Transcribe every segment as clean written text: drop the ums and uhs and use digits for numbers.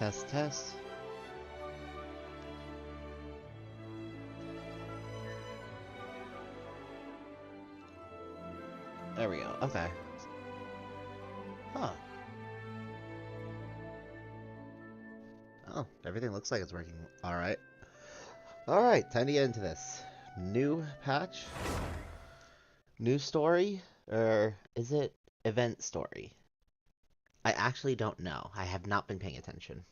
Test, test. There we go. Okay. Huh. Oh, everything looks like it's working. Alright. Alright, time to get into this. New patch? New story? Or is it event story? I actually don't know. I have not been paying attention.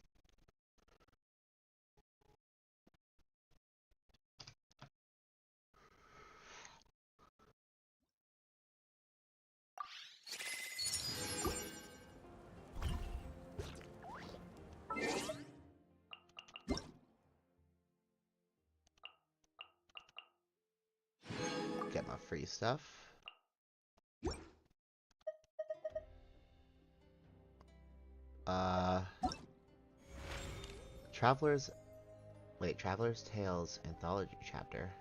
Get my free stuff. Uh... Traveler's... Wait, Traveler's Tales Anthology Chapter.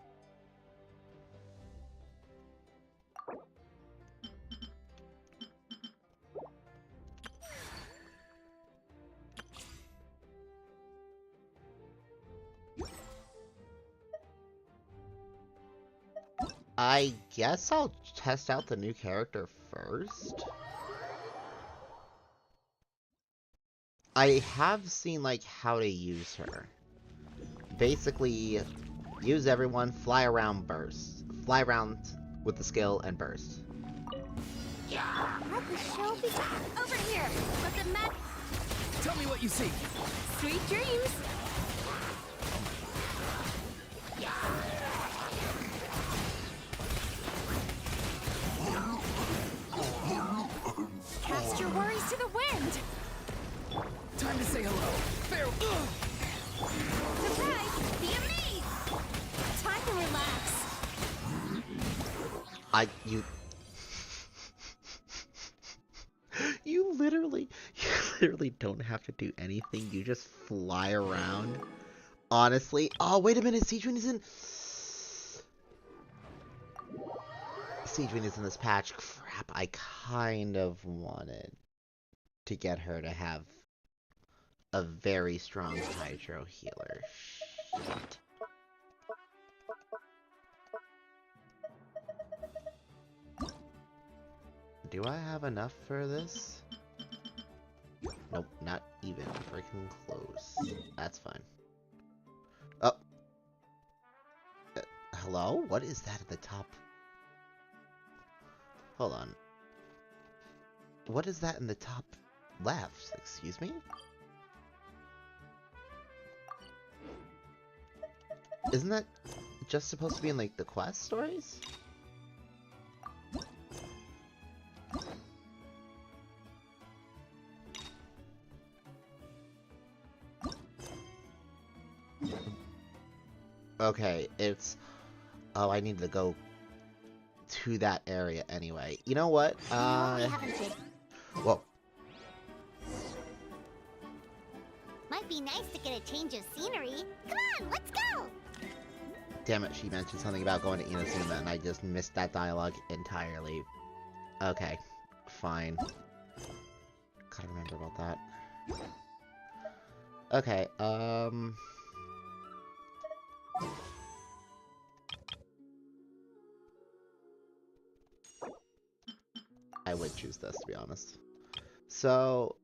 I guess I'll test out the new character first. I have seen, like, how to use her. Basically, use everyone, fly around, burst. Fly around with the skill and burst. Let the show begin. Over here. Let the map. Tell me what you see. Sweet dreams. Cast your worries to the wind. Time to say hello. Farewell. Surprise! Be amazed. Time to relax. You literally don't have to do anything. You just fly around. Honestly. Oh, wait a minute. Siegewin is in... Siegewin is in this patch. Crap, I kind of wanted to get her to have a very strong hydro healer. Shit. Do I have enough for this? Nope, not even freaking close. That's fine. Oh. Hello? What is that at the top? Hold on. What is that in the top left? Excuse me? Isn't that just supposed to be in, like, the quest stories? Okay, it's... Oh, I need to go to that area anyway. You know what? We haven't been. Whoa. Might be nice to get a change of scenery. Come on, let's go. Damn it, she mentioned something about going to Inazuma, and I just missed that dialogue entirely. Okay, fine. Gotta remember about that. Okay, I would choose this, to be honest. So...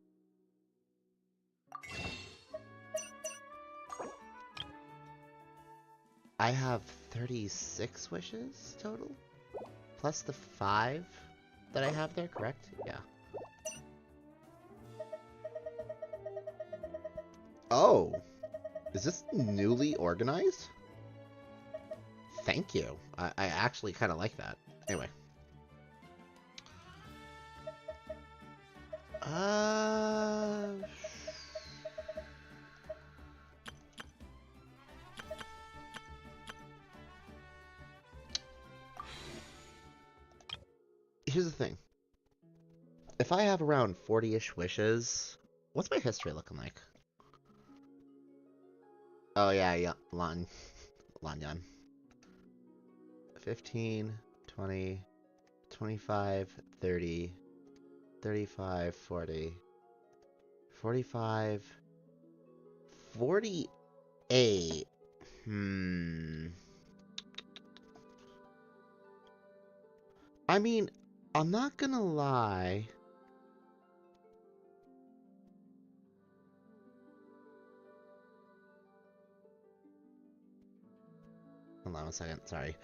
I have 36 wishes total? Plus the 5 that I have there, correct? Yeah. Oh! Is this newly organized? Thank you. I actually kind of like that. Anyway. Here's the thing. If I have around 40-ish wishes, what's my history looking like? Oh yeah, Lanyan. 15, 20, 25, 30, 35, 40, 45, 48. Hmm. I mean, I'm not gonna lie. Hold on 1 second, sorry.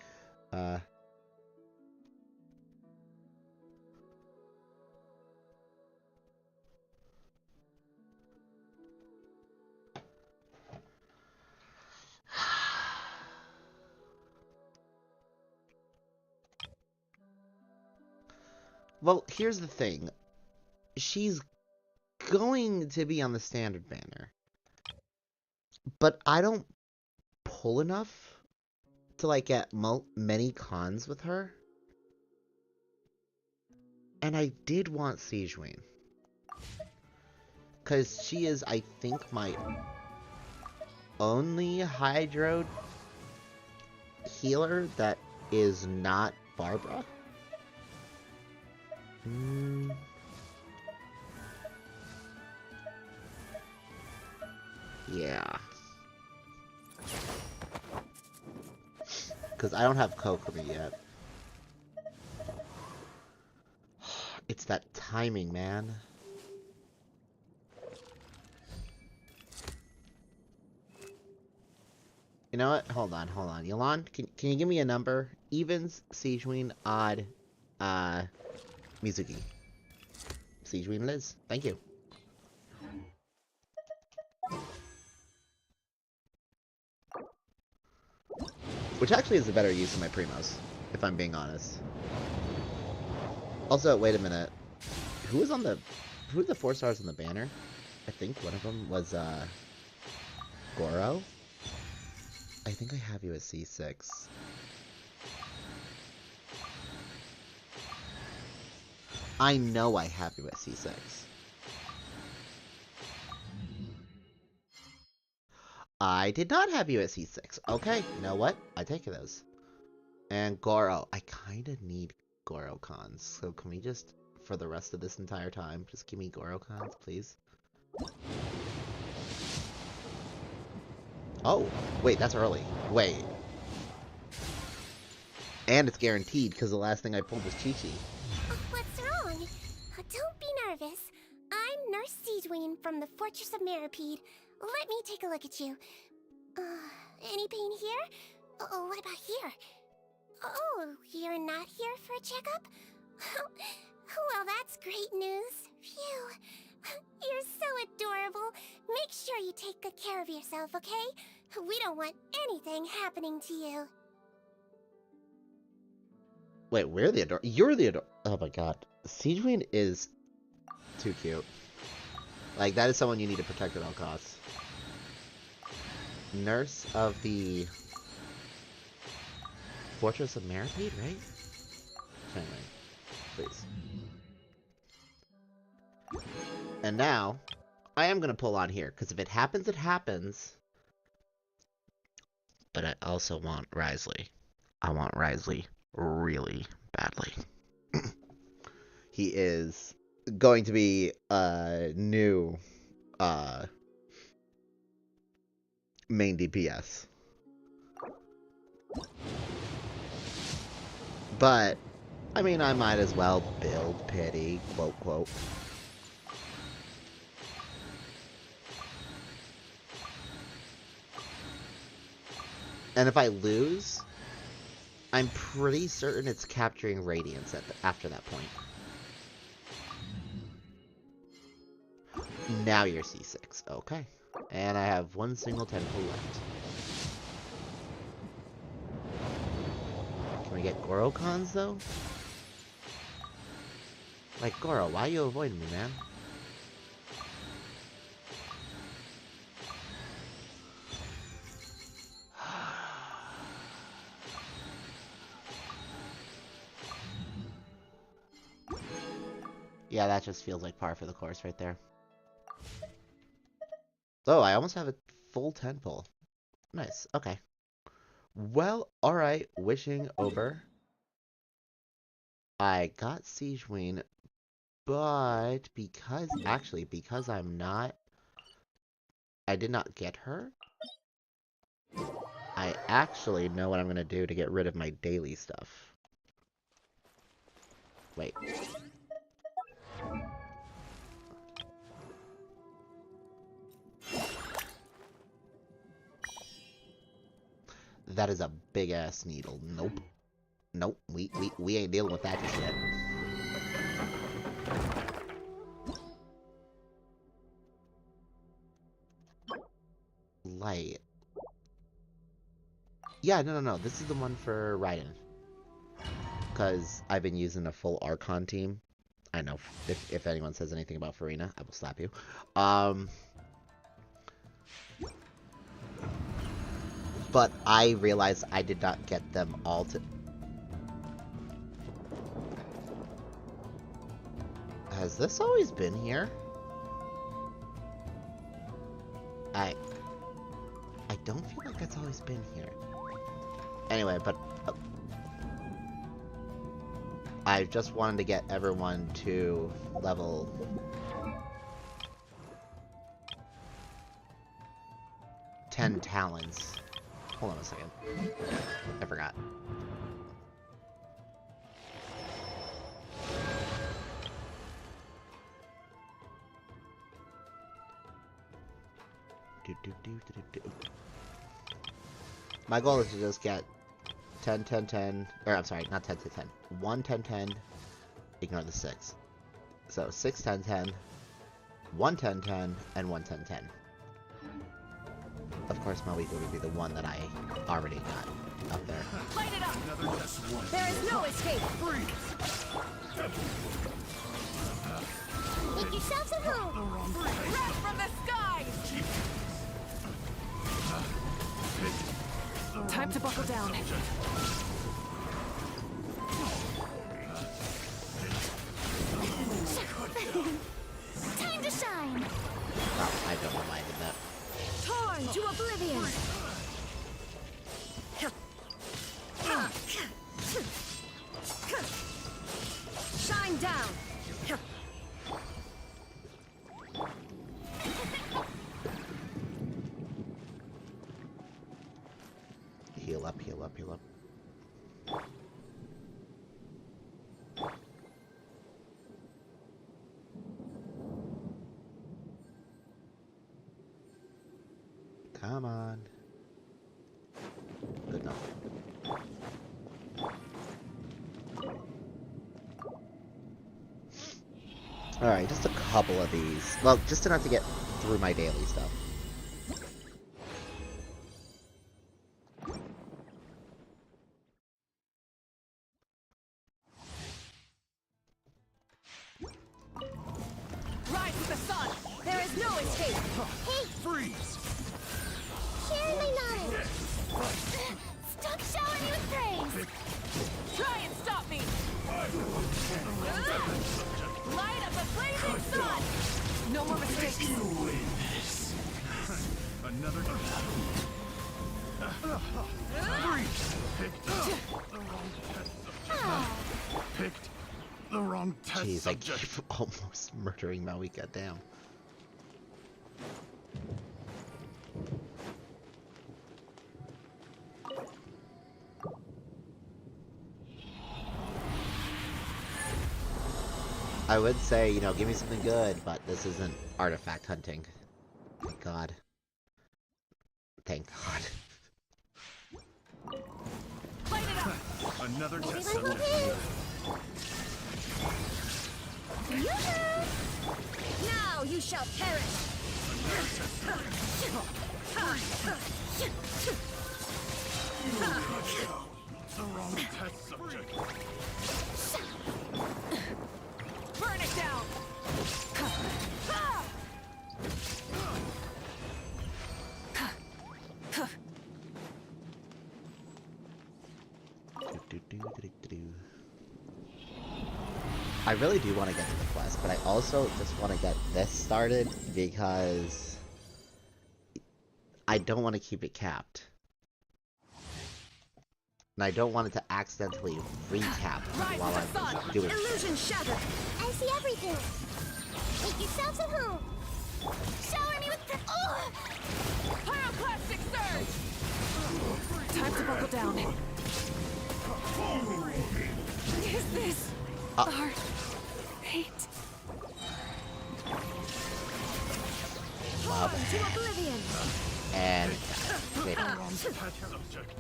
Well, here's the thing. She's going to be on the standard banner. But I don't pull enough to, like, get many cons with her. And I did want Siegeween. Because she is, I think, my only Hydro healer that is not Barbara. Yeah. Because I don't have Kokomi yet. It's that timing, man. You know what? Hold on. Yolan, can you give me a number? Evens, Siegeween, odd, Mizuki. Siegeween Liz. Thank you. Which actually is a better use of my Primos, if I'm being honest. Also, wait a minute. Who are the 4 stars on the banner? I think one of them was, Goro? I think I have you at C6. I know I have you at C6. I did not have you at C6. Okay, you know what? I take those. And Goro. I kind of need Goro cons. So can we just, for the rest of this entire time, just give me Goro cons, please? Oh, wait, that's early. Wait. And it's guaranteed, because the last thing I pulled was Chi-Chi. What's wrong? Don't be nervous. I'm Nurse Siegeween from the Fortress of Mirapede. Let me take a look at you. Any pain here? Oh, what about here? Oh, you're not here for a checkup? Well, that's great news. Phew. You're so adorable. Make sure you take good care of yourself, okay? We don't want anything happening to you. Wait, we're the ador- You're the ador- Oh my god. Siegeween is too cute. Like, that is someone you need to protect at all costs. Nurse of the Fortress of Mirapede, right? Anyway, please. And now, I am gonna pull on here, because if it happens, it happens. But I also want Risley. I want Risley really badly. He is going to be a new main DPS. But, I mean, I might as well build pity, quote, quote. And if I lose, I'm pretty certain it's capturing Radiance after that point. Now you're C6. Okay. And I have one single 10-pull left. Can we get Goro cons, though? Like, Goro, why are you avoiding me, man? Yeah, that just feels like par for the course right there. Oh, I almost have a full 10-pull. Nice, okay. Well, alright, wishing over. I got Siegeween, but because I'm not I did not get her. I actually know what I'm gonna do to get rid of my daily stuff. Wait. That is a big ass needle. Nope. Nope. We ain't dealing with that just yet. Light. Yeah, no. This is the one for Raiden. Because I've been using a full Archon team. I know. If anyone says anything about Farina, I will slap you. But I realized I did not get them all to... Has this always been here? I don't feel like that's always been here. Anyway, but... I just wanted to get everyone to level... 10 talents. Hold on a second. I forgot. My goal is to just get 10, 10, 10, or I'm sorry, not 10 to 10. 1, 10, 10, ignore the 6. So 6, 10, 10, 1, 10, 10, and 1, 10, 10. Of course, Mawiko would be the one that I already got up there. Light it up! There is no escape! Make yourselves at home! Wrath from the skies! Time to buckle down. Time to shine! Oh, I don't know why I did that. Torn to oblivion! Shine down! Heal up, heal up, heal up. Come on. Good enough. Alright, just a couple of these. Well, just enough to get through my daily stuff. Rise with the sun! There is no escape! Hey! Freeze! Share my knowledge! Stop showering me with praise! Try and stop me! Light up the blazing sun! No more mistakes! You win this. Another... Freeze! Picked the wrong test subject. Picked the wrong test Jeez, I subject. keep almost murdering Mawika, damn. I would say, you know, give me something good, but this isn't artifact hunting. Thank God. Thank God. Light it up! Another test Everyone subject. behave! Yoo-hoo! Now you shall perish! The wrong test subject. Burn it down! I really do want to get to the quest, but I also just want to get this started because I don't want to keep it capped. And I don't want it to accidentally recap while I'm doing it. Illusion shattered! I see everything! Make yourselves at home! Shower me with oh! Time to buckle down. Is this our fate? Love To oblivion. and wait, Subject.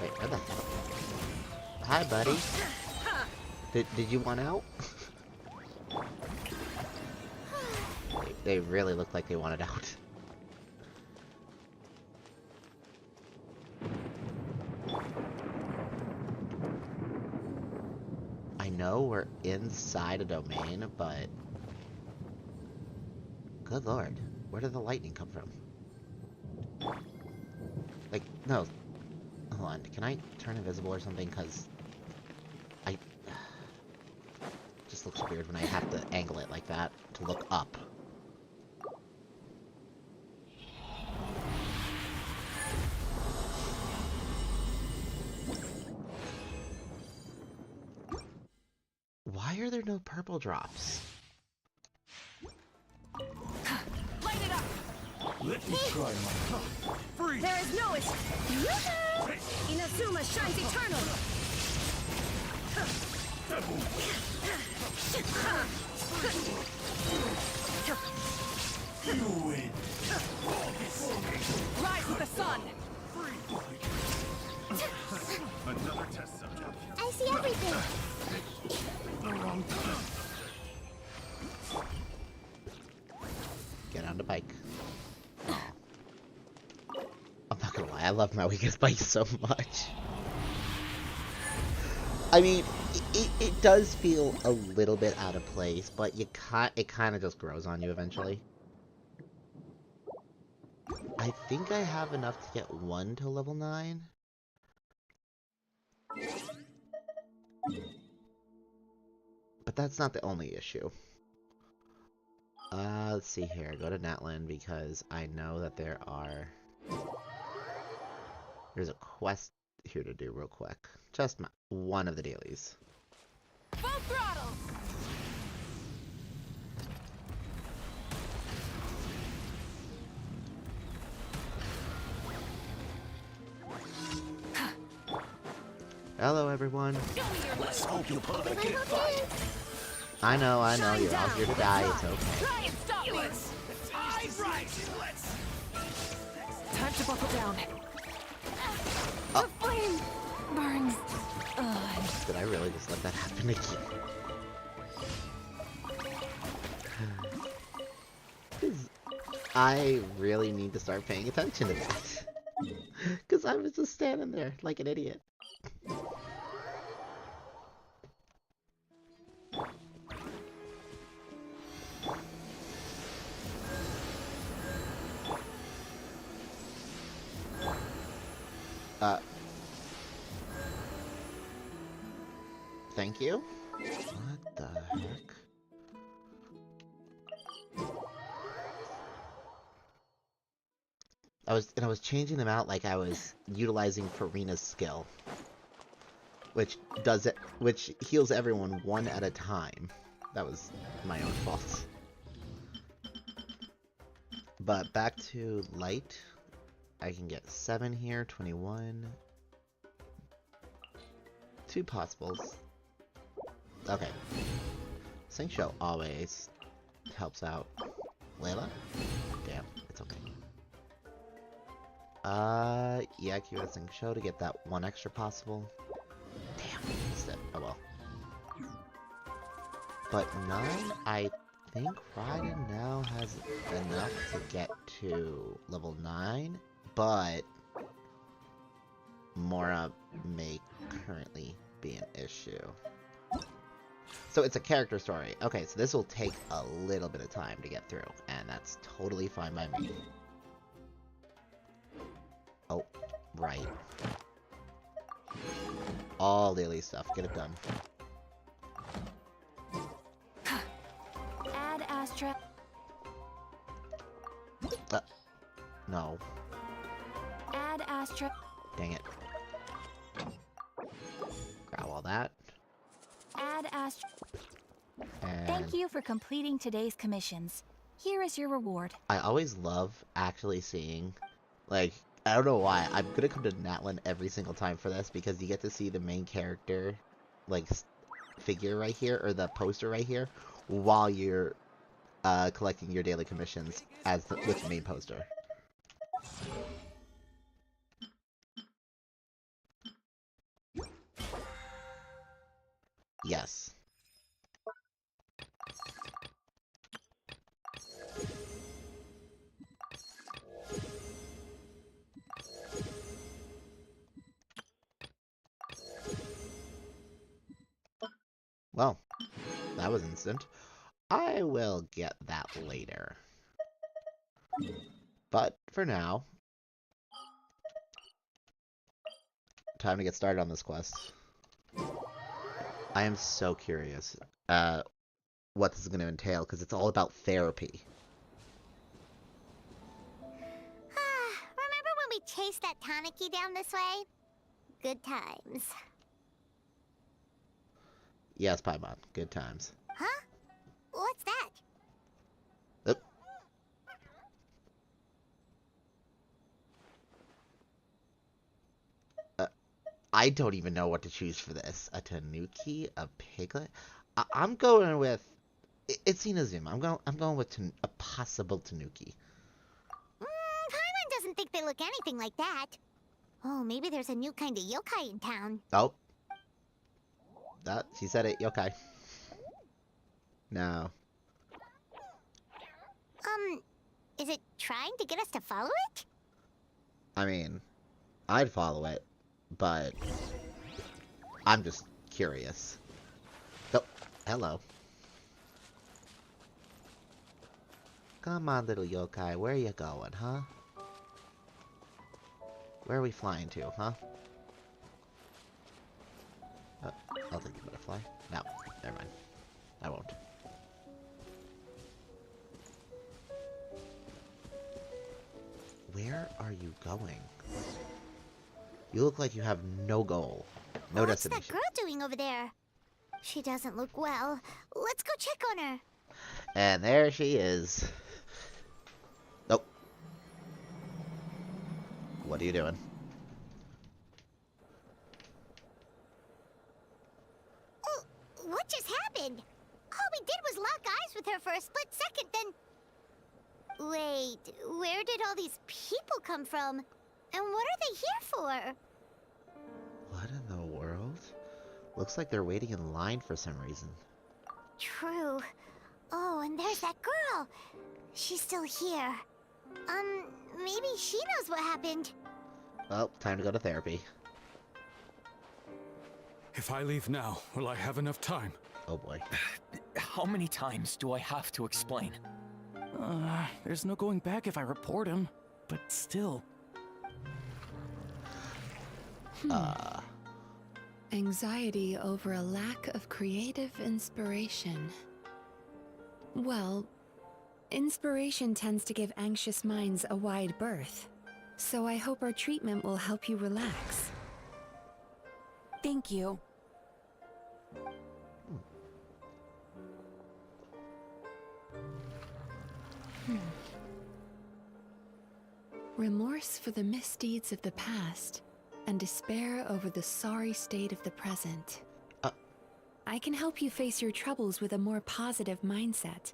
wait, what the hell? Hi, buddy. Did you want out? They really look like they wanted out. I know we're inside a domain, but good lord, where did the lightning come from? Like, no, hold on, can I turn invisible or something? Because I just looks weird when I have to angle it like that to look up. Why are there no purple drops? Light it up. Let me try my luck. Freeze! There is no escape. Inazuma shines eternal. You win. Rise with the sun. Another test subject. I see everything. The wrong test. Get on the bike. Aw. I'm not gonna lie, I love Mauika's bike so much. I mean, it does feel a little bit out of place, but it kind of just grows on you eventually. I think I have enough to get one to level 9. But that's not the only issue. Let's see here. Go to Natlan because I know that there's a quest here to do real quick. Just one of the dailies. Full throttle. Hello, everyone. Show me your Let's hope you put the I kick hope fight. it is. I know, Shine you're all down. here to die. It's okay. Try and stop me. Time to buckle down. The flame burns. Did I really just let that happen again? 'Cause I really need to start paying attention to that. Because I was just standing there like an idiot. Thank you. What the heck? I was changing them out like I was utilizing Farina's skill, which heals everyone one at a time. That was my own fault. But back to light. I can get 7 here, 21. 2 possibles. Okay. Sync Show always helps out. Layla? Damn, it's okay. Yeah, keep it Sync Show to get that 1 extra possible. Damn, missed it. Oh well. But 9, I think Raiden now has enough to get to level 9, but Mora may currently be an issue. So it's a character story. Okay, so this will take a little bit of time to get through, and that's totally fine by me. Oh, right. All daily stuff, get it done. Add Astra. No, Add Astra. dang it. Grab all that, Add Astra. and Thank you for completing today's commissions. Here is your reward. I always love actually seeing, like, I don't know why. I'm gonna come to Natlin every single time for this because you get to see the main character, like, figure right here, or the poster right here, while you're collecting your daily commissions with the main poster. Yes. Well, that was instant. I will get that later. But for now, time to get started on this quest. I am so curious what this is going to entail, because it's all about therapy. Remember when we chased that Tanuki down this way? Good times. Yes, Paimon, good times. Huh? What's that? Oop. I don't even know what to choose for this. A Tanuki, a Piglet. I'm going with. It's Inazuma. I'm going with a possible Tanuki. Paimon doesn't think they look anything like that. Oh, maybe there's a new kind of yokai in town. Oh, that she said it. Yokai. No. Is it trying to get us to follow it? I mean, I'd follow it, but I'm just curious. Oh, hello. Come on, little yokai. Where are you going, huh? Where are we flying to, huh? I'll take the butterfly. No, never mind. I won't. Where are you going? You look like you have no goal, no What's that destination. girl doing over there? She doesn't look well. Let's go check on her. And there she is. Nope. What are you doing? Oh, what just happened? All we did was lock eyes with her for a split second, then... Wait, where did all these people come from? And what are they here for? What in the world? Looks like they're waiting in line for some reason. True. Oh, and there's that girl. She's still here. Maybe she knows what happened. Well, time to go to therapy. If I leave now, will I have enough time? Oh boy. How many times do I have to explain? There's no going back if I report him, but still. Anxiety over a lack of creative inspiration. Well, inspiration tends to give anxious minds a wide berth, so I hope our treatment will help you relax. Thank you. Remorse for the misdeeds of the past, and despair over the sorry state of the present. I can help you face your troubles with a more positive mindset.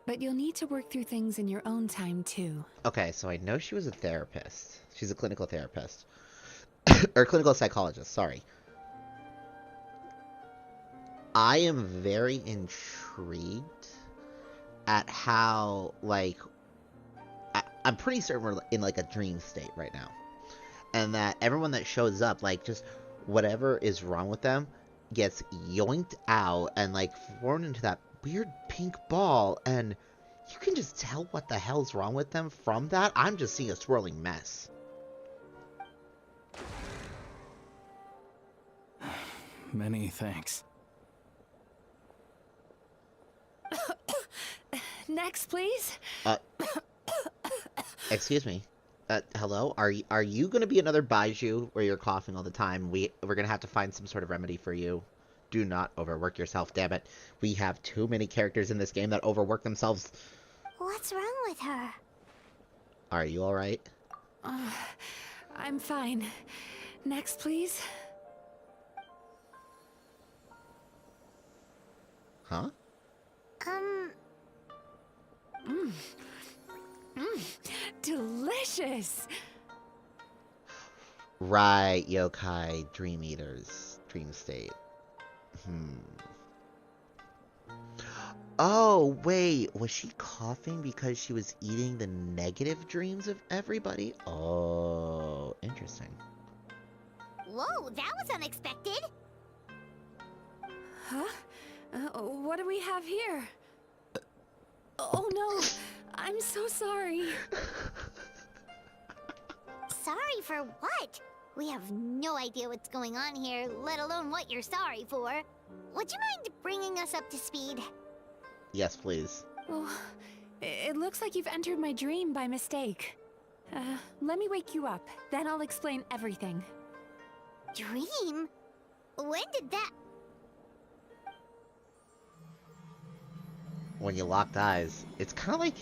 But you'll need to work through things in your own time, too. Okay, so I know she was a therapist. She's a clinical therapist. Or clinical psychologist, sorry. I am very intrigued at how, like... I'm pretty certain we're in, like, a dream state right now. And that everyone that shows up, like, just whatever is wrong with them gets yoinked out and, like, thrown into that weird pink ball, and you can just tell what the hell's wrong with them from that. I'm just seeing a swirling mess. Many thanks. Next, please. Excuse me. Hello? Are you going to be another Baiju where you're coughing all the time? We're going to have to find some sort of remedy for you. Do not overwork yourself, damn it. We have too many characters in this game that overwork themselves. What's wrong with her? Are you alright? I'm fine. Next, please. Huh? Delicious! Right, yokai, dream eaters, dream state. Oh, wait, was she coughing because she was eating the negative dreams of everybody? Oh, interesting. Whoa, that was unexpected. Huh? What do we have here? Oh no! I'm so sorry. Sorry for what? We have no idea what's going on here, let alone what you're sorry for. Would you mind bringing us up to speed? Yes, please. Oh, it looks like you've entered my dream by mistake. Let me wake you up, then I'll explain everything. Dream? When did that... When you locked eyes, it's kind of like...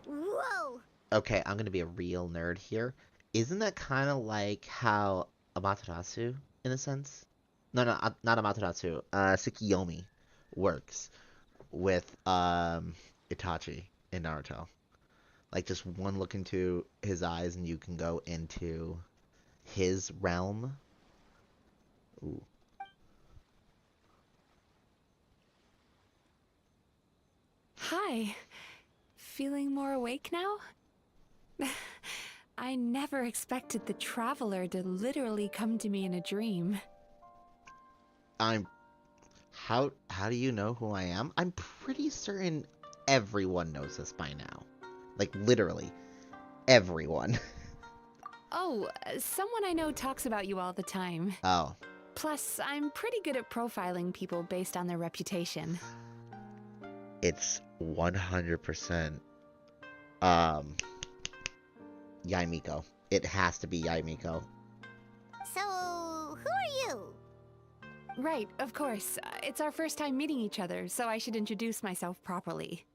Whoa! Okay, I'm gonna be a real nerd here. Isn't that kind of like how Amaterasu, in a sense? No, not Amaterasu. Tsukiyomi works with Itachi in Naruto. Like just one look into his eyes and you can go into his realm. Ooh. Hi. Feeling more awake now? I never expected the Traveler to literally come to me in a dream. How do you know who I am? I'm pretty certain everyone knows this by now. Like literally everyone. Oh, someone I know talks about you all the time. Oh. Plus, I'm pretty good at profiling people based on their reputation. It's 100% Yaimiko. It has to be Yaimiko. So, who are you? Right, of course. It's our first time meeting each other, so I should introduce myself properly.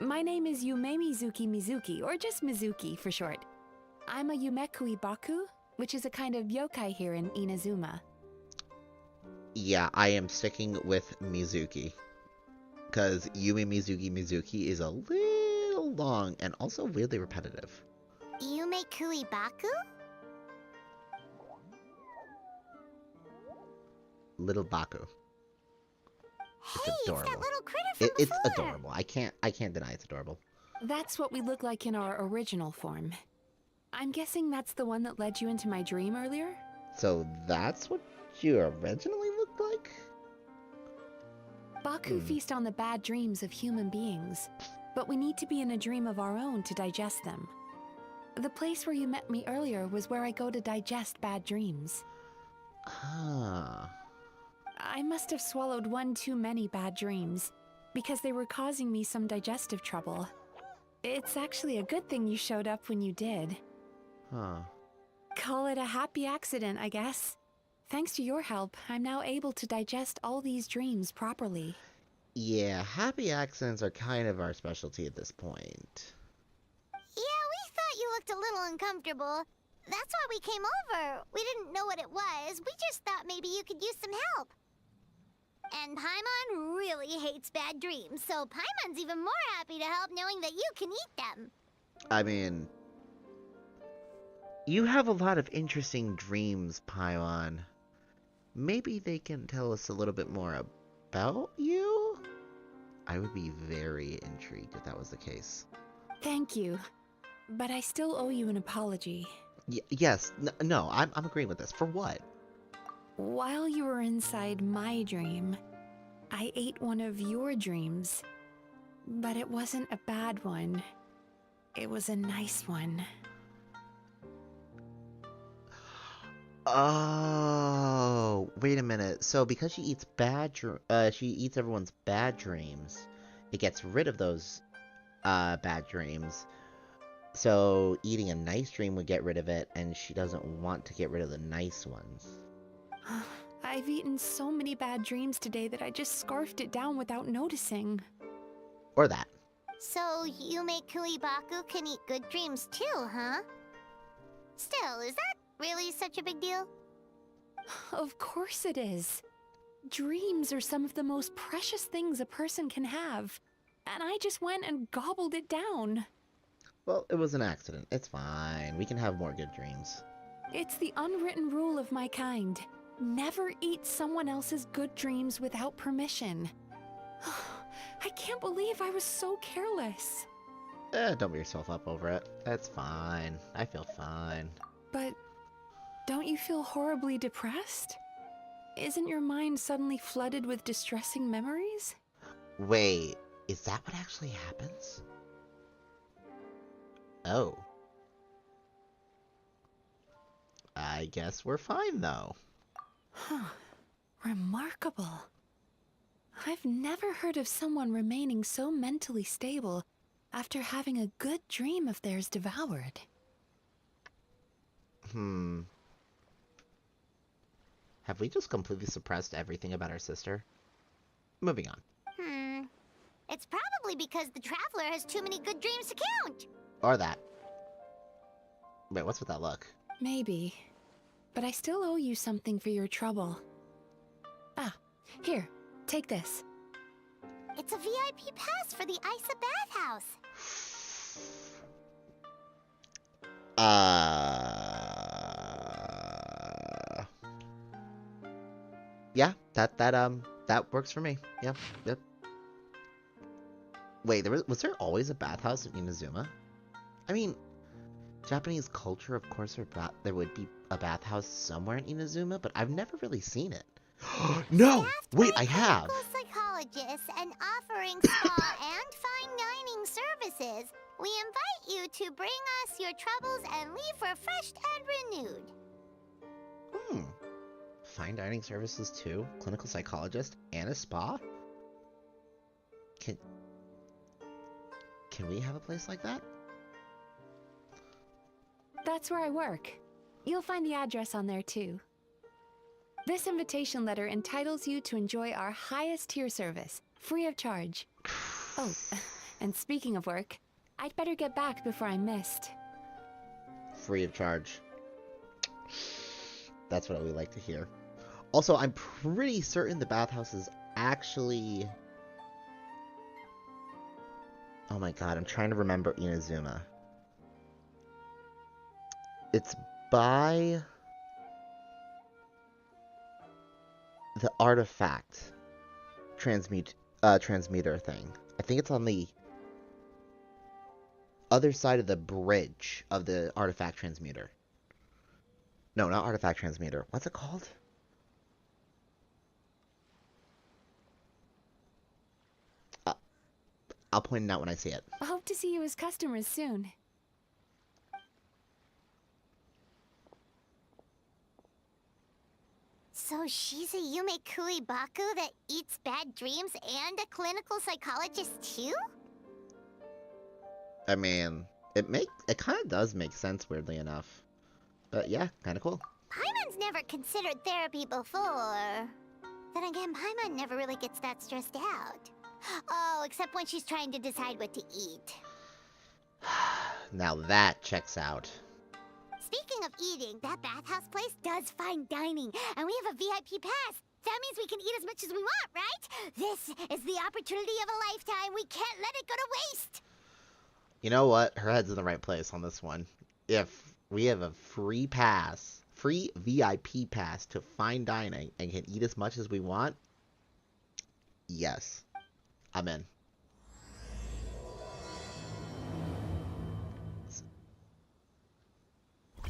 My name is Yume Mizuki, or just Mizuki for short. I'm a Yumekui Baku, which is a kind of yokai here in Inazuma. Yeah, I am sticking with Mizuki. Because Yumi Mizuki is a little long and also weirdly repetitive. Yume Kuibaku? Little Baku. Hey, It's adorable. it's that little critter from It's before. adorable. I can't deny it's adorable. That's what we look like in our original form. I'm guessing that's the one that led you into my dream earlier? So that's what you originally looked like? Baku feast on the bad dreams of human beings, but we need to be in a dream of our own to digest them. The place where you met me earlier was where I go to digest bad dreams. Ah. I must have swallowed one too many bad dreams, because they were causing me some digestive trouble. It's actually a good thing you showed up when you did. Huh. Call it a happy accident, I guess. Thanks to your help, I'm now able to digest all these dreams properly. Yeah, happy accidents are kind of our specialty at this point. Yeah, we thought you looked a little uncomfortable. That's why we came over. We didn't know what it was. We just thought maybe you could use some help. And Paimon really hates bad dreams, so Paimon's even more happy to help knowing that you can eat them. I mean, you have a lot of interesting dreams, Paimon. Maybe they can tell us a little bit more about you? I would be very intrigued if that was the case. Thank you. But I still owe you an apology. Yes, no, I'm agreeing with this. For what? While you were inside my dream, I ate one of your dreams. But it wasn't a bad one. It was a nice one. Oh, wait a minute. So because she eats she eats everyone's bad dreams, it gets rid of those bad dreams. So eating a nice dream would get rid of it, and she doesn't want to get rid of the nice ones. I've eaten so many bad dreams today that I just scarfed it down without noticing. Or that. So, Yume Kuibaku can eat good dreams too, huh? Still, is that really such a big deal? Of course it is. Dreams are some of the most precious things a person can have. And I just went and gobbled it down. Well, it was an accident. It's fine. We can have more good dreams. It's the unwritten rule of my kind. Never eat someone else's good dreams without permission. I can't believe I was so careless. Don't beat yourself up over it. That's fine. I feel fine. But don't you feel horribly depressed? Isn't your mind suddenly flooded with distressing memories? Wait, is that what actually happens? Oh. I guess we're fine, though. Huh. Remarkable. I've never heard of someone remaining so mentally stable after having a good dream of theirs devoured. Have we just completely suppressed everything about our sister? Moving on. It's probably because the Traveler has too many good dreams to count. Or that. Wait, what's with that look? Maybe. But I still owe you something for your trouble. Ah, here, take this. It's a VIP pass for the Isa bathhouse. Yeah, that works for me. Yep. Wait, was there always a bathhouse in Inazuma? I mean, Japanese culture, of course, there would be a bathhouse somewhere in Inazuma, but I've never really seen it. No! Wait, I have! Clinical psychologists and offering spa and fine dining services. We invite you to bring us your troubles and leave refreshed and renewed. Fine dining services too? Clinical psychologist and a spa? Can we have a place like that? That's where I work. You'll find the address on there too. This invitation letter entitles you to enjoy our highest tier service, free of charge. Oh, and speaking of work, I'd better get back before I'm missed. Free of charge. That's what we like to hear. Also, I'm pretty certain the bathhouse is actually... Oh my god, I'm trying to remember Inazuma. It's by... the artifact transmuter thing. I think it's on the other side of the bridge of the artifact transmuter. No, not artifact transmuter. What's it called? I'll point it out when I see it. I hope to see you as customers soon. So she's a Yume Kuibaku that eats bad dreams and a clinical psychologist too? I mean, it kind of does make sense, weirdly enough. But yeah, kind of cool. Paimon's never considered therapy before. Then again, Paimon never really gets that stressed out. Oh, except when she's trying to decide what to eat. Now that checks out. Speaking of eating, that bathhouse place does fine dining, and we have a VIP pass. That means we can eat as much as we want, right? This is the opportunity of a lifetime. We can't let it go to waste. You know what? Her head's in the right place on this one. If we have a free pass, free VIP pass to fine dining and can eat as much as we want, yes, I'm in.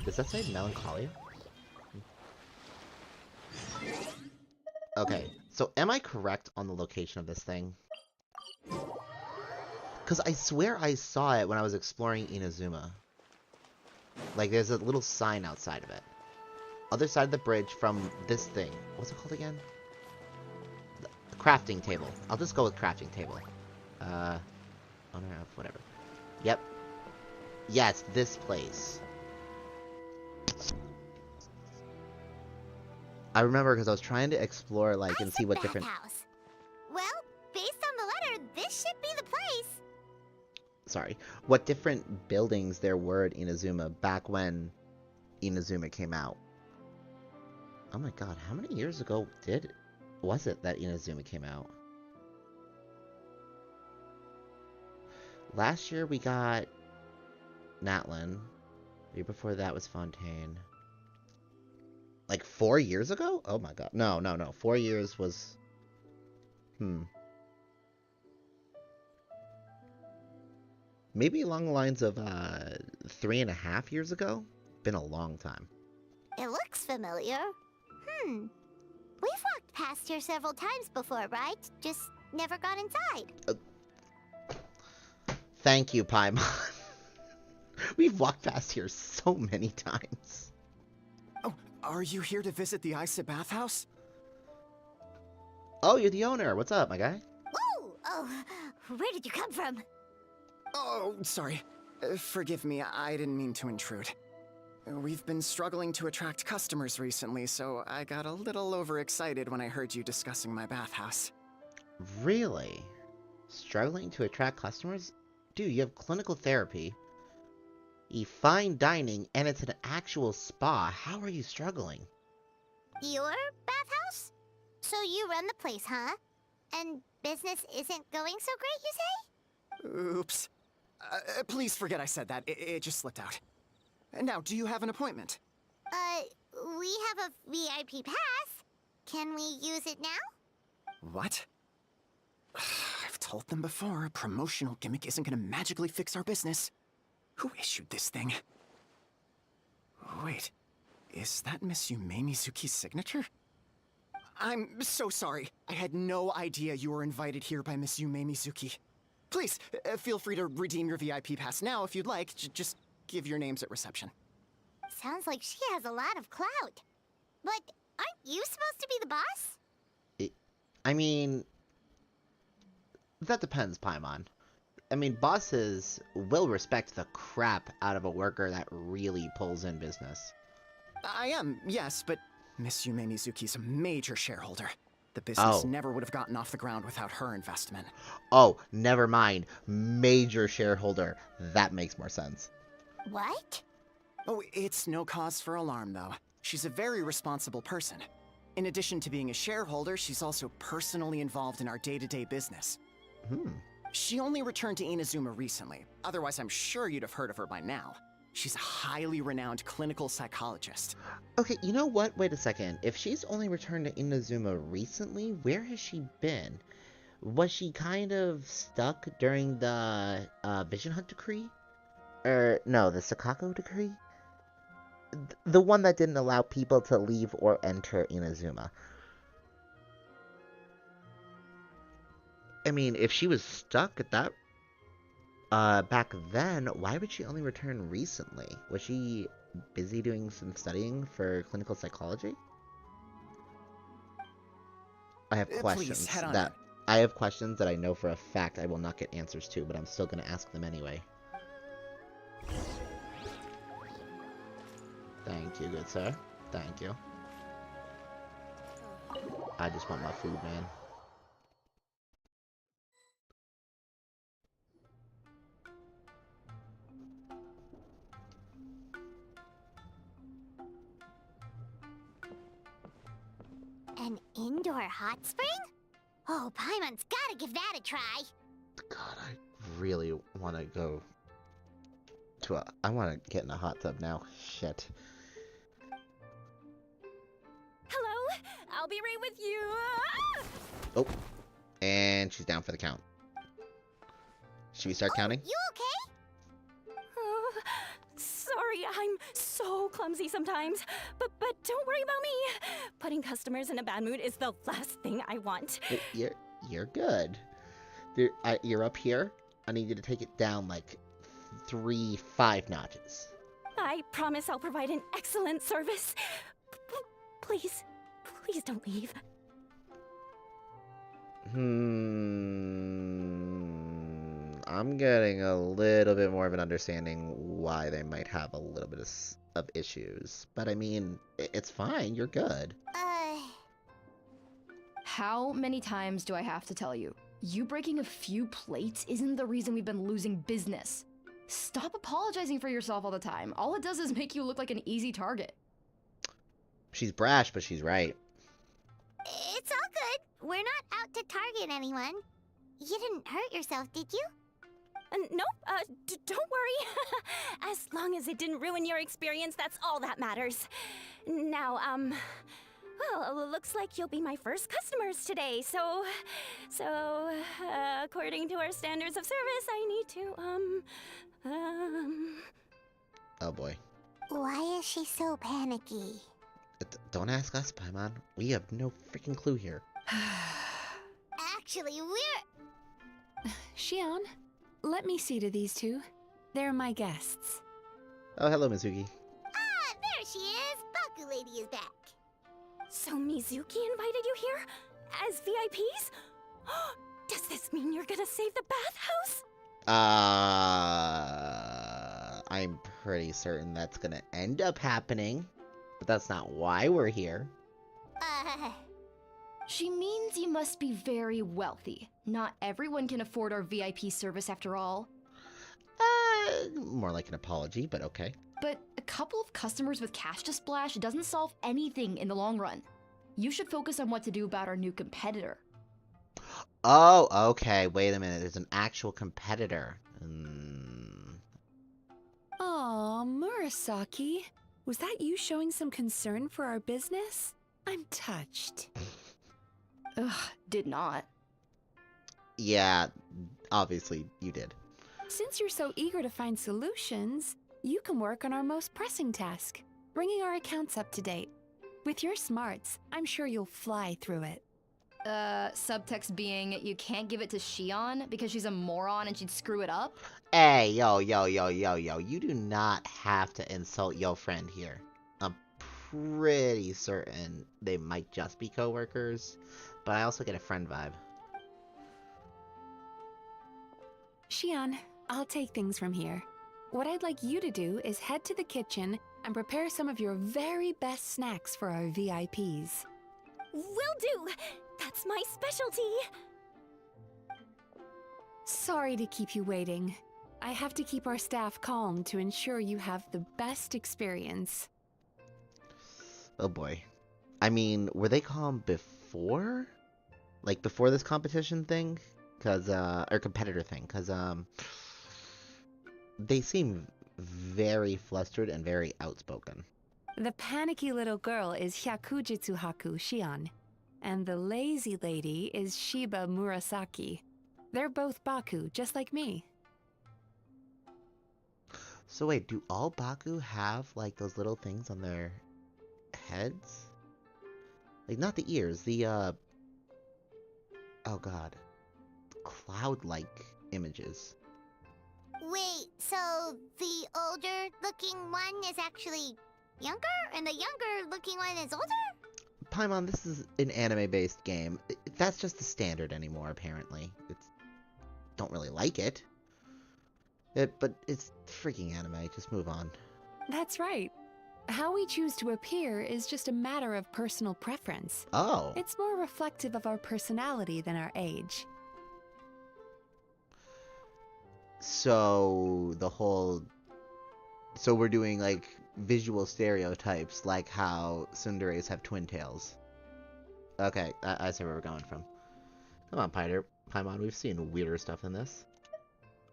Does that say Melancholia? Okay, so am I correct on the location of this thing? Because I swear I saw it when I was exploring Inazuma. Like, there's a little sign outside of it. Other side of the bridge from this thing. What's it called again? The crafting table. I'll just go with crafting table. On or off, whatever. Yep. Yes, this place. I remember because I was trying to explore, like, and see what different... Bathhouse. Well, based on the letter, this should be the place. sorry, what different buildings there were at Inazuma back when Inazuma came out. Oh my god, how many years ago was it that Inazuma came out? Last year we got Natlin. The year before that was Fontaine. Like 4 years ago? Oh my god. No. 4 years was... Maybe along the lines of 3.5 years ago? Been a long time. It looks familiar. We've walked past here several times before, right? Just never got inside. Thank you, Paimon. We've walked past here so many times. Oh, are you here to visit the Isa bathhouse? Oh, you're the owner. What's up, my guy? Whoa! Oh, where did you come from? Oh, sorry. Forgive me, I didn't mean to intrude. We've been struggling to attract customers recently, so I got a little overexcited when I heard you discussing my bathhouse. Really? Struggling to attract customers? Dude, you have clinical therapy, fine dining, and it's an actual spa. How are you struggling? Your bathhouse? So you run the place, huh? And business isn't going so great, you say? Oops. Please forget I said that. It just slipped out. Now, do you have an appointment? We have a VIP pass. Can we use it now? What? I've told them before, a promotional gimmick isn't gonna magically fix our business. Who issued this thing? Wait, is that Miss Yume Mizuki's signature? I'm so sorry. I had no idea you were invited here by Miss Yume Mizuki. Please, feel free to redeem your VIP pass now if you'd like. Just give your names at reception. Sounds like she has a lot of clout. But aren't you supposed to be the boss? I mean... That depends, Paimon. I mean, bosses will respect the crap out of a worker that really pulls in business. I am, yes, but Miss Yume Mizuki's a major shareholder. The business never would have gotten off the ground without her investment. Oh, never mind. Major shareholder. That makes more sense. What? Oh, it's no cause for alarm, though. She's a very responsible person. In addition to being a shareholder, she's also personally involved in our day-to-day business. She only returned to Inazuma recently. Otherwise, I'm sure you'd have heard of her by now. She's a highly renowned clinical psychologist. Okay, you know what? Wait a second. If she's only returned to Inazuma recently, where has she been? Was she kind of stuck during the Vision Hunt decree? No, the Sakako decree? The one that didn't allow people to leave or enter Inazuma. I mean, if she was stuck at that back then, why would she only return recently? Was she busy doing some studying for clinical psychology? I have questions Please, head on that I know for a fact I will not get answers to, but I'm still going to ask them anyway. Thank you, good sir. Thank you. I just want my food, man. An indoor hot spring? Oh, Paimon's gotta give that a try. God, I really want to go to I want to get in a hot tub now. Shit. Hello, I'll be right with you. Oh, and she's down for the count. Should we start counting? You okay? Oh, sorry, I'm so clumsy sometimes. But don't worry about me. Putting customers in a bad mood is the last thing I want. You're good. You're up here. I need you to take it down like 5 notches. I promise I'll provide an excellent service. Please don't leave. I'm getting a little bit more of an understanding why they might have a little bit of issues. But I mean, it's fine. You're good. How many times do I have to tell you? You breaking a few plates isn't the reason we've been losing business. Stop apologizing for yourself all the time. All it does is make you look like an easy target. She's brash, but she's right. It's all good. We're not out to target anyone. You didn't hurt yourself, did you? Nope, don't worry. As long as it didn't ruin your experience, that's all that matters. Now, well, looks like you'll be my first customers today, so, according to our standards of service, I need to, Oh boy. Why is she so panicky? Don't ask us, Paimon. We have no freaking clue here. Actually, we're... Shion, let me see to these two. They're my guests. Oh, hello, Mizuki. Ah, there she is! Baku Lady is back. So Mizuki invited you here? As VIPs? Does this mean you're gonna save the bathhouse? I'm pretty certain that's gonna end up happening, but that's not why we're here. She means you must be very wealthy. Not everyone can afford our VIP service after all. More like an apology, but okay. But a couple of customers with cash to splash doesn't solve anything in the long run. You should focus on what to do about our new competitor. Oh, okay. Wait a minute. There's an actual competitor. Aw, Murasaki. Was that you showing some concern for our business? I'm touched. Ugh, did not. Yeah, obviously you did. Since you're so eager to find solutions, you can work on our most pressing task, bringing our accounts up to date. With your smarts, I'm sure you'll fly through it. Subtext being, you can't give it to Shion because she's a moron and she'd screw it up? Hey, yo. You do not have to insult your friend here. I'm pretty certain they might just be coworkers, but I also get a friend vibe. Shion, I'll take things from here. What I'd like you to do is head to the kitchen and prepare some of your very best snacks for our VIPs. Will do! That's my specialty! Sorry to keep you waiting. I have to keep our staff calm to ensure you have the best experience. Oh boy. I mean, were they calm before? Like, before this competition thing? Or competitor thing, because, they seem very flustered and very outspoken. The panicky little girl is Hyakujitsu Haku Shion, and the lazy lady is Shiba Murasaki. They're both Baku, just like me. So wait, do all Baku have, like, those little things on their heads? Like, not the ears, the, oh god. Cloud-like images. Wait, so the older-looking one is actually younger, and the younger-looking one is older? Paimon, this is an anime-based game. That's just the standard anymore, apparently. Don't really like it. But it's freaking anime. Just move on. That's right. How we choose to appear is just a matter of personal preference. Oh. It's more reflective of our personality than our age. So we're doing, like, visual stereotypes, like how tsunderes have twin tails. Okay, I see where we're going from. Come on, Paimon, we've seen weirder stuff than this.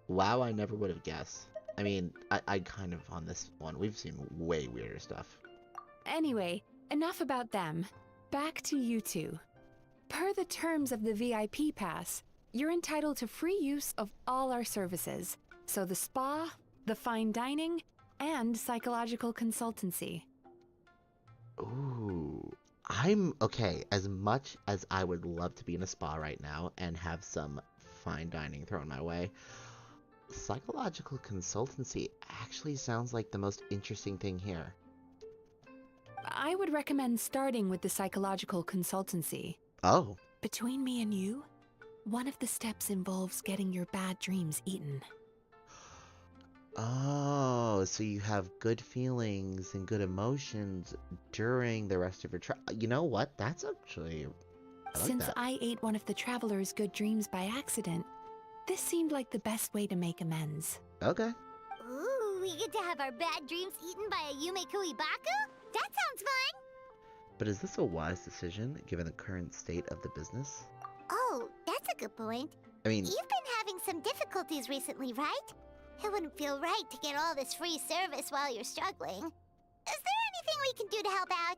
Wow, I never would have guessed. I mean, I kind of on this one. We've seen way weirder stuff. Anyway, enough about them. Back to you two. Per the terms of the VIP pass, you're entitled to free use of all our services. So the spa, the fine dining, and psychological consultancy. Ooh. Okay, as much as I would love to be in a spa right now and have some fine dining thrown my way, psychological consultancy actually sounds like the most interesting thing here. I would recommend starting with the psychological consultancy. Oh. Between me and you, one of the steps involves getting your bad dreams eaten. Oh, so you have good feelings and good emotions during the rest of your trial. You know what? That's actually I like Since that. I ate one of the traveler's good dreams by accident, this seemed like the best way to make amends. Okay. Ooh, we get to have our bad dreams eaten by a Yume Kuibaku? That sounds fun! But is this a wise decision given the current state of the business? Oh, that's a good point. I mean, You've been having some difficulties recently, right? It wouldn't feel right to get all this free service while you're struggling. Is there anything we can do to help out?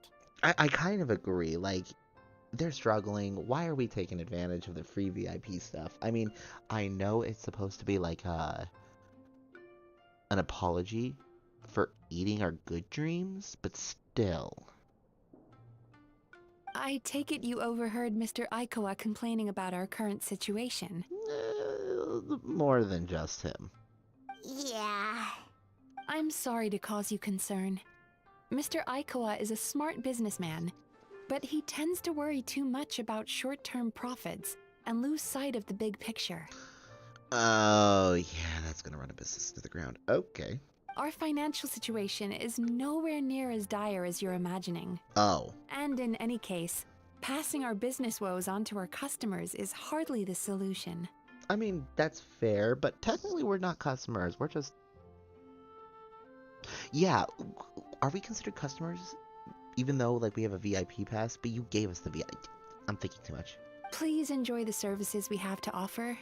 I kind of agree. Like, they're struggling. Why are we taking advantage of the free VIP stuff? I mean, I know it's supposed to be like an apology for eating our good dreams, but still. I take it you overheard Mr. Aikawa complaining about our current situation. More than just him. Yeah. I'm sorry to cause you concern. Mr. Aikawa is a smart businessman, but he tends to worry too much about short-term profits and lose sight of the big picture. Oh, yeah, that's gonna run a business to the ground. Okay. Our financial situation is nowhere near as dire as you're imagining. Oh. And in any case, passing our business woes on to our customers is hardly the solution. I mean, that's fair, but technically we're not customers. We're just... Yeah, are we considered customers? Even though, like, we have a VIP pass, but you gave us the VIP. I'm thinking too much. Please enjoy the services we have to offer.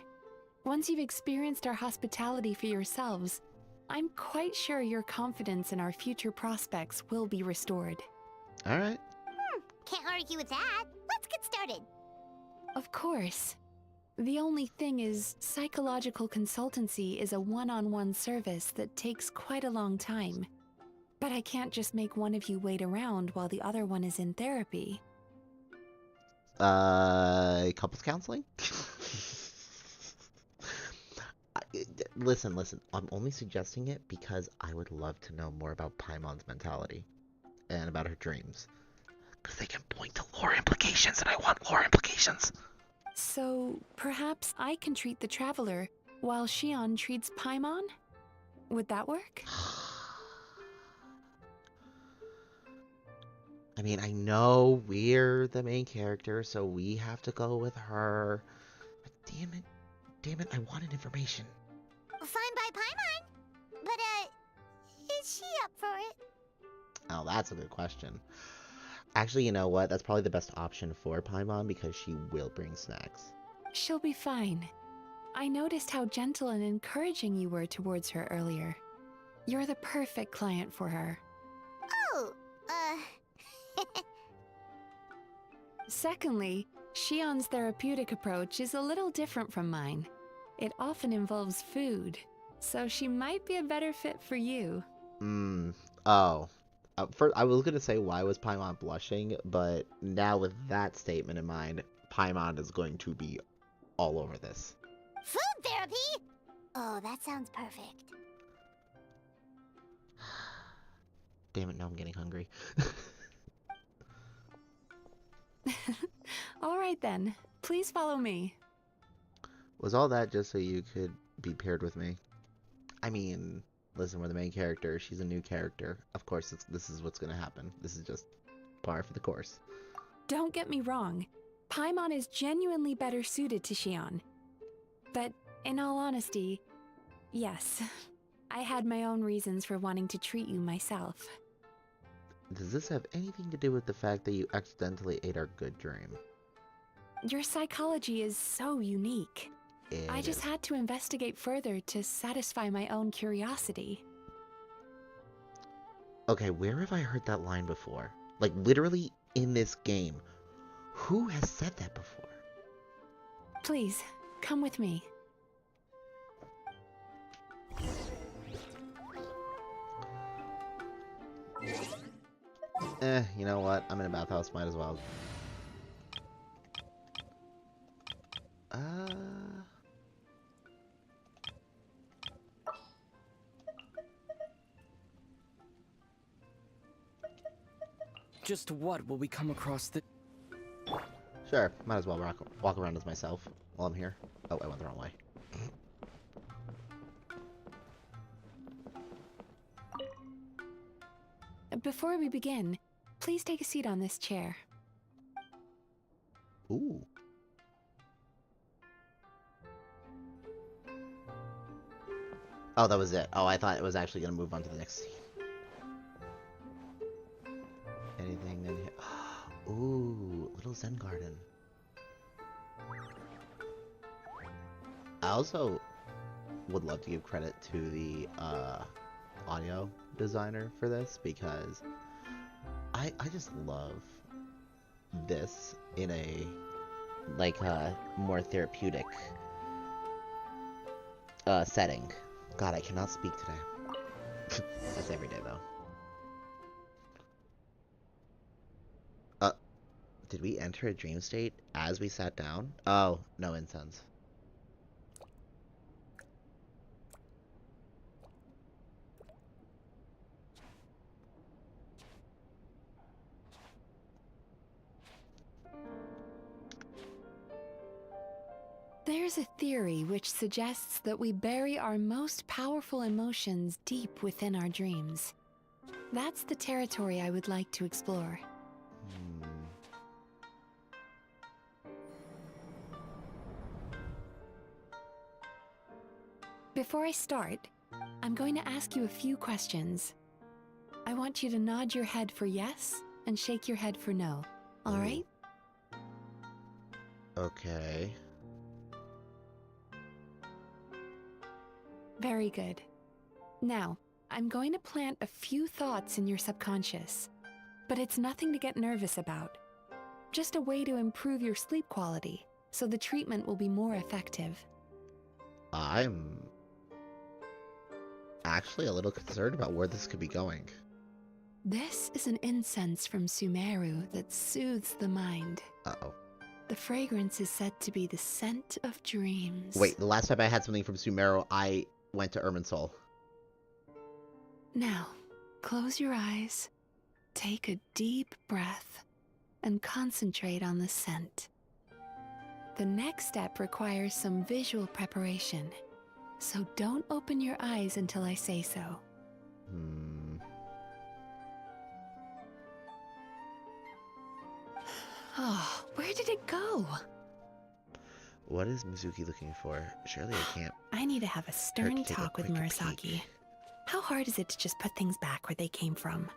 Once you've experienced our hospitality for yourselves, I'm quite sure your confidence in our future prospects will be restored. Alright. Can't argue with that. Let's get started. Of course. The only thing is, psychological consultancy is a one-on-one service that takes quite a long time. But I can't just make one of you wait around while the other one is in therapy. Couples counseling? Listen, I'm only suggesting it because I would love to know more about Paimon's mentality and about her dreams. Because they can point to lore implications, and I want lore implications. So, perhaps I can treat the traveler while Shion treats Paimon? Would that work? I mean, I know we're the main character, so we have to go with her. But damn it, I wanted information. Fine by Paimon. But, is she up for it? Oh, that's a good question. Actually, you know what? That's probably the best option for Paimon because she will bring snacks. She'll be fine. I noticed how gentle and encouraging you were towards her earlier. You're the perfect client for her. Oh, Secondly, Shion's therapeutic approach is a little different from mine. It often involves food, so she might be a better fit for you. Oh. First, I was gonna say why was Paimon blushing, but now with that statement in mind, Paimon is going to be all over this. food therapy? Oh, that sounds perfect. Damn it, now I'm getting hungry. All right then, please follow me. Was all that just so you could be paired with me? I mean, listen, we're the main character. She's a new character. Of course, this is what's gonna happen. This is just par for the course. Don't get me wrong, Paimon is genuinely better suited to Shion. But in all honesty, yes, I had my own reasons for wanting to treat you myself. Does this have anything to do with the fact that you accidentally ate our good dream? Your psychology is so unique. I just had to investigate further to satisfy my own curiosity. Okay, where have I heard that line before? Like, literally in this game. Who has said that before? Please, come with me. You know what? I'm in a bathhouse, might as well. Just what will we come across the... Sure, might as well walk around as myself while I'm here. Oh, I went the wrong way. Before we begin, please take a seat on this chair. Ooh. Oh, that was it. Oh, I thought it was actually gonna move on to the next scene. Anything in here? Ooh, little Zen garden. I also would love to give credit to the audio designer for this, because I just love this in a like more therapeutic setting. God, I cannot speak today. That's every day though. Did we enter a dream state as we sat down? Oh, no incense. There's a theory which suggests that we bury our most powerful emotions deep within our dreams. That's the territory I would like to explore. Before I start, I'm going to ask you a few questions. I want you to nod your head for yes and shake your head for no. All right? Okay. Very good. Now, I'm going to plant a few thoughts in your subconscious, but it's nothing to get nervous about. Just a way to improve your sleep quality, so the treatment will be more effective. I'm actually a little concerned about where this could be going. This is an incense from Sumeru that soothes the mind. Uh-oh. The fragrance is said to be the scent of dreams. Wait, the last time I had something from Sumeru, I went to Irminsul. Now, close your eyes, take a deep breath, and concentrate on the scent. The next step requires some visual preparation, so don't open your eyes until I say so. Oh, where did it go? What is Mizuki looking for? Surely I can't. I need to have a stern take a talk with quick Murasaki. peek. How hard is it to just put things back where they came from?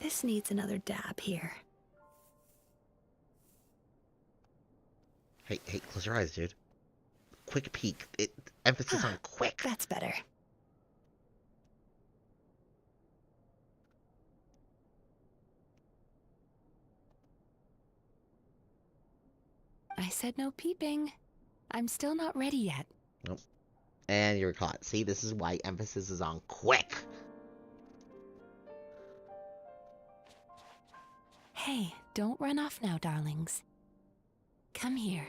This needs another dab here. Hey, close your eyes, dude. Quick peek. Emphasis on quick. That's better. I said no peeping. I'm still not ready yet. Nope. And you're caught. See, this is why emphasis is on quick. Hey, don't run off now, darlings. Come here.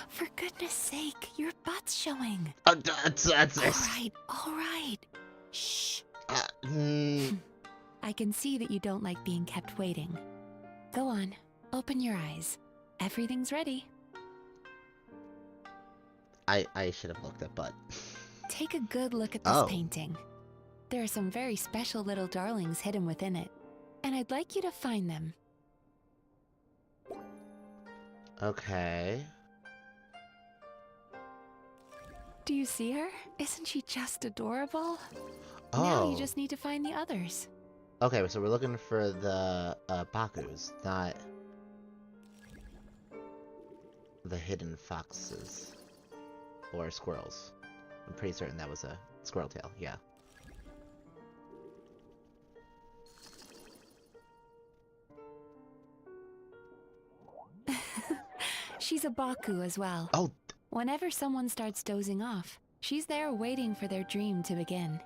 For goodness sake, your butt's showing. That's All right. Shh. I can see that you don't like being kept waiting. Go on, open your eyes. Everything's ready. I should have looked at butt. Take a good look at this painting. There are some very special little darlings hidden within it, and I'd like you to find them. Okay. Do you see her? Isn't she just adorable? Oh. Now you just need to find the others. Okay, so we're looking for the Bakus, not the hidden foxes or squirrels. I'm pretty certain that was a squirrel tail, yeah. She's a Baku as well. Oh! Whenever someone starts dozing off, she's there waiting for their dream to begin.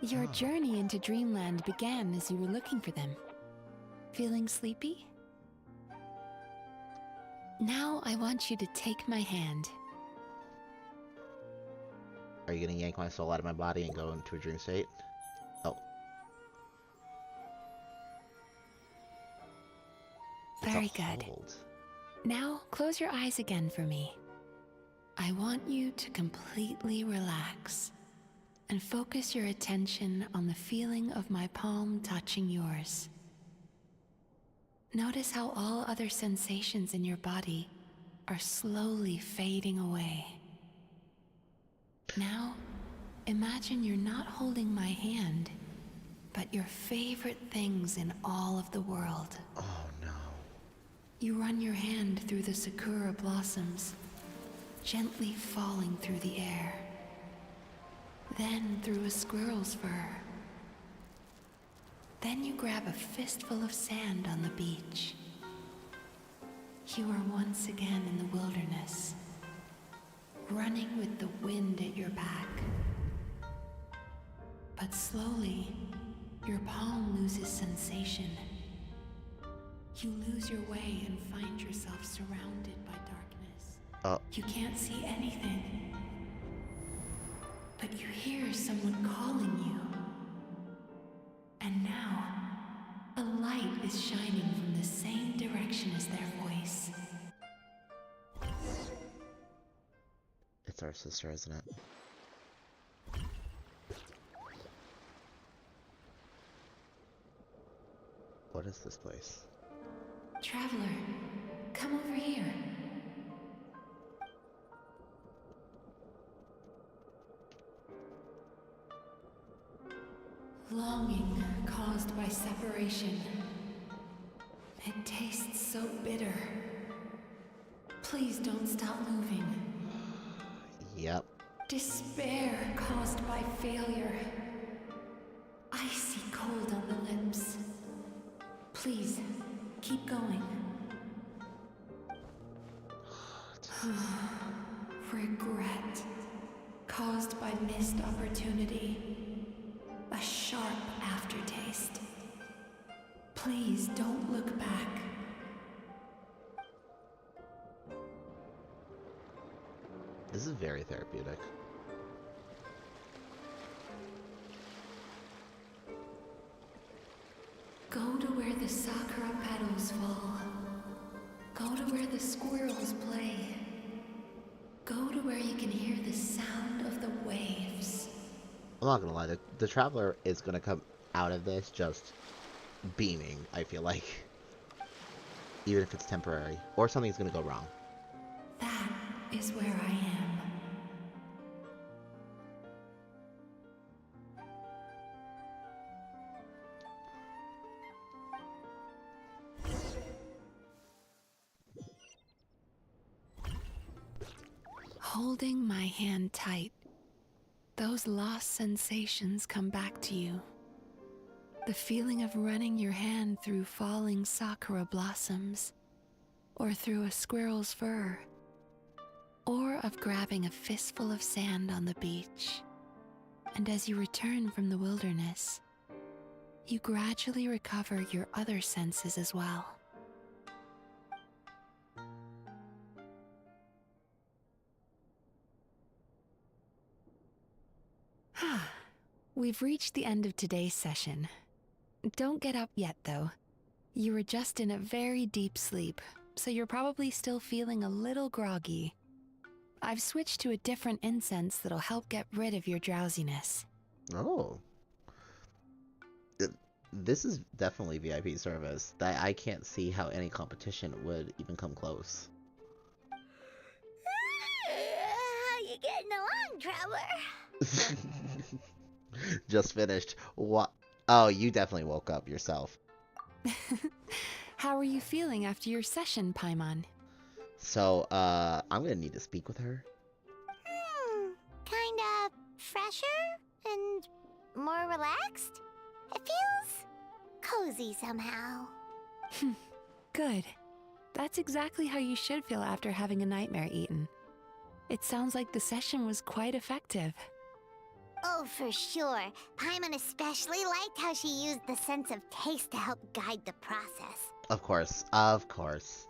Your journey into Dreamland began as you were looking for them. Feeling sleepy? Now I want you to take my hand. Are you gonna yank my soul out of my body and go into a dream state? Oh. Very good. Hold. Now close your eyes again for me. I want you to completely relax. and focus your attention on the feeling of my palm touching yours. Notice how all other sensations in your body are slowly fading away. Now, imagine you're not holding my hand, but your favorite things in all of the world. Oh no. You run your hand through the sakura blossoms, gently falling through the air. Then through a squirrel's fur. Then you grab a fistful of sand on the beach. You are once again in the wilderness, running with the wind at your back. But slowly, your palm loses sensation. You lose your way and find yourself surrounded by darkness. Oh. You can't see anything. But you hear someone calling you. And now, a light is shining from the same direction as their voice. It's our sister, isn't it? What is this place? Traveler, come over here. Longing caused by separation. It tastes so bitter. Please don't stop moving. Yep. Despair caused by failure. Icy cold on the lips. Please, keep going. Regret caused by missed opportunity. A sharp aftertaste. Please don't look back. This is very therapeutic. Go to where the sakura petals fall. Go to where the squirrels play. Go to where you can hear the sound of the waves. I'm not gonna lie, the traveler is gonna come out of this just beaming, I feel like. Even if it's temporary. Or something's gonna go wrong. That is where I am. Holding my hand tight, those lost sensations come back to you. The feeling of running your hand through falling sakura blossoms, or through a squirrel's fur, or of grabbing a fistful of sand on the beach. And as you return from the wilderness, you gradually recover your other senses as well. We've reached the end of today's session. Don't get up yet, though. You were just in a very deep sleep, so you're probably still feeling a little groggy. I've switched to a different incense that'll help get rid of your drowsiness. Oh. This is definitely VIP service. I can't see how any competition would even come close. How you getting along, Traveler? Just finished. What? Oh, you definitely woke up yourself. How are you feeling after your session, Paimon? So, I'm gonna need to speak with her. Kinda fresher and more relaxed? It feels cozy somehow. Good. That's exactly how you should feel after having a nightmare eaten. It sounds like the session was quite effective. Oh, for sure. Paimon especially liked how she used the sense of taste to help guide the process. Of course, of course.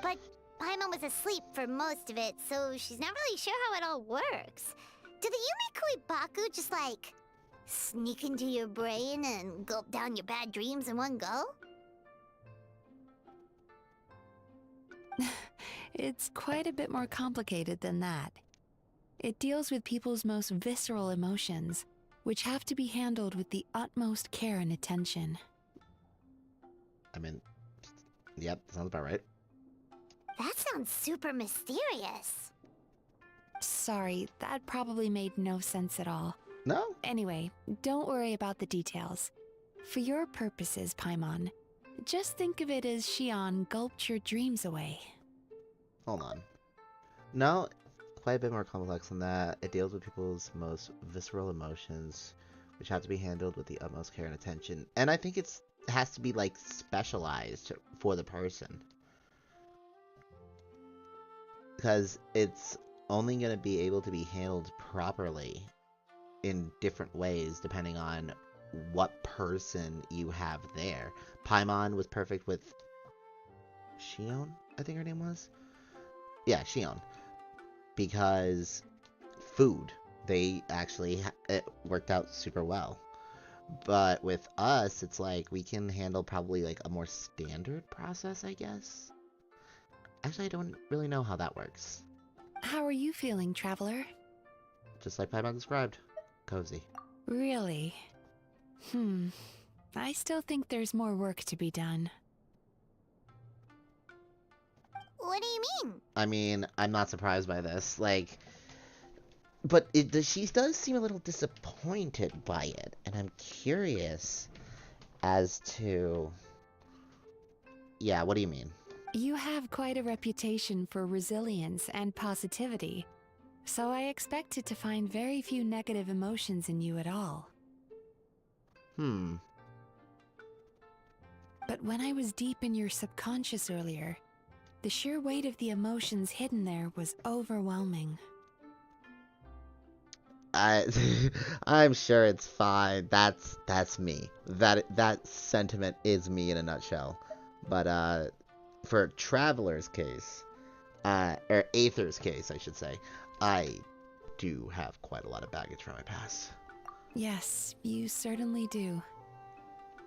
But Paimon was asleep for most of it, so she's not really sure how it all works. Do the Yumi Baku just like sneak into your brain and gulp down your bad dreams in one go? It's quite a bit more complicated than that. It deals with people's most visceral emotions, which have to be handled with the utmost care and attention. I mean, yep, sounds about right. That sounds super mysterious. Sorry, that probably made no sense at all. No? Anyway, don't worry about the details. For your purposes, Paimon, just think of it as Xion gulped your dreams away. Hold on. No, quite a bit more complex than that. It deals with people's most visceral emotions, which have to be handled with the utmost care and attention. And I think it has to be, like, specialized for the person. Because it's only going to be able to be handled properly in different ways depending on what person you have there. Paimon was perfect with Xion, I think her name was? Yeah, Xion. Because food, they actually, it worked out super well. But with us, it's like we can handle probably like a more standard process, I guess. Actually, I don't really know how that works. How are you feeling, Traveler? Just like Paimon described. Cozy. Really? I still think there's more work to be done. What do you mean? I mean, I'm not surprised by this. Like, but she does seem a little disappointed by it. And I'm curious as to... Yeah, what do you mean? You have quite a reputation for resilience and positivity, so I expected to find very few negative emotions in you at all. But when I was deep in your subconscious earlier, the sheer weight of the emotions hidden there was overwhelming. I'm sure it's fine. That's me. That sentiment is me in a nutshell. But for Traveler's case, or Aether's case, I should say, I do have quite a lot of baggage from my past. Yes, you certainly do.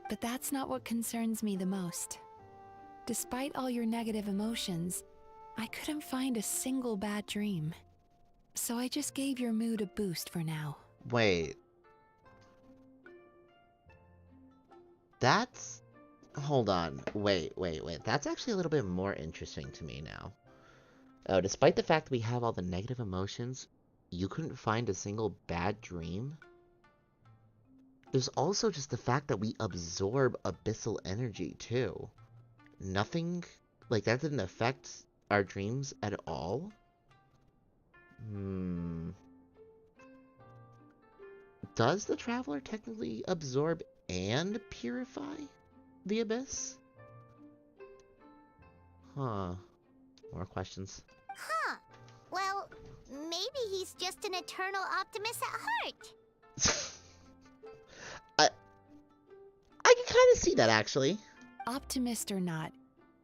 But that's not what concerns me the most. Despite all your negative emotions, I couldn't find a single bad dream. So I just gave your mood a boost for now. Wait. That's... Hold on. Wait. That's actually a little bit more interesting to me now. Oh, despite the fact that we have all the negative emotions, you couldn't find a single bad dream? There's also just the fact that we absorb abyssal energy, too. Nothing... Like, that didn't affect our dreams at all? Does the Traveler technically absorb and purify the Abyss? Huh. More questions. Huh. Well, maybe he's just an eternal optimist at heart. I can kind of see that, actually. Optimist or not,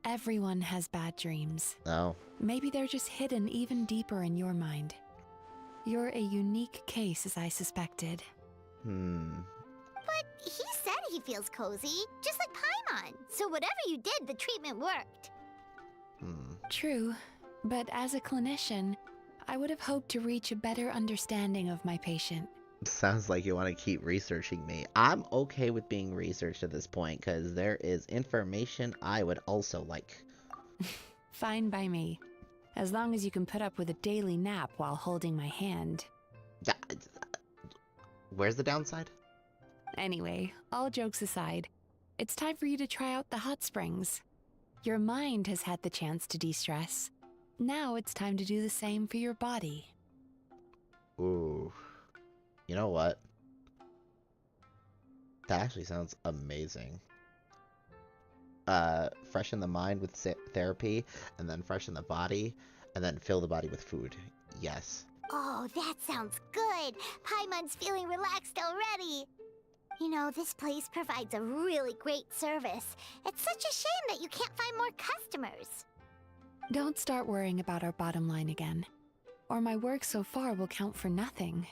everyone has bad dreams. Oh. Maybe they're just hidden even deeper in your mind. You're a unique case, as I suspected. But he said he feels cozy, just like Paimon. So whatever you did, the treatment worked. True, but as a clinician, I would have hoped to reach a better understanding of my patient. Sounds like you want to keep researching me. I'm okay with being researched at this point, because there is information I would also like. Fine by me. As long as you can put up with a daily nap while holding my hand. Where's the downside? Anyway, all jokes aside, it's time for you to try out the hot springs. Your mind has had the chance to de-stress. Now it's time to do the same for your body. Ooh. You know what? That actually sounds amazing. Freshen the mind with therapy, and then freshen the body, and then fill the body with food. Yes. Oh, that sounds good. Paimon's feeling relaxed already. You know, this place provides a really great service. It's such a shame that you can't find more customers. Don't start worrying about our bottom line again, or my work so far will count for nothing.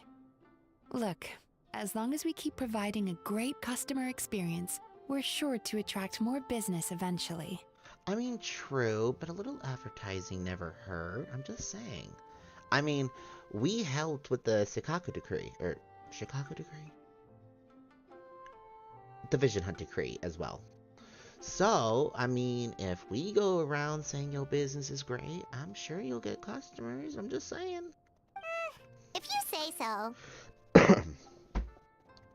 Look, as long as we keep providing a great customer experience, we're sure to attract more business eventually. I mean, true, but a little advertising never hurt. I'm just saying. I mean, we helped with the Shikaku Decree, or Shikaku Decree? Division Hunt Decree as well. So, I mean, if we go around saying your business is great, I'm sure you'll get customers. I'm just saying. If you say so.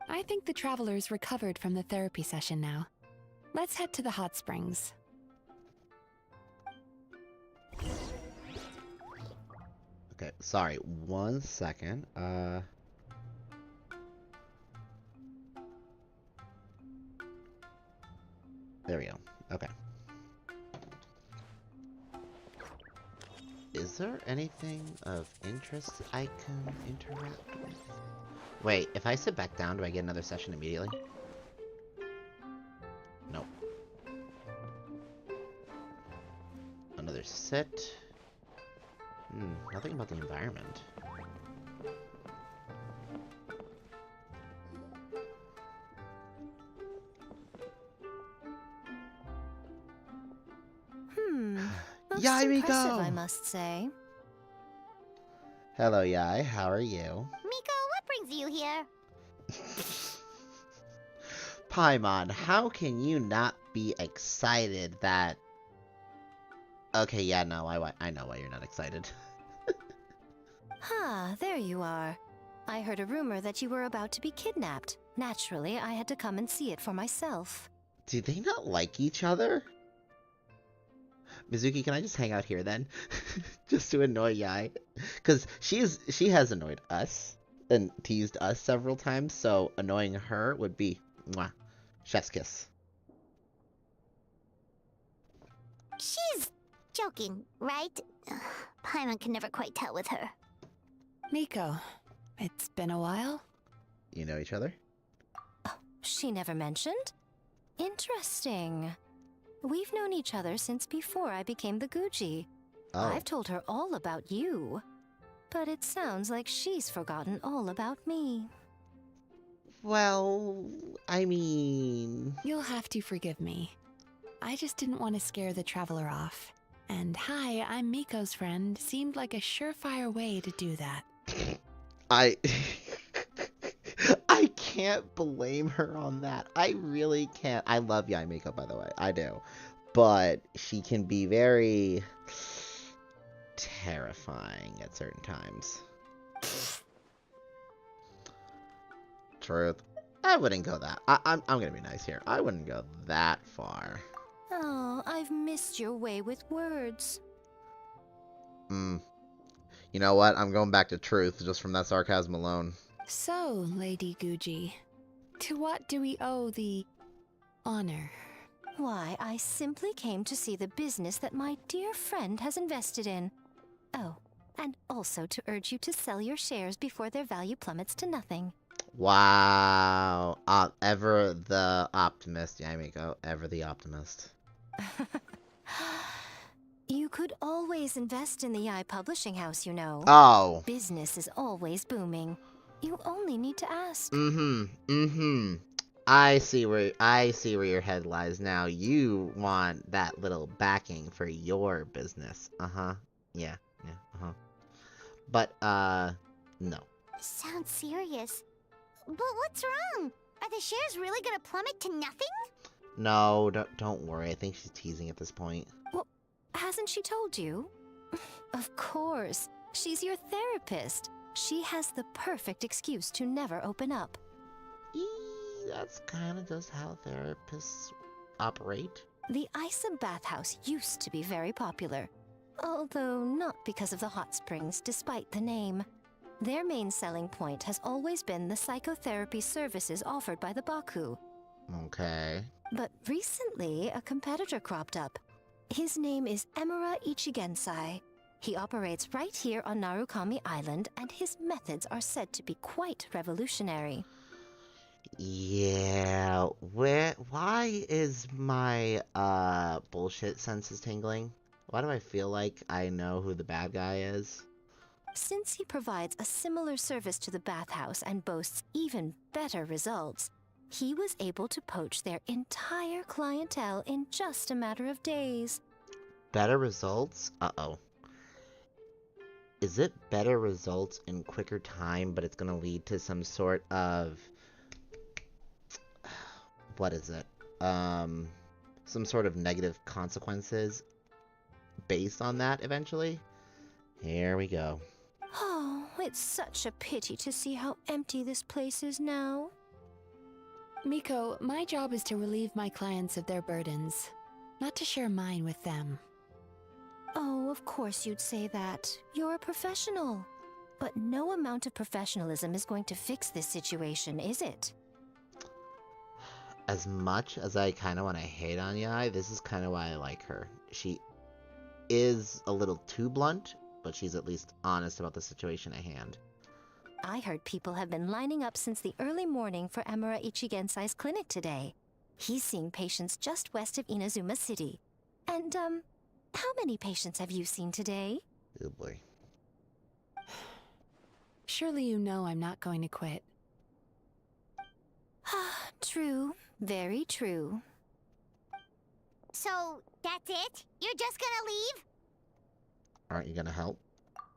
I think the traveler's recovered from the therapy session now. Let's head to the hot springs. Okay, sorry, 1 second. There we go. Okay. Is there anything of interest I can interact with? Wait, if I sit back down, do I get another session immediately? Nope. Another sit. Nothing about the environment. Most Yai, Miko! impressive, I must say. Hello, Yai. How are you? Miko, what brings you here? Paimon, how can you not be excited that... Okay, yeah, no, I know why you're not excited. There you are. I heard a rumor that you were about to be kidnapped. Naturally, I had to come and see it for myself. Do they not like each other? Mizuki, can I just hang out here then? Just to annoy Yai? Because she has annoyed us and teased us several times, so annoying her would be mwah, chef's kiss. She's joking, right? Ugh, Paimon can never quite tell with her. Miko, it's been a while. You know each other? She never mentioned? Interesting. We've known each other since before I became the Guji. Oh. I've told her all about you. But it sounds like she's forgotten all about me. Well, I mean... You'll have to forgive me. I just didn't want to scare the traveler off. And hi, I'm Miko's friend seemed like a surefire way to do that. I can't blame her on that. I really can't. I love Yai Miko, by the way. I do. But she can be very terrifying at certain times. Truth. I wouldn't go that. I'm gonna be nice here. I wouldn't go that far. Oh, I've missed your way with words. You know what? I'm going back to truth just from that sarcasm alone. So, Lady Guji, to what do we owe the honor? Why, I simply came to see the business that my dear friend has invested in. Oh, and also to urge you to sell your shares before their value plummets to nothing. Wow. Ever the optimist, Yamiko. Ever the optimist. You could always invest in the Publishing House, you know. Oh. Business is always booming. You only need to ask. I see where your head lies now. You want that little backing for your business. Yeah. But no. Sounds serious. But what's wrong? Are the shares really gonna plummet to nothing? No, don't worry. I think she's teasing at this point. Well, hasn't she told you? Of course. She's your therapist. She has the perfect excuse to never open up. That's kind of just how therapists operate. The Isa bathhouse used to be very popular. Although not because of the hot springs, despite the name. Their main selling point has always been the psychotherapy services offered by the Baku. Okay. But recently, a competitor cropped up. His name is Emura Ichigensai. He operates right here on Narukami Island, and his methods are said to be quite revolutionary. Yeah, why is my bullshit senses tingling? Why do I feel like I know who the bad guy is? Since he provides a similar service to the bathhouse and boasts even better results, he was able to poach their entire clientele in just a matter of days. Better results? Uh-oh. Is it better results in quicker time, but it's going to lead to some sort of... What is it? Some sort of negative consequences based on that eventually? Here we go. Oh, it's such a pity to see how empty this place is now. Miko, my job is to relieve my clients of their burdens, not to share mine with them. Oh, of course you'd say that. You're a professional. But no amount of professionalism is going to fix this situation, is it? As much as I kind of want to hate on Yai, this is kind of why I like her. She is a little too blunt, but she's at least honest about the situation at hand. I heard people have been lining up since the early morning for Amara Ichigensai's clinic today. He's seeing patients just west of Inazuma City. And, how many patients have you seen today? Oh boy. Surely you know I'm not going to quit. True. Very true. So, that's it? You're just gonna leave? Aren't you gonna help?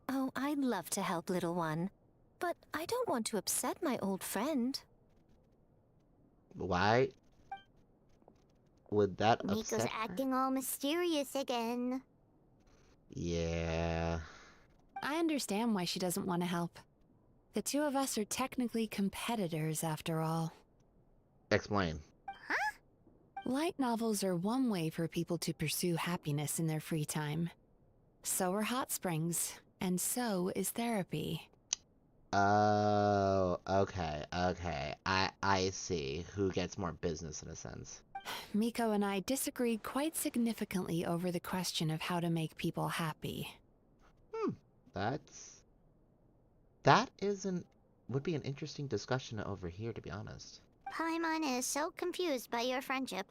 Oh, I'd love to help, little one. But I don't want to upset my old friend. Why would that Miko's upset her? acting all mysterious again. Yeah. I understand why she doesn't want to help. The two of us are technically competitors, after all. Explain. Light novels are one way for people to pursue happiness in their free time. So are hot springs, and so is therapy. Oh, okay. I see. Who gets more business in a sense. Miko and I disagreed quite significantly over the question of how to make people happy. Would be an interesting discussion to overhear, to be honest. Paimon is so confused by your friendship.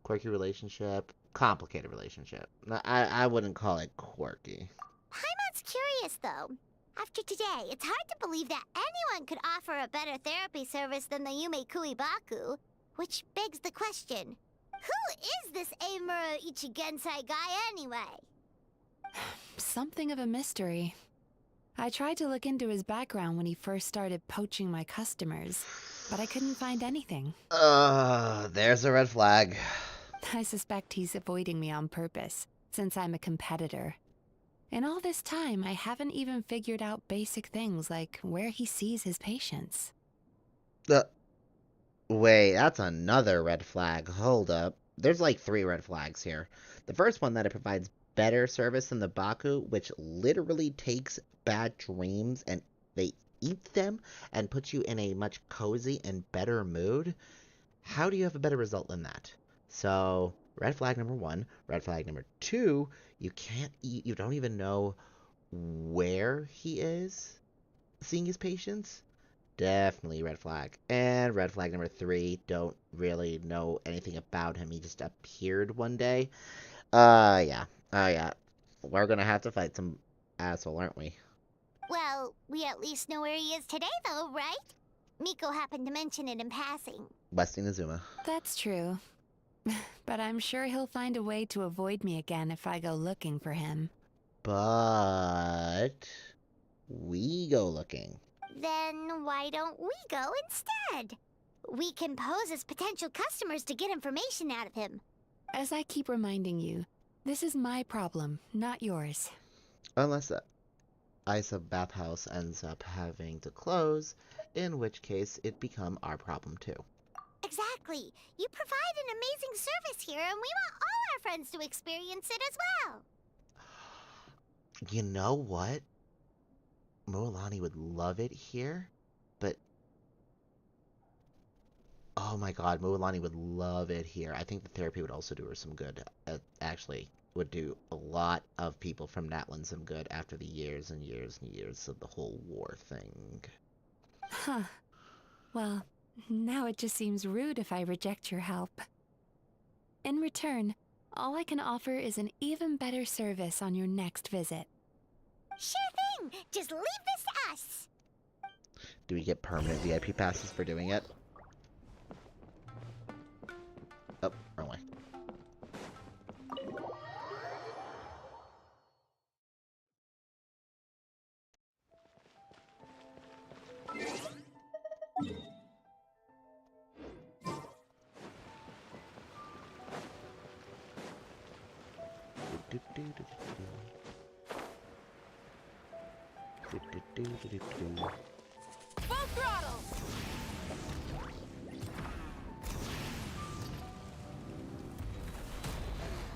Quirky relationship, complicated relationship. I wouldn't call it quirky. Paimon's curious, though. After today, it's hard to believe that anyone could offer a better therapy service than the Yume Baku. Which begs the question, who is this Amura Ichigensai guy anyway? Something of a mystery. I tried to look into his background when he first started poaching my customers, but I couldn't find anything. There's a red flag. I suspect he's avoiding me on purpose, since I'm a competitor. In all this time, I haven't even figured out basic things like where he sees his patients. Wait, that's another red flag. Hold up. There's like 3 red flags here. The first one, that it provides better service than the Baku, which literally takes bad dreams and they eat them and puts you in a much cozy and better mood. How do you have a better result than that? So, red flag number 1. Red flag number 2, you don't even know where he is seeing his patients. Definitely red flag. And red flag number 3, don't really know anything about him. He just appeared one day. Yeah. Yeah. We're gonna have to fight some asshole, aren't we? Well, we at least know where he is today, though, right? Miko happened to mention it in passing. West Inazuma. That's true. But I'm sure he'll find a way to avoid me again if I go looking for him. But we go looking. Then why don't we go instead? We can pose as potential customers to get information out of him. As I keep reminding you, this is my problem, not yours. Unless the Isa bathhouse ends up having to close, in which case it become our problem too. Exactly. You provide an amazing service here, and we want all our friends to experience it as well. You know what? Moalani would love it here, but oh my god, Moalani would love it here. I think the therapy would also do her some good. Actually, would do a lot of people from Natlan some good after the years and years and years of the whole war thing. Huh. Well, now it just seems rude if I reject your help. In return, all I can offer is an even better service on your next visit. Sure thing. Just leave this to us. Do we get permanent VIP passes for doing it? Oh, wrong way. Full throttle!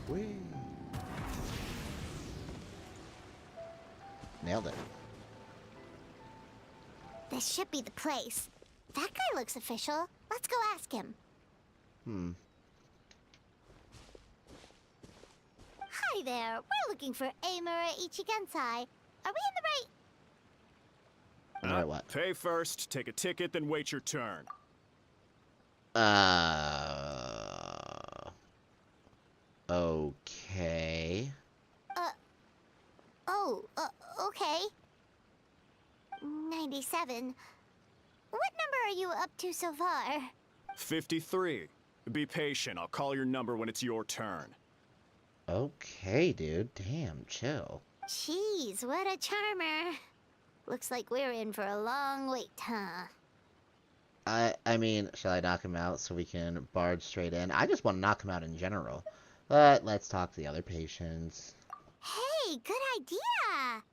Whee! Nailed it. This should be the place. That guy looks official. Let's go ask him. Hi there. We're looking for Amura Ichigensai. Are we in the right... Alright, what? Pay first, take a ticket, then wait your turn. Okay. Okay. 97. What number are you up to so far? 53. Be patient, I'll call your number when it's your turn. Okay, dude. Damn, chill. Jeez, what a charmer. Looks like we're in for a long wait, huh? I mean, shall I knock him out so we can barge straight in? I just want to knock him out in general. But let's talk to the other patients. Hey, good idea!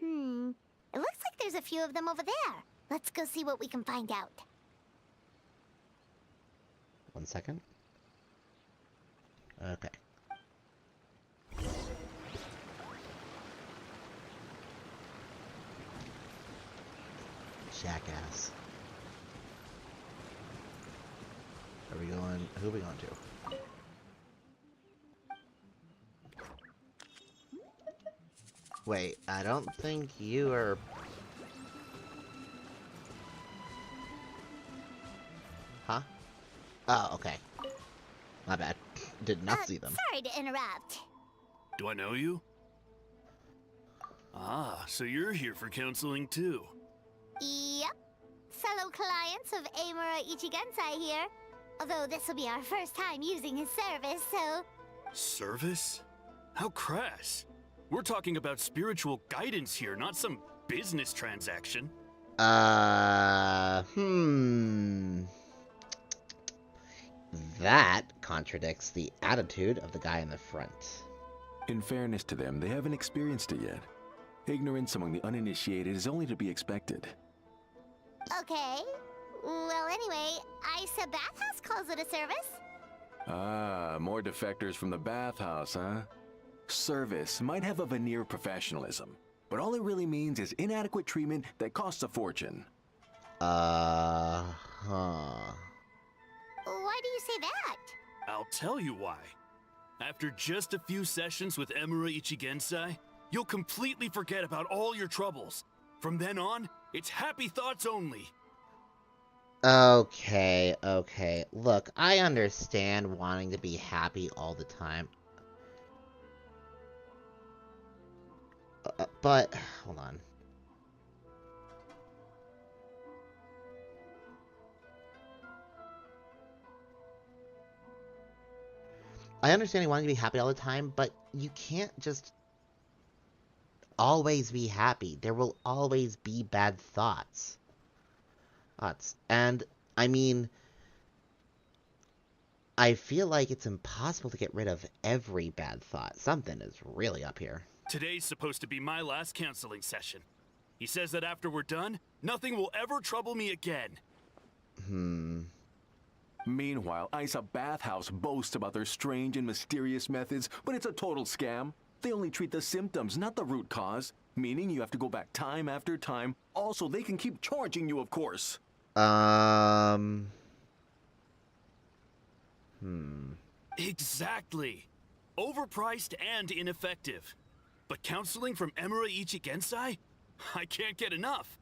It looks like there's a few of them over there. Let's go see what we can find out. 1 second. Okay. Jackass. Are we going? Who are we going to? Wait, I don't think you are... Huh? Oh, okay. My bad. Did not see them. Sorry to interrupt. Do I know you? Ah, so you're here for counseling too. Yep. Fellow clients of Amura Ichigensai here. Although this will be our first time using his service, so... Service? How crass. We're talking about spiritual guidance here, not some business transaction. That contradicts the attitude of the guy in the front. In fairness to them, they haven't experienced it yet. Ignorance among the uninitiated is only to be expected. Okay. Well, anyway, Isa Bathhouse calls it a service. Ah, more defectors from the bathhouse, huh? Service might have a veneer of professionalism, but all it really means is inadequate treatment that costs a fortune. Huh. Why do you say that? I'll tell you why. After just a few sessions with Emura Ichigensai, you'll completely forget about all your troubles. From then on, it's happy thoughts only. Okay. Look, I understand wanting to be happy all the time. But, hold on. I understand you wanting to be happy all the time, but you can't just always be happy. There will always be bad thoughts. And, I mean, I feel like it's impossible to get rid of every bad thought. Something is really up here. Today's supposed to be my last counseling session. He says that after we're done, nothing will ever trouble me again. Meanwhile, Isa Bathhouse boasts about their strange and mysterious methods, but it's a total scam. They only treat the symptoms, not the root cause, meaning you have to go back time after time. Also, they can keep charging you, of course. Exactly. Overpriced and ineffective. But counseling from Emura Ichigensai? I can't get enough.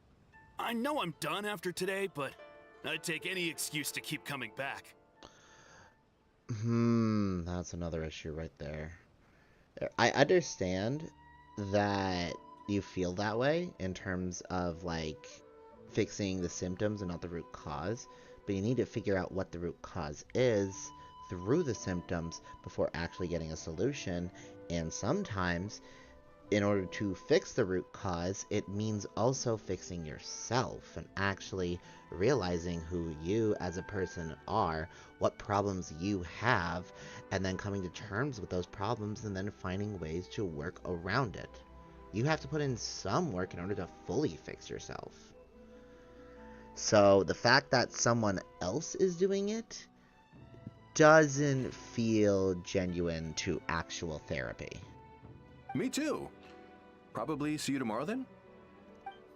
I know I'm done after today, but I'd take any excuse to keep coming back. That's another issue right there. I understand that you feel that way in terms of, like, fixing the symptoms and not the root cause, but you need to figure out what the root cause is through the symptoms before actually getting a solution, and sometimes in order to fix the root cause, it means also fixing yourself and actually realizing who you as a person are, what problems you have, and then coming to terms with those problems and then finding ways to work around it. You have to put in some work in order to fully fix yourself. So the fact that someone else is doing it doesn't feel genuine to actual therapy. Me too. Probably see you tomorrow then?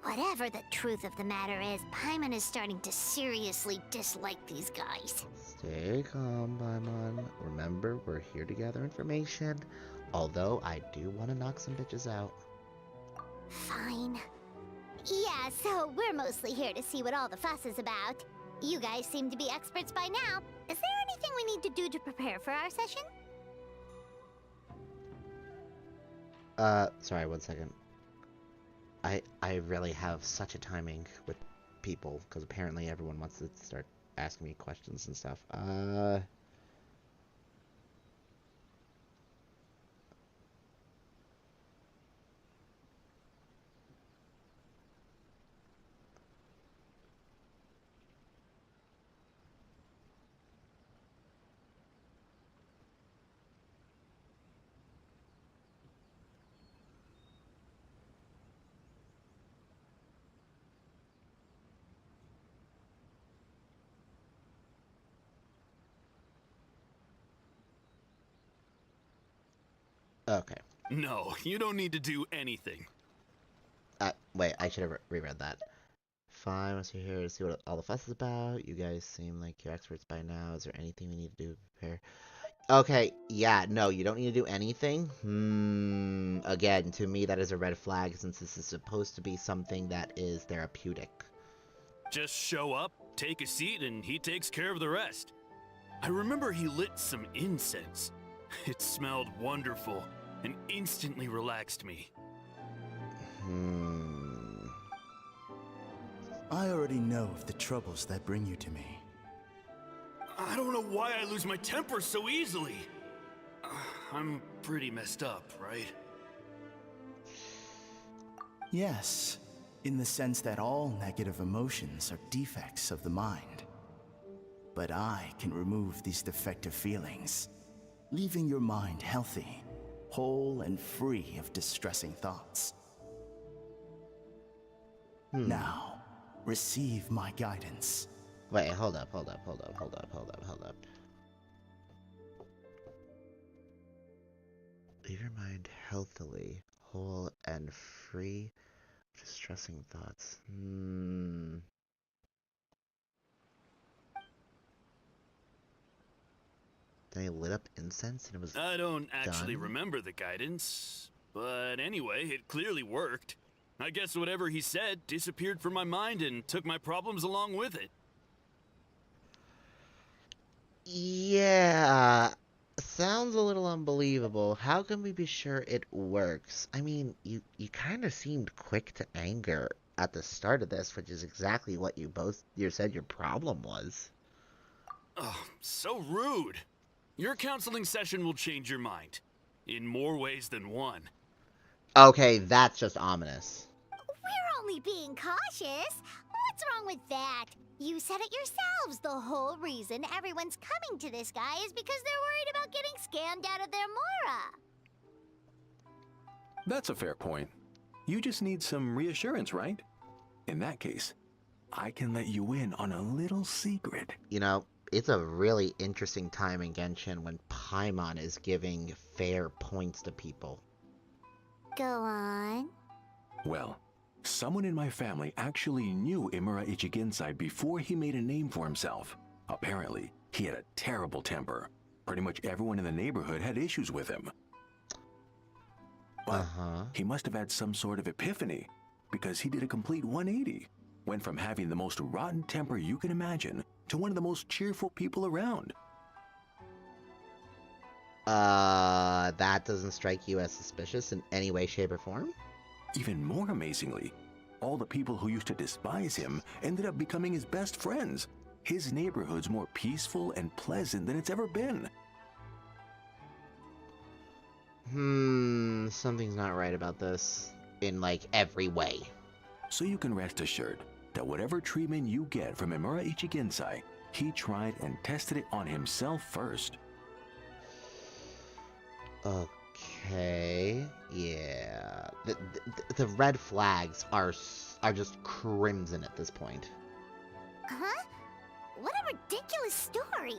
Whatever the truth of the matter is, Paimon is starting to seriously dislike these guys. Stay calm, Paimon. Remember, we're here to gather information. Although, I do want to knock some bitches out. Fine. Yeah, so we're mostly here to see what all the fuss is about. You guys seem to be experts by now. Is there anything we need to do to prepare for our session? Sorry, one second. I really have such a timing with people, because apparently everyone wants to start asking me questions and stuff. Okay. No, you don't need to do anything. Wait, I should have reread that. Fine, once you're here to see what all the fuss is about. You guys seem like you're experts by now. Is there anything we need to do to prepare? Okay, yeah, no, you don't need to do anything. Again, to me that is a red flag since this is supposed to be something that is therapeutic. Just show up, take a seat, and he takes care of the rest. I remember he lit some incense. It smelled wonderful and instantly relaxed me. I already know of the troubles that bring you to me. I don't know why I lose my temper so easily. I'm pretty messed up, right? Yes, in the sense that all negative emotions are defects of the mind. But I can remove these defective feelings, leaving your mind healthy, whole and free of distressing thoughts. Now, receive my guidance. Wait, hold up. Leave your mind healthily, whole, and free of distressing thoughts. Then he lit up incense and it was I don't actually done? remember the guidance, but anyway, it clearly worked. I guess whatever he said disappeared from my mind and took my problems along with it. Yeah, sounds a little unbelievable. How can we be sure it works? I mean, you kind of seemed quick to anger at the start of this, which is exactly what you said your problem was. Oh, so rude. Your counseling session will change your mind. In more ways than one. Okay, that's just ominous. We're only being cautious. What's wrong with that? You said it yourselves. The whole reason everyone's coming to this guy is because they're worried about getting scammed out of their Mora. That's a fair point. You just need some reassurance, right? In that case, I can let you in on a little secret. You know, it's a really interesting time in Genshin when Paimon is giving fair points to people. Go on. Well, someone in my family actually knew Imura Ichigensai before he made a name for himself. Apparently, he had a terrible temper. Pretty much everyone in the neighborhood had issues with him. But he must have had some sort of epiphany, because he did a complete 180. Went from having the most rotten temper you can imagine to one of the most cheerful people around. That doesn't strike you as suspicious in any way, shape, or form? Even more amazingly, all the people who used to despise him ended up becoming his best friends. His neighborhood's more peaceful and pleasant than it's ever been. Something's not right about this. In, like, every way. So you can rest assured that whatever treatment you get from Imura Ichigensai, he tried and tested it on himself first. Okay, yeah. The red flags are just crimson at this point. Huh? What a ridiculous story!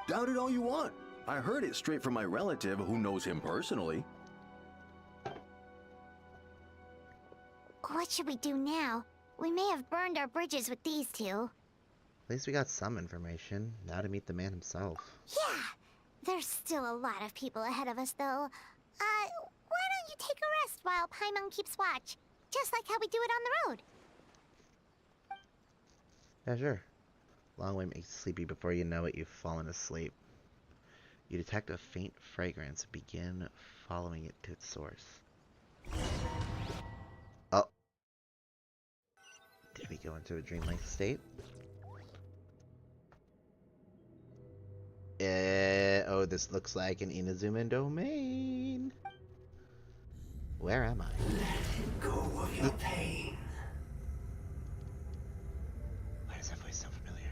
Doubt it all you want. I heard it straight from my relative who knows him personally. What should we do now? We may have burned our bridges with these two. At least we got some information. Now to meet the man himself. Yeah! There's still a lot of people ahead of us, though. Why don't you take a rest while Paimon keeps watch? Just like how we do it on the road. Yeah, sure. Long way makes you sleepy. Before you know it, you've fallen asleep. You detect a faint fragrance. Begin following it to its source. Oh. Did we go into a dreamlike state? Oh, this looks like an Inazuman domain. Where am I? Let go of your pain. Why does that voice sound familiar?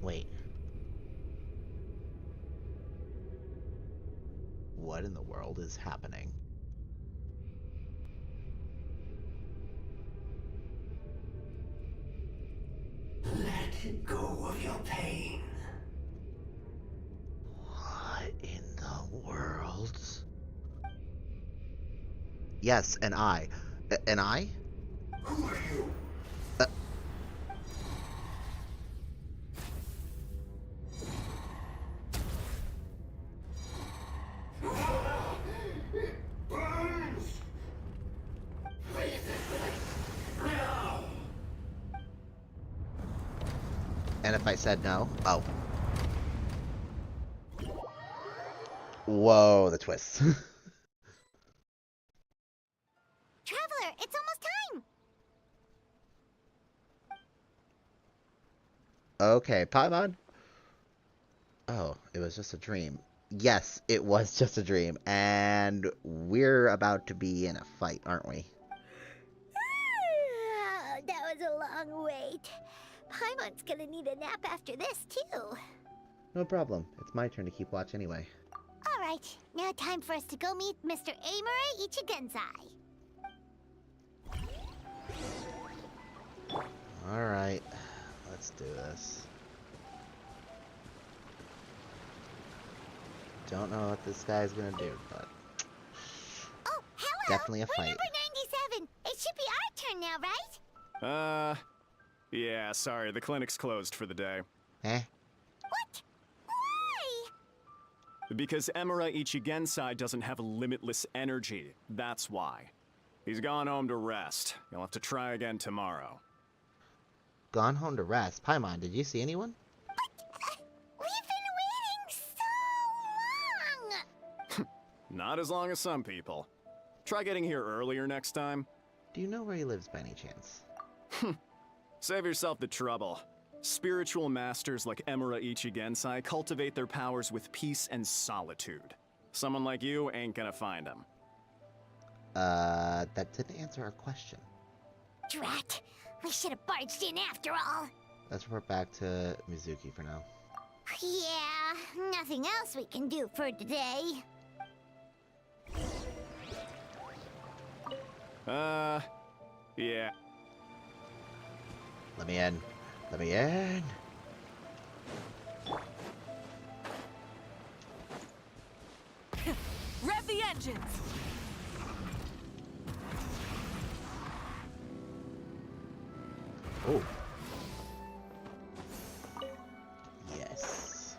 Wait. What in the world is happening? Let go of your pain. What in the world? Yes, an eye. An eye? Who are you? And if I said no? Oh. Whoa, the twist. Traveler, it's almost time! Okay, Paimon. Oh, it was just a dream. Yes, it was just a dream. And we're about to be in a fight, aren't we? That was a long wait. Paimon's gonna need a nap after this, too. No problem. It's my turn to keep watch anyway. Alright, now time for us to go meet Mr. Amura Ichigensai. Alright, let's do this. Don't know what this guy's gonna do, but Oh, hello! definitely a We're fight. number 97! It should be our turn now, right? Yeah, sorry, the clinic's closed for the day. Eh? What? Why? Because Emura Ichigensai doesn't have limitless energy, that's why. He's gone home to rest. You'll have to try again tomorrow. Gone home to rest. Paimon, did you see anyone? We've been waiting so long! Not as long as some people. Try getting here earlier next time. Do you know where he lives by any chance? Save yourself the trouble. Spiritual masters like Emura Ichigensai cultivate their powers with peace and solitude. Someone like you ain't gonna find him. That didn't answer our question. Drat! We should have barged in after all! Let's report back to Mizuki for now. Yeah, nothing else we can do for today. Yeah. Let me in. Let me in. Rev the engines! Oh. Yes.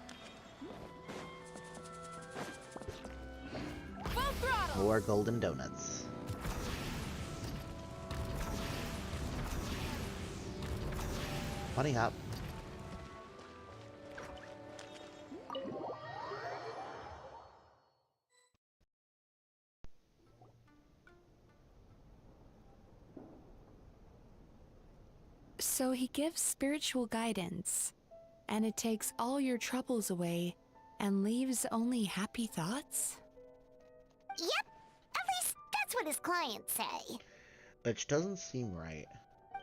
Full throttle! More golden donuts. Bunny hop. So he gives spiritual guidance, and it takes all your troubles away and leaves only happy thoughts? Yep, at least that's what his clients say. Which doesn't seem right.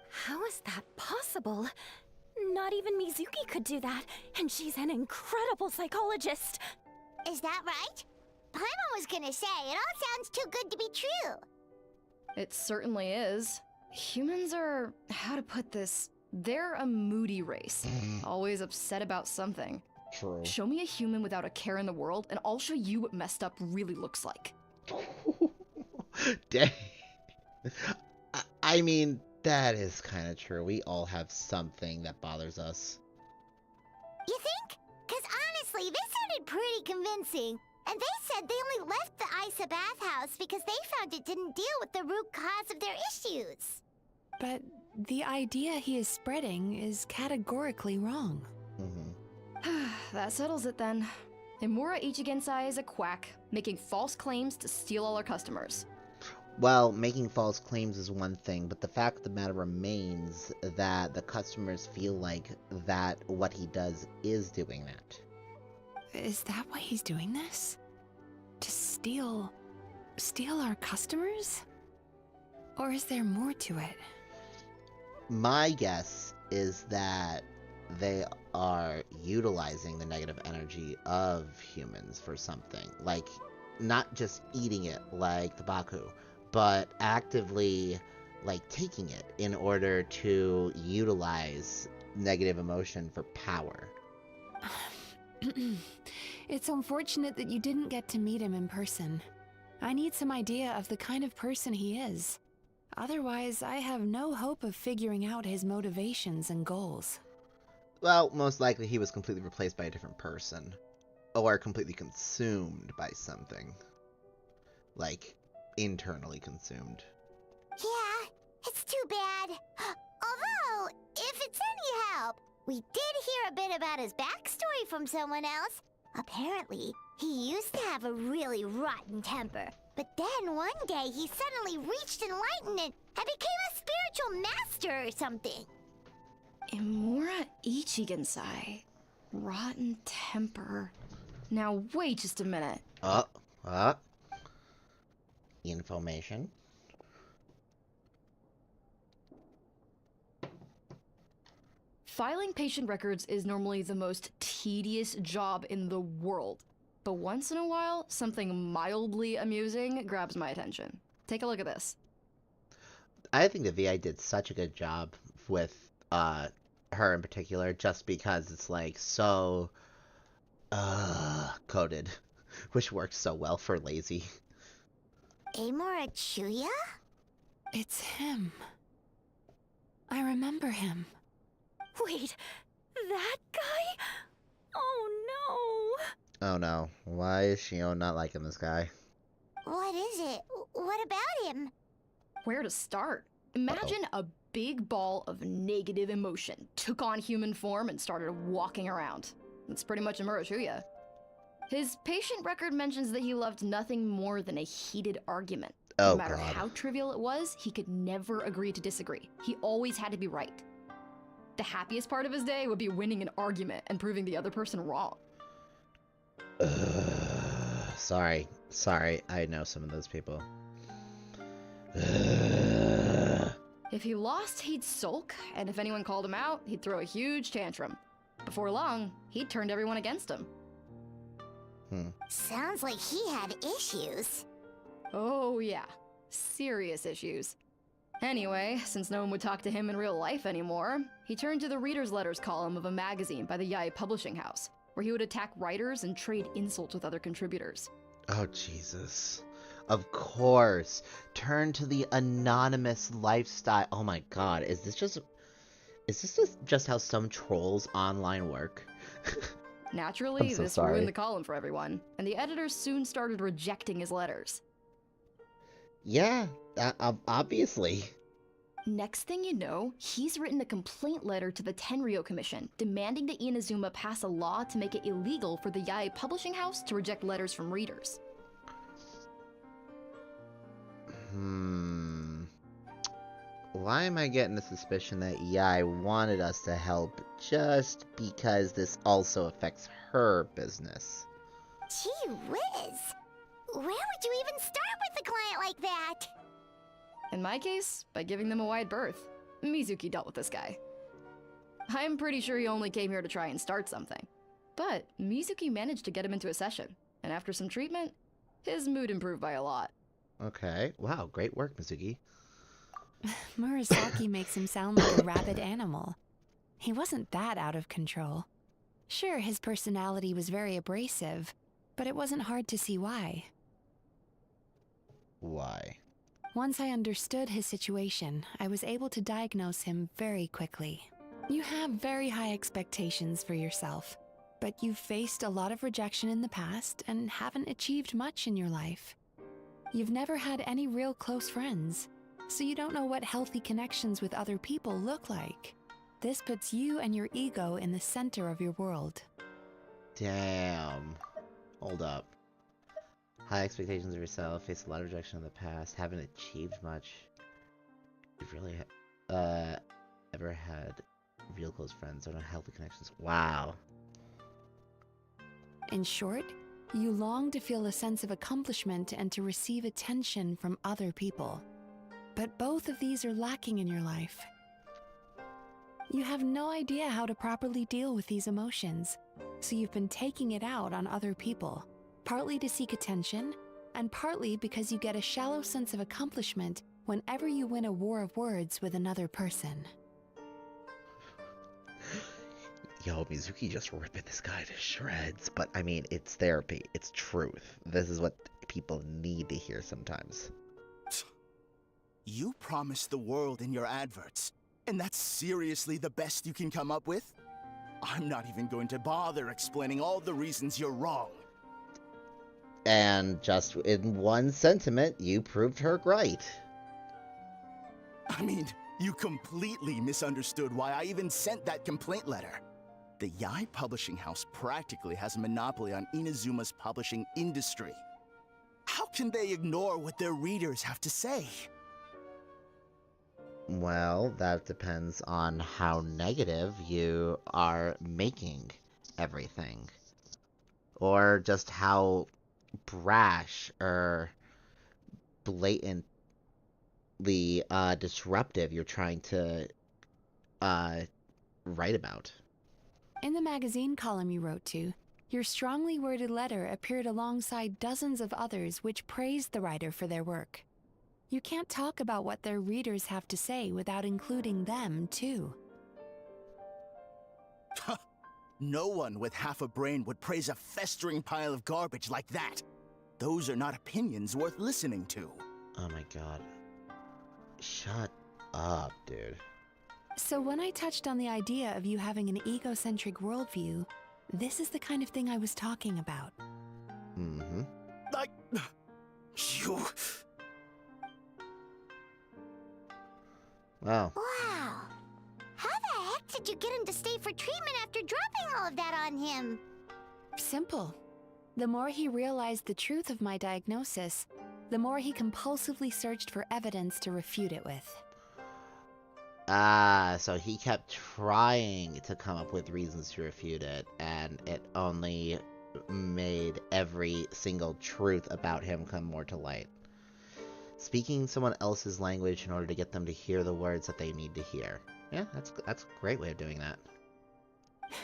How is that possible? Not even Mizuki could do that, and she's an incredible psychologist. Is that right? Paimon was gonna say, it all sounds too good to be true. It certainly is. Humans are, how to put this, they're a moody race. Always upset about something. True. Show me a human without a care in the world, and I'll show you what messed up really looks like. Dang. I mean, that is kind of true. We all have something that bothers us. You think? Because honestly, this sounded pretty convincing. And they said they only left the Isa bathhouse because they found it didn't deal with the root cause of their issues. But the idea he is spreading is categorically wrong. That settles it then. Imura Ichigensai is a quack, making false claims to steal all our customers. Well, making false claims is one thing, but the fact of the matter remains that the customers feel like that what he does is doing that. Is that why he's doing this? To steal our customers? Or is there more to it? My guess is that they are utilizing the negative energy of humans for something. Like, not just eating it like the Baku, but actively, like, taking it in order to utilize negative emotion for power. It's unfortunate that you didn't get to meet him in person. I need some idea of the kind of person he is. Otherwise, I have no hope of figuring out his motivations and goals. Well, most likely he was completely replaced by a different person. Or completely consumed by something. Like, internally consumed. Yeah, it's too bad. Although, if it's any help, we did hear a bit about his backstory from someone else. Apparently, he used to have a really rotten temper. But then one day he suddenly reached enlightenment and became a spiritual master or something. Imura Ichigensai. Rotten temper. Now wait just a minute. Information. Filing patient records is normally the most tedious job in the world. But once in a while, something mildly amusing grabs my attention. Take a look at this. I think the VI did such a good job with her in particular, just because it's like so coded, which works so well for lazy. Amora Chuya? It's him. I remember him. Wait, that guy? Oh no! Oh no, why is Shio not liking this guy? What is it? What about him? Where to start? Imagine a big ball of negative emotion took on human form and started walking around. That's pretty much Imura Chuya. His patient record mentions that he loved nothing more than a heated argument. Oh, no matter God. how trivial it was, he could never agree to disagree. He always had to be right. The happiest part of his day would be winning an argument and proving the other person wrong. Sorry, I know some of those people. If he lost, he'd sulk, and if anyone called him out, he'd throw a huge tantrum. Before long, he'd turned everyone against him. Sounds like he had issues. Oh yeah, serious issues. Anyway, since no one would talk to him in real life anymore, he turned to the reader's letters column of a magazine by the Yae publishing house, where he would attack writers and trade insults with other contributors. Oh, Jesus. Of course. Turn to the anonymous lifestyle. Oh my god, is this just how some trolls online work? Naturally, I'm so this sorry. ruined the column for everyone, and the editors soon started rejecting his letters. Yeah, obviously. Next thing you know, he's written a complaint letter to the Tenryo Commission, demanding that Inazuma pass a law to make it illegal for the Yae publishing house to reject letters from readers. Why am I getting the suspicion that Yai wanted us to help just because this also affects her business? Gee whiz! Where would you even start with a client like that? In my case, by giving them a wide berth. Mizuki dealt with this guy. I'm pretty sure he only came here to try and start something. But Mizuki managed to get him into a session, and after some treatment, his mood improved by a lot. Okay. Wow, great work, Mizuki. Murasaki makes him sound like a rabid animal. He wasn't that out of control. Sure, his personality was very abrasive, but it wasn't hard to see why. Why? Once I understood his situation, I was able to diagnose him very quickly. You have very high expectations for yourself, but you've faced a lot of rejection in the past and haven't achieved much in your life. You've never had any real close friends, so you don't know what healthy connections with other people look like. This puts you and your ego in the center of your world. Damn. Hold up. High expectations of yourself, faced a lot of rejection in the past, haven't achieved much. You've really ever had real close friends or no healthy connections. Wow. In short, you long to feel a sense of accomplishment and to receive attention from other people. But both of these are lacking in your life. You have no idea how to properly deal with these emotions, so you've been taking it out on other people, partly to seek attention, and partly because you get a shallow sense of accomplishment whenever you win a war of words with another person. Yo, Mizuki just ripping this guy to shreds. But, I mean, it's therapy. It's truth. This is what people need to hear sometimes. You promised the world in your adverts, and that's seriously the best you can come up with? I'm not even going to bother explaining all the reasons you're wrong. And just in one sentiment, you proved her right. I mean, you completely misunderstood why I even sent that complaint letter. The Yai Publishing House practically has a monopoly on Inazuma's publishing industry. How can they ignore what their readers have to say? Well, that depends on how negative you are making everything. Or just how brash or blatantly disruptive you're trying to write about. In the magazine column you wrote to, your strongly worded letter appeared alongside dozens of others which praised the writer for their work. You can't talk about what their readers have to say without including them, too. No one with half a brain would praise a festering pile of garbage like that. Those are not opinions worth listening to. Oh my god. Shut up, dude. So when I touched on the idea of you having an egocentric worldview, this is the kind of thing I was talking about. Mm-hmm. You... Wow. Wow. How the heck did you get him to stay for treatment after dropping all of that on him? Simple. The more he realized the truth of my diagnosis, the more he compulsively searched for evidence to refute it with. Ah, so he kept trying to come up with reasons to refute it, and it only made every single truth about him come more to light. Speaking someone else's language in order to get them to hear the words that they need to hear. Yeah, that's a great way of doing that.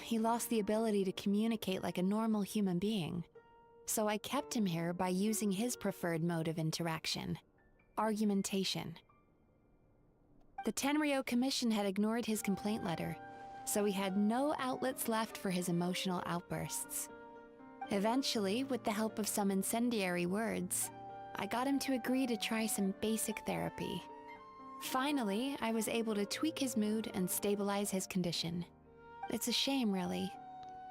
He lost the ability to communicate like a normal human being. So I kept him here by using his preferred mode of interaction: argumentation. The Tenryo Commission had ignored his complaint letter, so he had no outlets left for his emotional outbursts. Eventually, with the help of some incendiary words, I got him to agree to try some basic therapy. Finally, I was able to tweak his mood and stabilize his condition. It's a shame, really.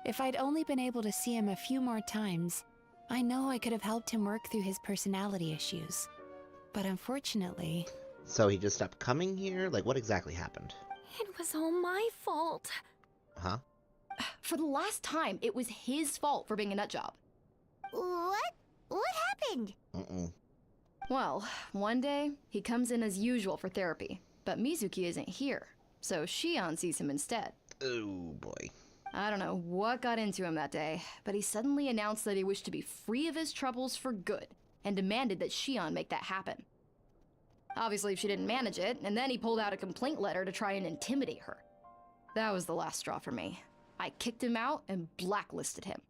If I'd only been able to see him a few more times, I know I could have helped him work through his personality issues. But unfortunately... So he just stopped coming here? Like, what exactly happened? It was all my fault. Huh? For the last time, it was his fault for being a nutjob. What? What happened? Mm-mm. Well, one day, he comes in as usual for therapy. But Mizuki isn't here, so Shion sees him instead. Oh boy. I don't know what got into him that day, but he suddenly announced that he wished to be free of his troubles for good, and demanded that Shion make that happen. Obviously, she didn't manage it, and then he pulled out a complaint letter to try and intimidate her. That was the last straw for me. I kicked him out and blacklisted him.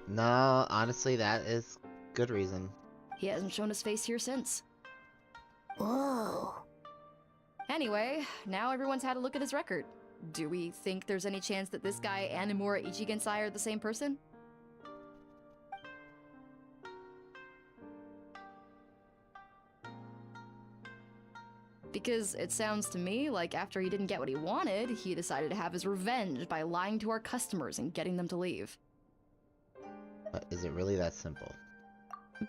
No, honestly, that is good reason. He hasn't shown his face here since. Whoa. Anyway, now everyone's had a look at his record. Do we think there's any chance that this guy and Imura Ichigensai are the same person? Because it sounds to me like after he didn't get what he wanted, he decided to have his revenge by lying to our customers and getting them to leave. But is it really that simple?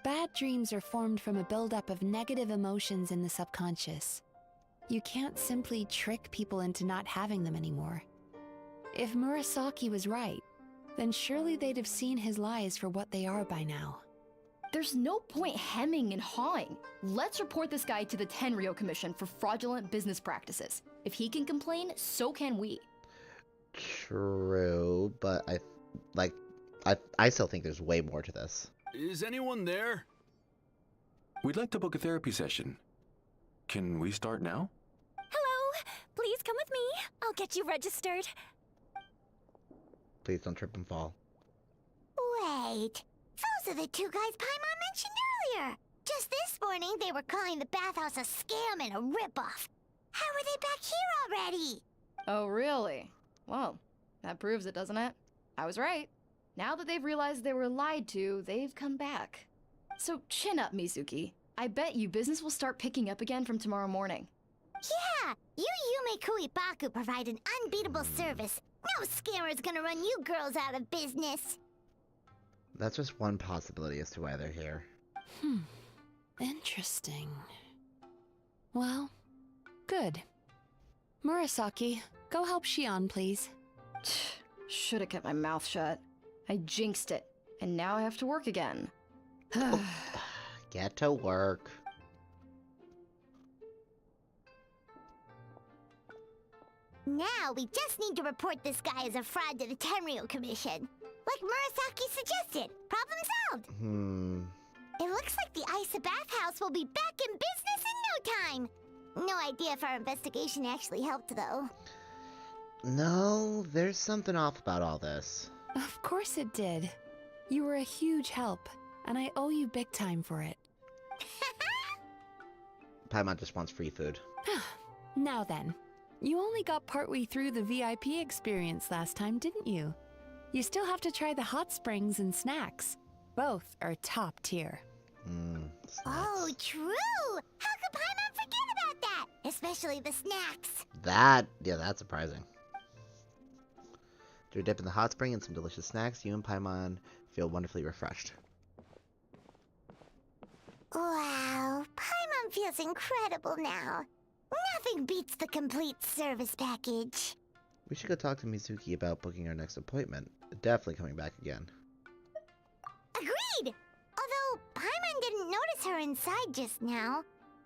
Bad dreams are formed from a buildup of negative emotions in the subconscious. You can't simply trick people into not having them anymore. If Murasaki was right, then surely they'd have seen his lies for what they are by now. There's no point hemming and hawing. Let's report this guy to the Tenryo Commission for fraudulent business practices. If he can complain, so can we. True, but I still think there's way more to this. Is anyone there? We'd like to book a therapy session. Can we start now? Hello, please come with me. I'll get you registered. Please don't trip and fall. Wait. Those are the two guys Paimon mentioned earlier. Just this morning, they were calling the bathhouse a scam and a ripoff. How are they back here already? Oh, really? Well, that proves it, doesn't it? I was right. Now that they've realized they were lied to, they've come back. So chin up, Mizuki. I bet you business will start picking up again from tomorrow morning. Yeah, you Yume Kuibaku provide an unbeatable service. No scammer's gonna run you girls out of business. That's just one possibility as to why they're here. Interesting. Well, good. Murasaki, go help Shion, please. Should have kept my mouth shut. I jinxed it, and now I have to work again. Get to work. Now we just need to report this guy as a fraud to the Tenryo Commission. Like Murasaki suggested. Problem solved. It looks like the Isa bathhouse will be back in business in no time. No idea if our investigation actually helped, though. No, there's something off about all this. Of course it did. You were a huge help, and I owe you big time for it. Paimon just wants free food. Now then, you only got partway through the VIP experience last time, didn't you? You still have to try the hot springs and snacks. Both are top tier. Oh, true! How could Paimon forget about that? Especially the snacks. Yeah, that's surprising. After a dip in the hot spring and some delicious snacks, you and Paimon feel wonderfully refreshed. Wow, Paimon feels incredible now. Nothing beats the complete service package. We should go talk to Mizuki about booking our next appointment. Definitely coming back again. Agreed! Although Paimon didn't notice her inside just now.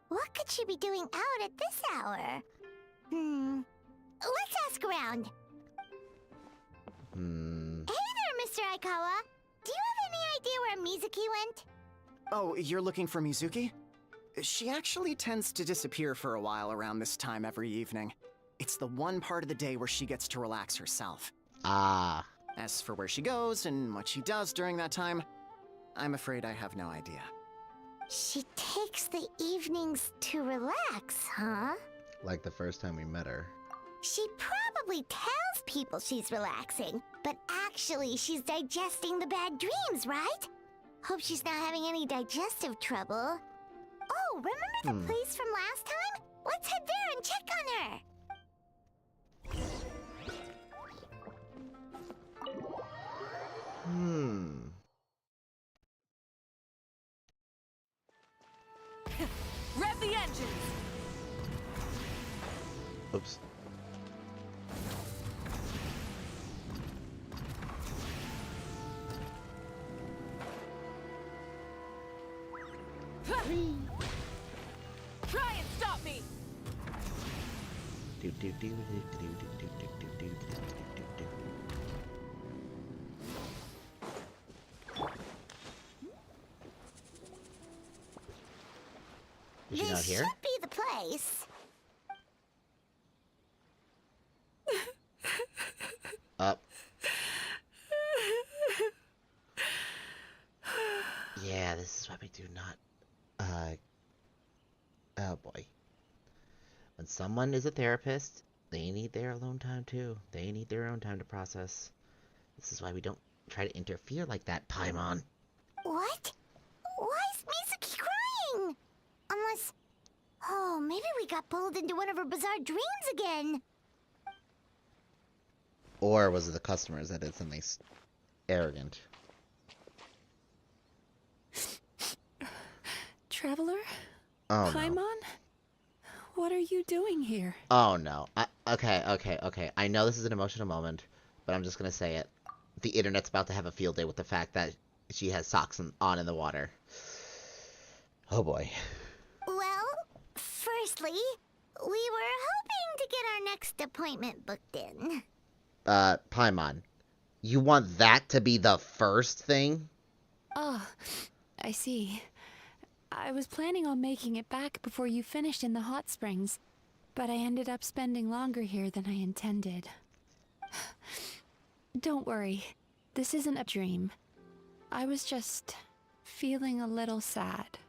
What could she be doing out at this hour? Let's ask around. Hey there, Mr. Aikawa. Do you have any idea where Mizuki went? Oh, you're looking for Mizuki? She actually tends to disappear for a while around this time every evening. It's the one part of the day where she gets to relax herself. Ah. As for where she goes and what she does during that time, I'm afraid I have no idea. She takes the evenings to relax, huh? Like the first time we met her. She probably tells people she's relaxing, but actually she's digesting the bad dreams, right? Hope she's not having any digestive trouble. Oh, remember the place from last time? Let's head there and check on her. Rev the engines! Oops. Try and stop me! Do do do do do do do do do do do do. Is she not This here? should be the place. Up. Yeah, this is why we do not. Oh boy. When someone is a therapist, they need their alone time too. They need their own time to process. This is why we don't try to interfere like that, Paimon. What? Why is Mizuki crying? Unless... Oh, maybe we got pulled into one of her bizarre dreams again. Or was it the customers that did something arrogant? Traveler? Oh Paimon? no. What are you doing here? Oh no. Okay. I know this is an emotional moment, but I'm just gonna say it. The internet's about to have a field day with the fact that she has socks on in the water. Oh boy. Well, firstly, we were hoping to get our next appointment booked in. Paimon, you want that to be the first thing? Oh, I see. I was planning on making it back before you finished in the hot springs, but I ended up spending longer here than I intended. Don't worry, this isn't a dream. I was just feeling a little sad.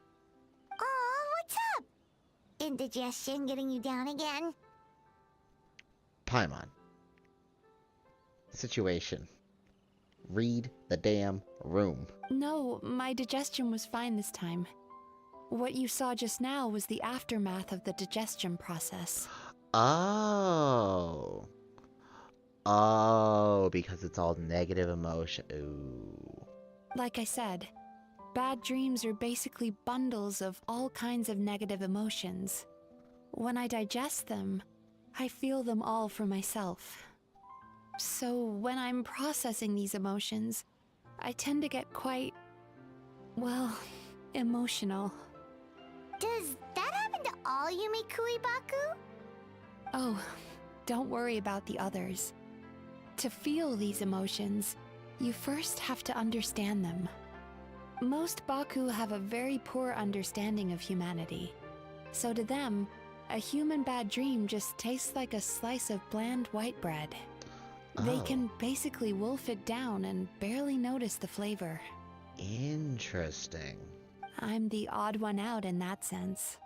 Aw, what's up? Indigestion getting you down again? Paimon. Situation. Read the damn room. No, my digestion was fine this time. What you saw just now was the aftermath of the digestion process. Oh. Oh, because it's all negative emotion. Ooh. Like I said, bad dreams are basically bundles of all kinds of negative emotions. When I digest them, I feel them all for myself. So when I'm processing these emotions, I tend to get quite, well, emotional. Does that happen to all Yumikui Baku? Oh, don't worry about the others. To feel these emotions, you first have to understand them. Most Baku have a very poor understanding of humanity. So to them, a human bad dream just tastes like a slice of bland white bread. They can basically wolf it down and barely notice the flavor. Interesting. I'm the odd one out in that sense.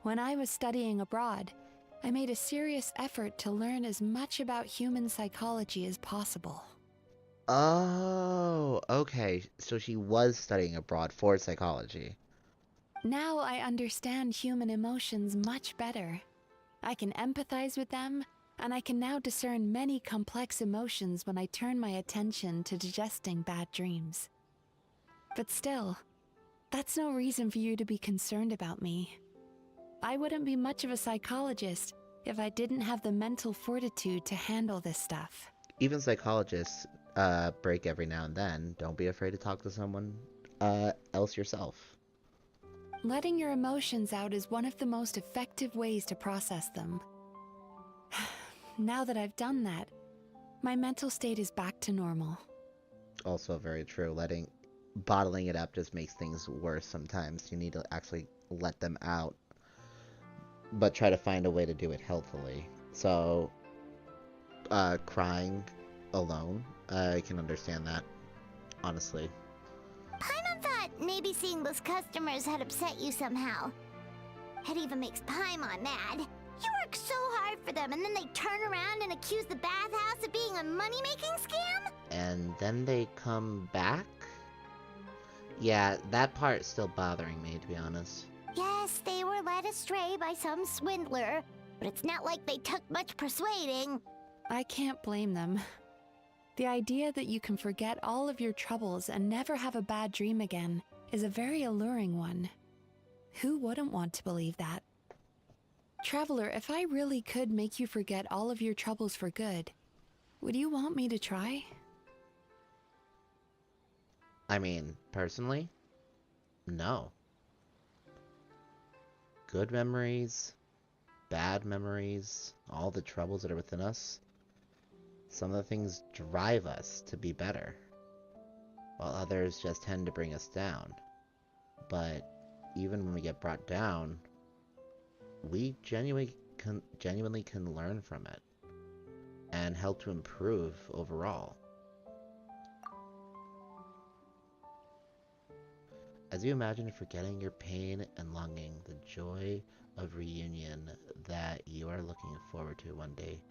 When I was studying abroad, I made a serious effort to learn as much about human psychology as possible. Oh, okay. So she was studying abroad for psychology. Now I understand human emotions much better. I can empathize with them, and I can now discern many complex emotions when I turn my attention to digesting bad dreams. But still, that's no reason for you to be concerned about me. I wouldn't be much of a psychologist if I didn't have the mental fortitude to handle this stuff. Even psychologists break every now and then. Don't be afraid to talk to someone else yourself. Letting your emotions out is one of the most effective ways to process them. Now that I've done that, my mental state is back to normal. Also very true. Bottling it up just makes things worse sometimes. You need to actually let them out, but try to find a way to do it healthily. So, crying alone, I can understand that, honestly. Paimon thought maybe seeing those customers had upset you somehow. It even makes Paimon mad. You work so hard for them, and then they turn around and accuse the bathhouse of being a money-making scam? And then they come back? Yeah, that part's still bothering me, to be honest. Yes, they were led astray by some swindler, but it's not like they took much persuading. I can't blame them. The idea that you can forget all of your troubles and never have a bad dream again is a very alluring one. Who wouldn't want to believe that? Traveler, if I really could make you forget all of your troubles for good, would you want me to try? I mean, personally, no. good memories, bad memories, all the troubles that are within us, some of the things drive us to be better, while others just tend to bring us down. But even when we get brought down, we genuinely can learn from it and help to improve overall. As you imagine forgetting your pain and longing, the joy of reunion that you are looking forward to one day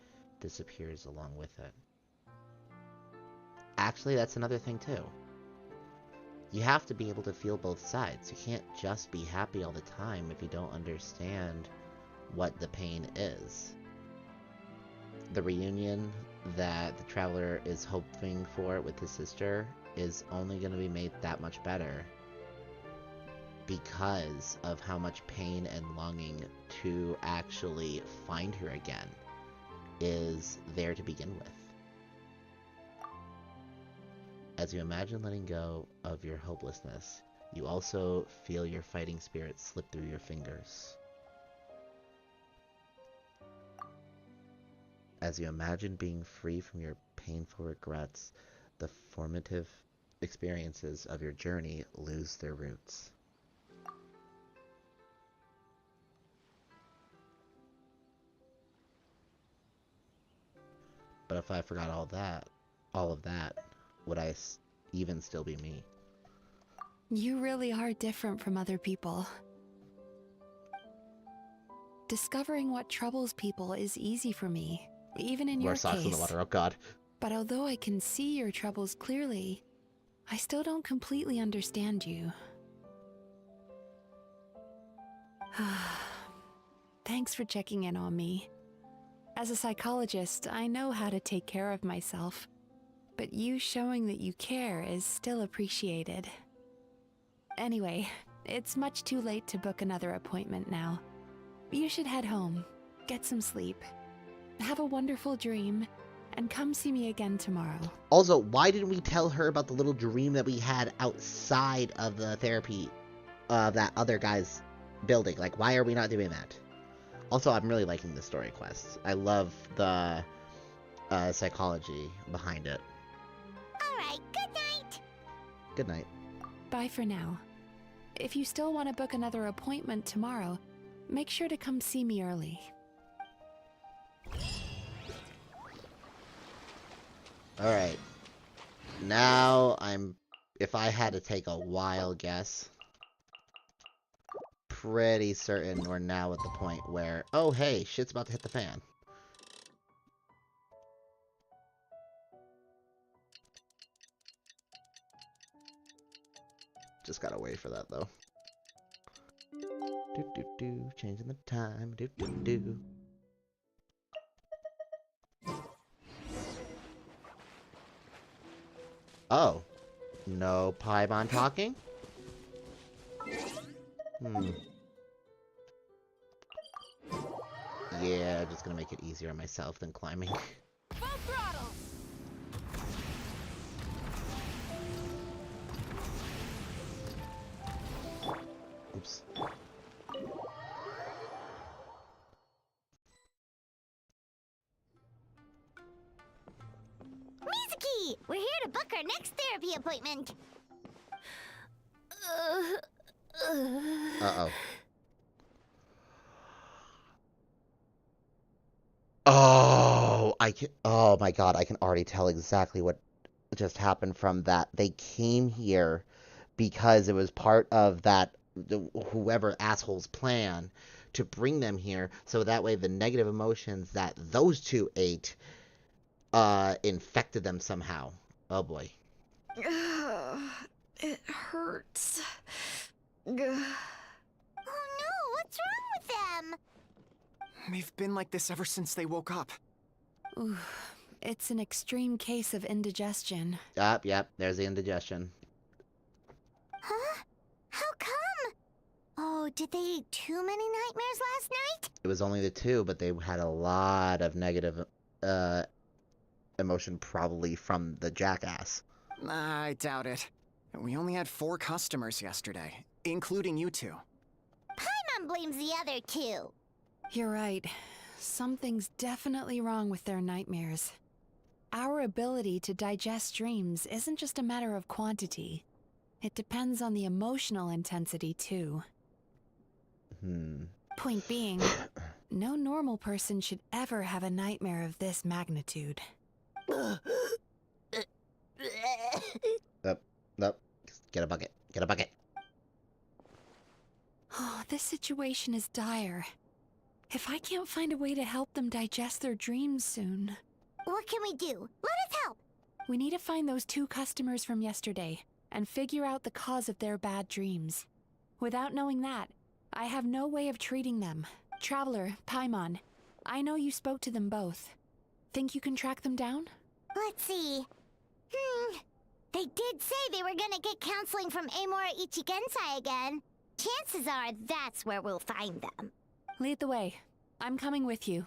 disappears along with it. Actually, that's another thing too. You have to be able to feel both sides. You can't just be happy all the time if you don't understand what the pain is. The reunion that the traveler is hoping for with his sister is only going to be made that much better because of how much pain and longing to actually find her again is there to begin with. As you imagine letting go of your hopelessness, you also feel your fighting spirit slip through your fingers. As you imagine being free from your painful regrets, the formative experiences of your journey lose their roots. But if I forgot all of that, would I even still be me? You really are different from other people. Discovering what troubles people is easy for me, even in your More socks in the case. water, oh god. But although I can see your troubles clearly, I still don't completely understand you. Thanks for checking in on me. As a psychologist, I know how to take care of myself, but you showing that you care is still appreciated. Anyway, it's much too late to book another appointment now. You should head home, get some sleep, have a wonderful dream, and come see me again tomorrow. Also, why didn't we tell her about the little dream that we had outside of the therapy of that other guy's building? Like, why are we not doing that? Also, I'm really liking the story quests. I love the psychology behind it. Alright, good night! Good night. Bye for now. If you still want to book another appointment tomorrow, make sure to come see me early. Alright. Now if I had to take a wild guess, pretty certain we're now at the point where, oh hey, shit's about to hit the fan. Just gotta wait for that though. Changing the time. Oh. No Paimon talking? Yeah, just gonna make it easier on myself than climbing. Full throttle! Oops. Mizuki! We're here to book our next therapy appointment! Uh-oh. Oh my god, I can already tell exactly what just happened from that. They came here because it was part of whoever asshole's plan to bring them here, so that way the negative emotions that those two ate infected them somehow. Oh boy. It hurts. Oh no, what's wrong with them? They've been like this ever since they woke up. Ooh, it's an extreme case of indigestion. Yep, there's the indigestion. Huh? How come? Oh, did they eat too many nightmares last night? It was only the two, but they had a lot of negative emotion probably from the jackass. I doubt it. We only had 4 customers yesterday, including you two. Paimon! Paimon blames the other two. You're right. Something's definitely wrong with their nightmares. Our ability to digest dreams isn't just a matter of quantity. It depends on the emotional intensity, too. Point being, no normal person should ever have a nightmare of this magnitude. Up. Get a bucket. Get a bucket. Oh, this situation is dire. If I can't find a way to help them digest their dreams soon... What can we do? Let us help! We need to find those 2 customers from yesterday, and figure out the cause of their bad dreams. Without knowing that, I have no way of treating them. Traveler, Paimon, I know you spoke to them both. Think you can track them down? Let's see. They did say they were gonna get counseling from Amora Ichigensai again. Chances are that's where we'll find them. Lead the way. I'm coming with you.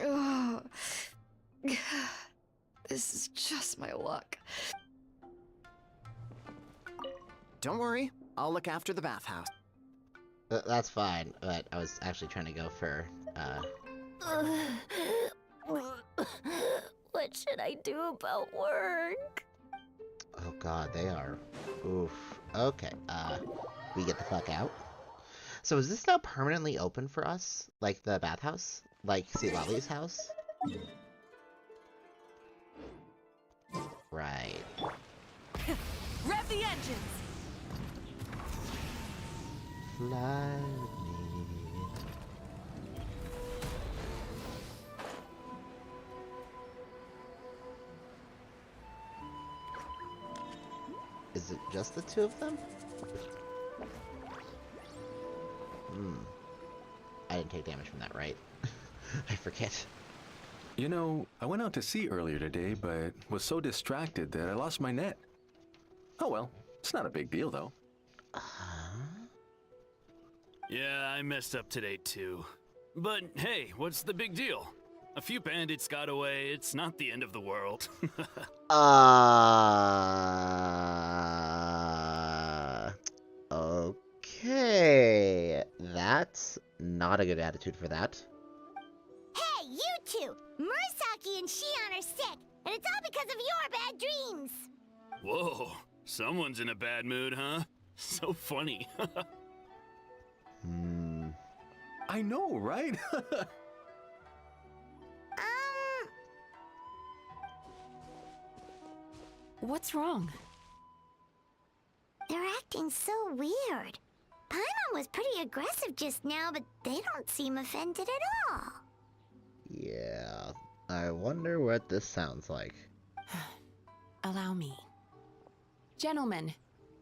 Ugh. This is just my luck. Don't worry, I'll look after the bathhouse. That's fine, but I was actually trying to go for, What should I do about work? Oh god, they are... Oof. Okay, we get the fuck out. So is this now permanently open for us? Like the bathhouse? Like Lolly's house? Right. Rev the engines! Fly with me. Is it just the 2 of them? I didn't take damage from that, right? I forget. You know, I went out to sea earlier today, but was so distracted that I lost my net. Oh well, it's not a big deal though. Yeah, I messed up today too. But hey, what's the big deal? A few bandits got away, it's not the end of the world. Okay. That's not a good attitude for that. Hey, you two! Murasaki and Shion are sick, and it's all because of your bad dreams! Whoa, someone's in a bad mood, huh? So funny. I know, right? What's wrong? They're acting so weird. Paimon was pretty aggressive just now, but they don't seem offended at all. Yeah, I wonder what this sounds like. Allow me. Gentlemen,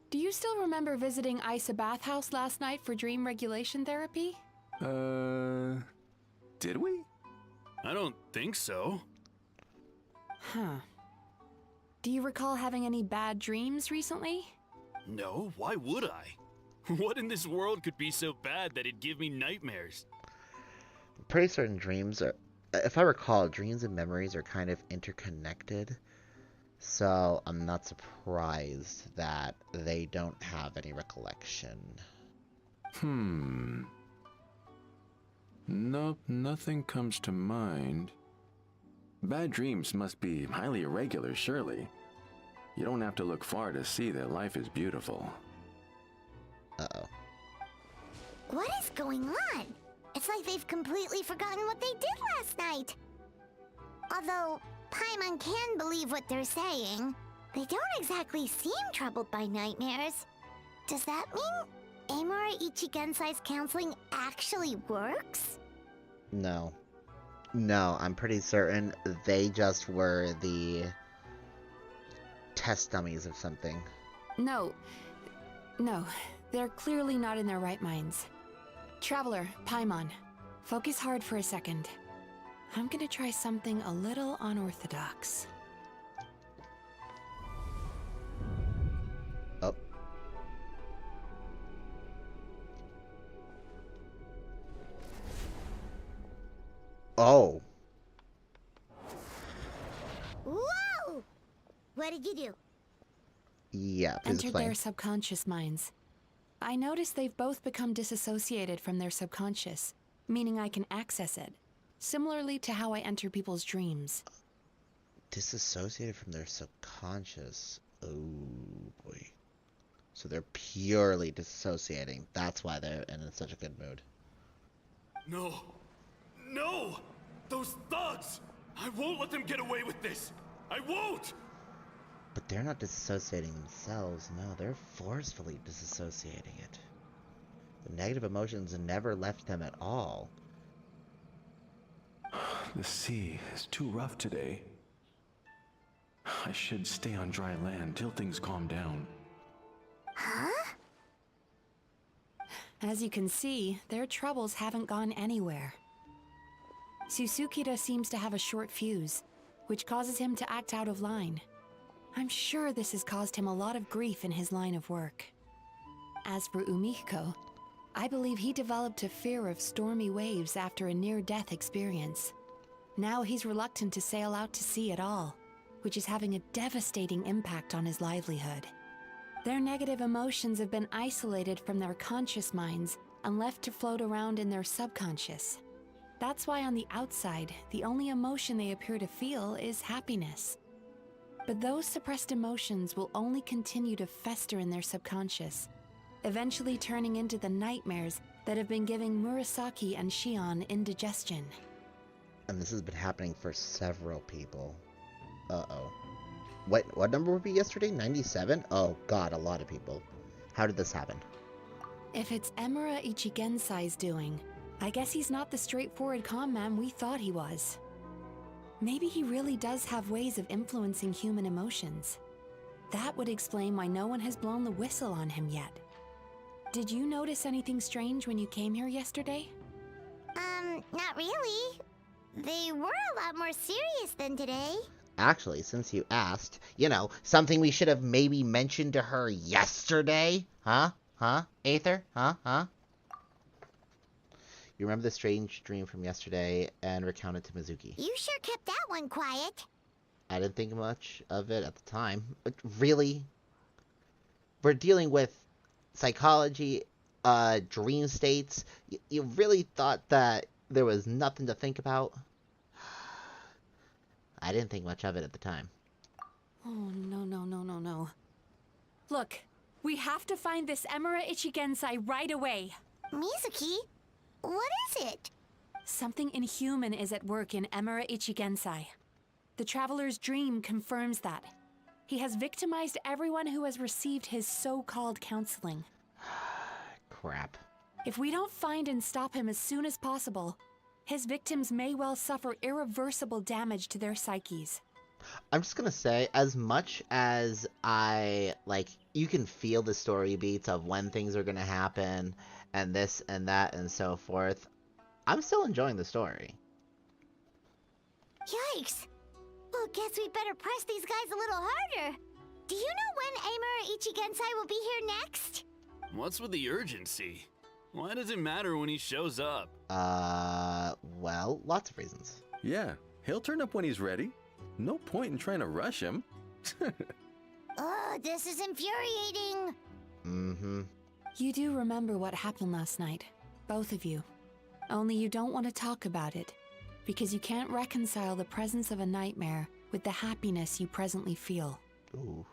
do you still remember visiting Isa Bathhouse last night for dream regulation therapy? Did we? I don't think so. Huh. Do you recall having any bad dreams recently? No, why would I? What in this world could be so bad that it'd give me nightmares? Pretty certain dreams are... If I recall, dreams and memories are kind of interconnected. So I'm not surprised that they don't have any recollection. Nope, nothing comes to mind. Bad dreams must be highly irregular, surely. You don't have to look far to see that life is beautiful. Uh-oh. What is going on? It's like they've completely forgotten what they did last night. Although, Paimon can believe what they're saying, they don't exactly seem troubled by nightmares. Does that mean Amora Ichigensai's counseling actually works? No. No, I'm pretty certain they just were the test dummies of something. No, they're clearly not in their right minds. Traveler, Paimon, focus hard for a second. I'm gonna try something a little unorthodox. Oh. Oh. Whoa! What did you do? Yeah, please entered explain. their subconscious minds. I noticed they've both become disassociated from their subconscious, meaning I can access it, similarly to how I enter people's dreams. Disassociated from their subconscious. Oh boy. So they're purely disassociating. That's why they're in such a good mood. No. No! Those thugs! I won't let them get away with this! I won't! But they're not disassociating themselves, no, they're forcefully disassociating it. The negative emotions never left them at all. The sea is too rough today. I should stay on dry land till things calm down. Huh? As you can see, their troubles haven't gone anywhere. Susukida seems to have a short fuse, which causes him to act out of line. I'm sure this has caused him a lot of grief in his line of work. As for Umihiko, I believe he developed a fear of stormy waves after a near-death experience. Now he's reluctant to sail out to sea at all, which is having a devastating impact on his livelihood. Their negative emotions have been isolated from their conscious minds and left to float around in their subconscious. That's why on the outside, the only emotion they appear to feel is happiness. But those suppressed emotions will only continue to fester in their subconscious, eventually turning into the nightmares that have been giving Murasaki and Shion indigestion. And this has been happening for several people. Uh-oh. What number would be yesterday? 97? Oh god, a lot of people. How did this happen? If it's Emura Ichigensai's doing, I guess he's not the straightforward con man we thought he was. Maybe he really does have ways of influencing human emotions. That would explain why no one has blown the whistle on him yet. Did you notice anything strange when you came here yesterday? Not really. They were a lot more serious than today. Actually, since you asked, you know, something we should have maybe mentioned to her yesterday? Huh? Aether? Huh? You remember the strange dream from yesterday and recount it to Mizuki? You sure kept that one quiet. I didn't think much of it at the time. But really? We're dealing with psychology, dream states. You really thought that there was nothing to think about? I didn't think much of it at the time. Oh, no. Look, we have to find this Emura Ichigensai right away. Mizuki, what is it? Something inhuman is at work in Emura Ichigensai. The Traveler's dream confirms that. He has victimized everyone who has received his so-called counseling. Crap. If we don't find and stop him as soon as possible, his victims may well suffer irreversible damage to their psyches. I'm just gonna say, as much as you can feel the story beats of when things are gonna happen, and this and that and so forth, I'm still enjoying the story. Yikes. Well, guess we better press these guys a little harder. Do you know when Emura Ichigensai will be here next? What's with the urgency? Why does it matter when he shows up? Well, lots of reasons. Yeah, he'll turn up when he's ready. No point in trying to rush him. Oh, this is infuriating. Mm-hmm. You do remember what happened last night, both of you. Only you don't want to talk about it, because you can't reconcile the presence of a nightmare with the happiness you presently feel. Ooh.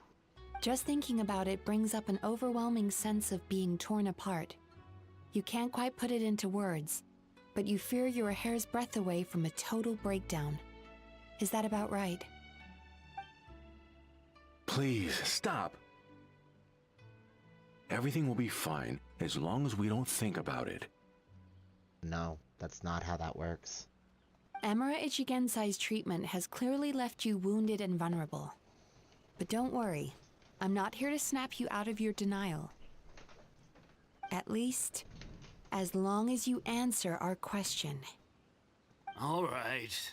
Just thinking about it brings up an overwhelming sense of being torn apart. You can't quite put it into words, but you fear you're a hair's breadth away from a total breakdown. Is that about right? Please, stop. Everything will be fine as long as we don't think about it. No, that's not how that works. Emura Ichigensai's treatment has clearly left you wounded and vulnerable. But don't worry, I'm not here to snap you out of your denial. At least, as long as you answer our question. All right.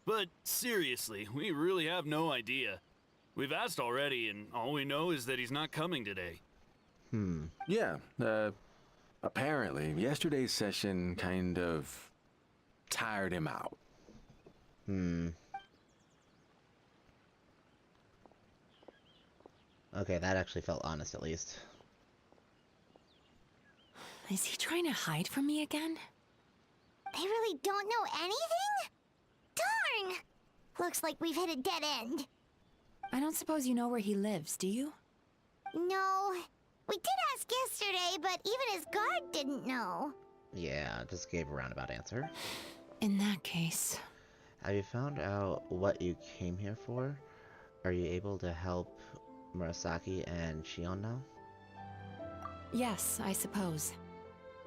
But seriously, we really have no idea. We've asked already, and all we know is that he's not coming today. Yeah, apparently, yesterday's session kind of tired him out. Okay, that actually felt honest at least. Is he trying to hide from me again? They really don't know anything? Darn! Looks like we've hit a dead end. I don't suppose you know where he lives, do you? No. We did ask yesterday, but even his guard didn't know. Yeah, just gave a roundabout answer. In that case... Have you found out what you came here for? Are you able to help Murasaki and Shion now? Yes, I suppose.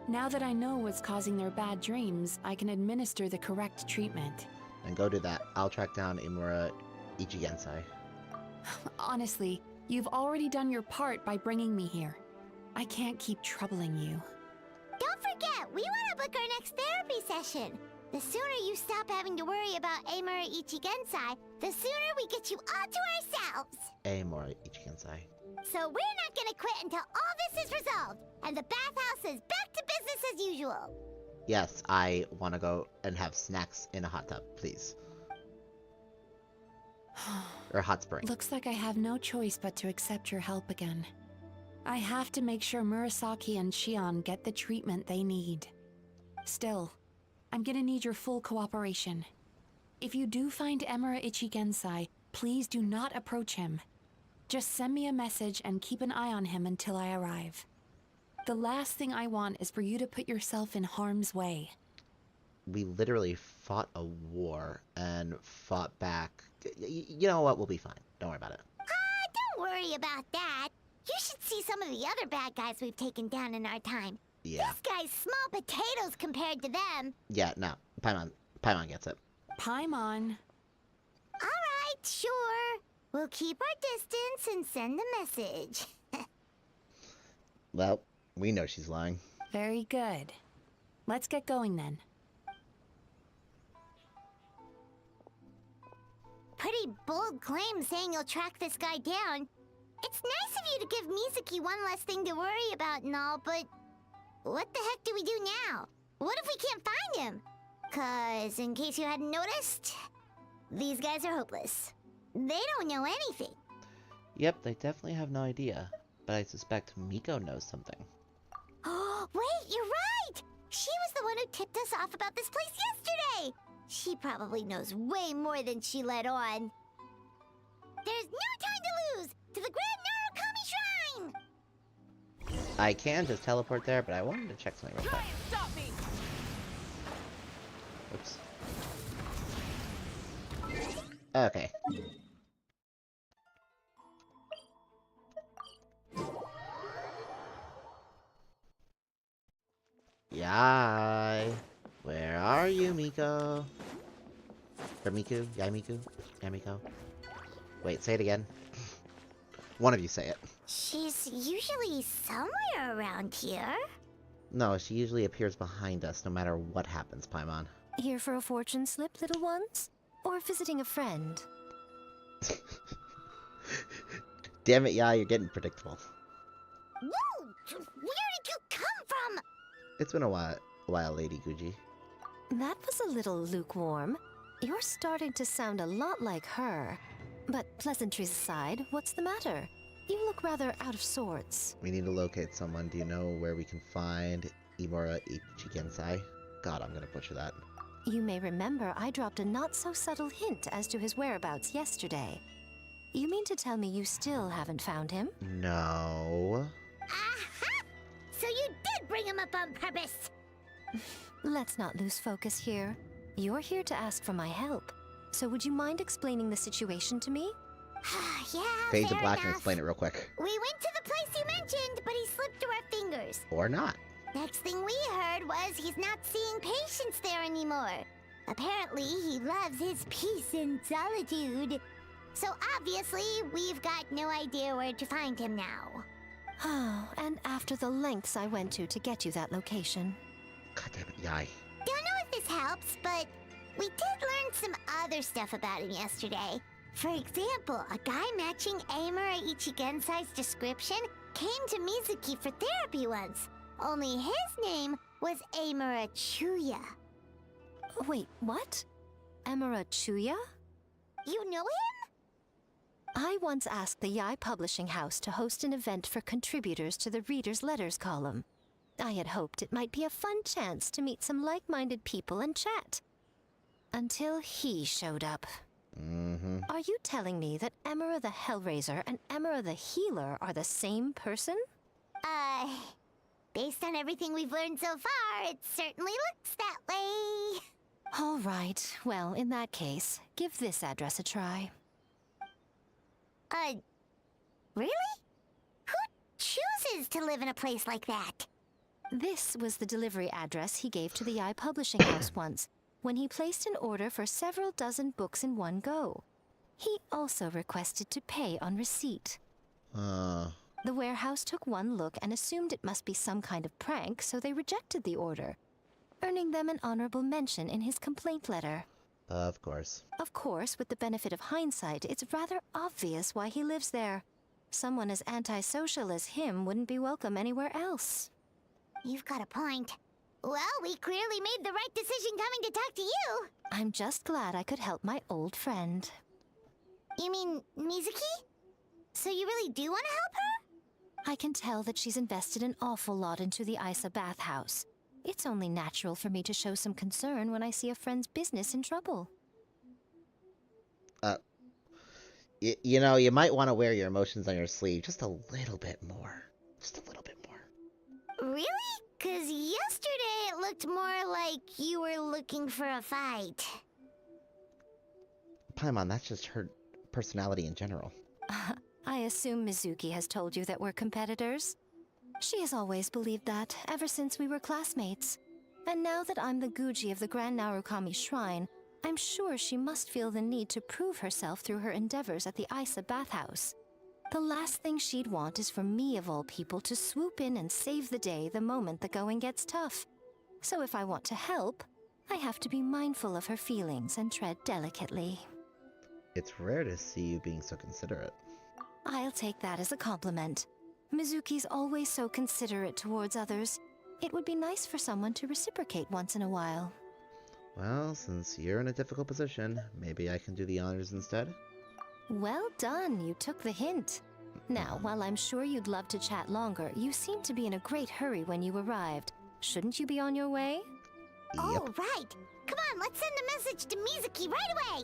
Now that I know what's causing their bad dreams, I can administer the correct treatment. Then go do that. I'll track down Imura Ichigensai. Honestly, you've already done your part by bringing me here. I can't keep troubling you. Don't forget, we want to book our next therapy session. The sooner you stop having to worry about Amura Ichigensai, the sooner we get you all to ourselves. Imura Ichigensai. So we're not gonna quit until all this is resolved, and the bathhouse is back to business as usual. Yes, I want to go and have snacks in a hot tub, please. Or a hot spring. Looks like I have no choice but to accept your help again. I have to make sure Murasaki and Shion get the treatment they need. Still, I'm gonna need your full cooperation. If you do find Emura Ichigensai, please do not approach him. Just send me a message and keep an eye on him until I arrive. The last thing I want is for you to put yourself in harm's way. We literally fought a war and fought back. You know what? We'll be fine. Don't worry about it. Don't worry about that. You should see some of the other bad guys we've taken down in our time. Yeah. This guy's small potatoes compared to them. Yeah, no. Paimon gets it. Paimon. Alright, sure. We'll keep our distance and send the message. Well, we know she's lying. Very good. Let's get going then. Pretty bold claim saying you'll track this guy down. It's nice of you to give Mizuki one less thing to worry about and all, but what the heck do we do now? What if we can't find him? 'Cause, in case you hadn't noticed, these guys are hopeless. They don't know anything. Yep, they definitely have no idea. But I suspect Miko knows something. Oh, wait, you're right! She was the one who tipped us off about this place yesterday! She probably knows way more than she let on. There's no time to lose! To the Grand Narukami Shrine! I can just teleport there, but I wanted to check something real quick. Try and stop me! Oops. Okay. Yai! Where are you, Miko? Or Miku? Yai Miku? Yamiko? Wait, say it again. One of you say it. She's usually somewhere around here. No, she usually appears behind us no matter what happens, Paimon. Here for a fortune slip, little ones? Or visiting a friend? Damn it, Yai, you're getting predictable. Whoa! Where did you come from? It's been a while, Lady Guji. That was a little lukewarm. You're starting to sound a lot like her. But pleasantries aside, what's the matter? You look rather out of sorts. We need to locate someone. Do you know where we can find Imura Ichigensai? God, I'm gonna butcher that. You may remember I dropped a not-so-subtle hint as to his whereabouts yesterday. You mean to tell me you still haven't found him? No. Aha! So you did bring him up on purpose! Let's not lose focus here. You're here to ask for my help. So would you mind explaining the situation to me? Yeah, Fade to fair black and enough. explain it real quick. We went to the place you mentioned, but he slipped through our fingers. Or not. Next thing we heard was he's not seeing patients there anymore. Apparently, he loves his peace and solitude. So obviously, we've got no idea where to find him now. Oh, and after the lengths I went to get you that location. God damn it, Yai. Don't know if this helps, but we did learn some other stuff about him yesterday. For example, a guy matching Amura Ichigensai's description came to Mizuki for therapy once. Only his name was Amura Chuya. Wait, what? Emura Chuya? You know him? I I once asked the Yai Publishing House to host an event for contributors to the Reader's Letters column. I had hoped it might be a fun chance to meet some like-minded people and chat. Until he showed up. Are you telling me that Emera the Hellraiser and Emera the Healer are the same person? Based on everything we've learned so far, it certainly looks that way. All right. Well, in that case, give this address a try. Really? Who chooses to live in a place like that? This was the delivery address he gave to the Yai Publishing House once, when he placed an order for several dozen books in one go. He also requested to pay on receipt. The warehouse took one look and assumed it must be some kind of prank, so they rejected the order, earning them an honorable mention in his complaint letter. Of course. Of course, with the benefit of hindsight, it's rather obvious why he lives there. Someone as antisocial as him wouldn't be welcome anywhere else. You've got a point. Well, we clearly made the right decision coming to talk to you. I'm just glad I could help my old friend. You mean Mizuki? So you really do want to help her? I can tell that she's invested an awful lot into the Isa bathhouse. It's only natural for me to show some concern when I see a friend's business in trouble. You know, you might want to wear your emotions on your sleeve just a little bit more. Just a little bit more. Really? 'Cause yesterday it looked more like you were looking for a fight. Paimon, that's just her personality in general. I assume Mizuki has told you that we're competitors? She has always believed that, ever since we were classmates. And now that I'm the Guji of the Grand Narukami Shrine, I'm sure she must feel the need to prove herself through her endeavors at the Isa bathhouse. The last thing she'd want is for me, of all people, to swoop in and save the day the moment the going gets tough. So if I want to help, I have to be mindful of her feelings and tread delicately. It's rare to see you being so considerate. I'll take that as a compliment. Mizuki's always so considerate towards others. It would be nice for someone to reciprocate once in a while. Well, since you're in a difficult position, maybe I can do the honors instead? Well done, you took the hint. Now, while I'm sure you'd love to chat longer, you seemed to be in a great hurry when you arrived. Shouldn't you be on your way? Yep. Oh, right. Come on, let's send a message to Mizuki right away.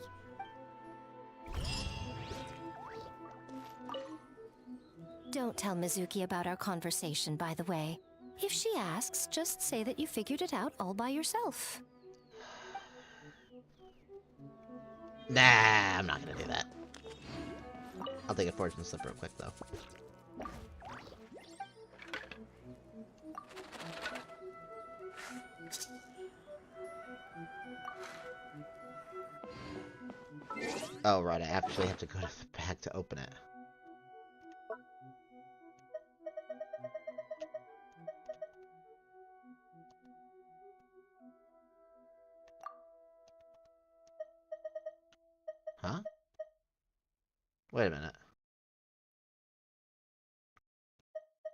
Don't tell Mizuki about our conversation, by the way. If she asks, just say that you figured it out all by yourself. Nah, I'm not gonna do that. I'll take a fortune slip real quick, though. Oh, right, I actually have to go back to open it. Huh? Wait a minute.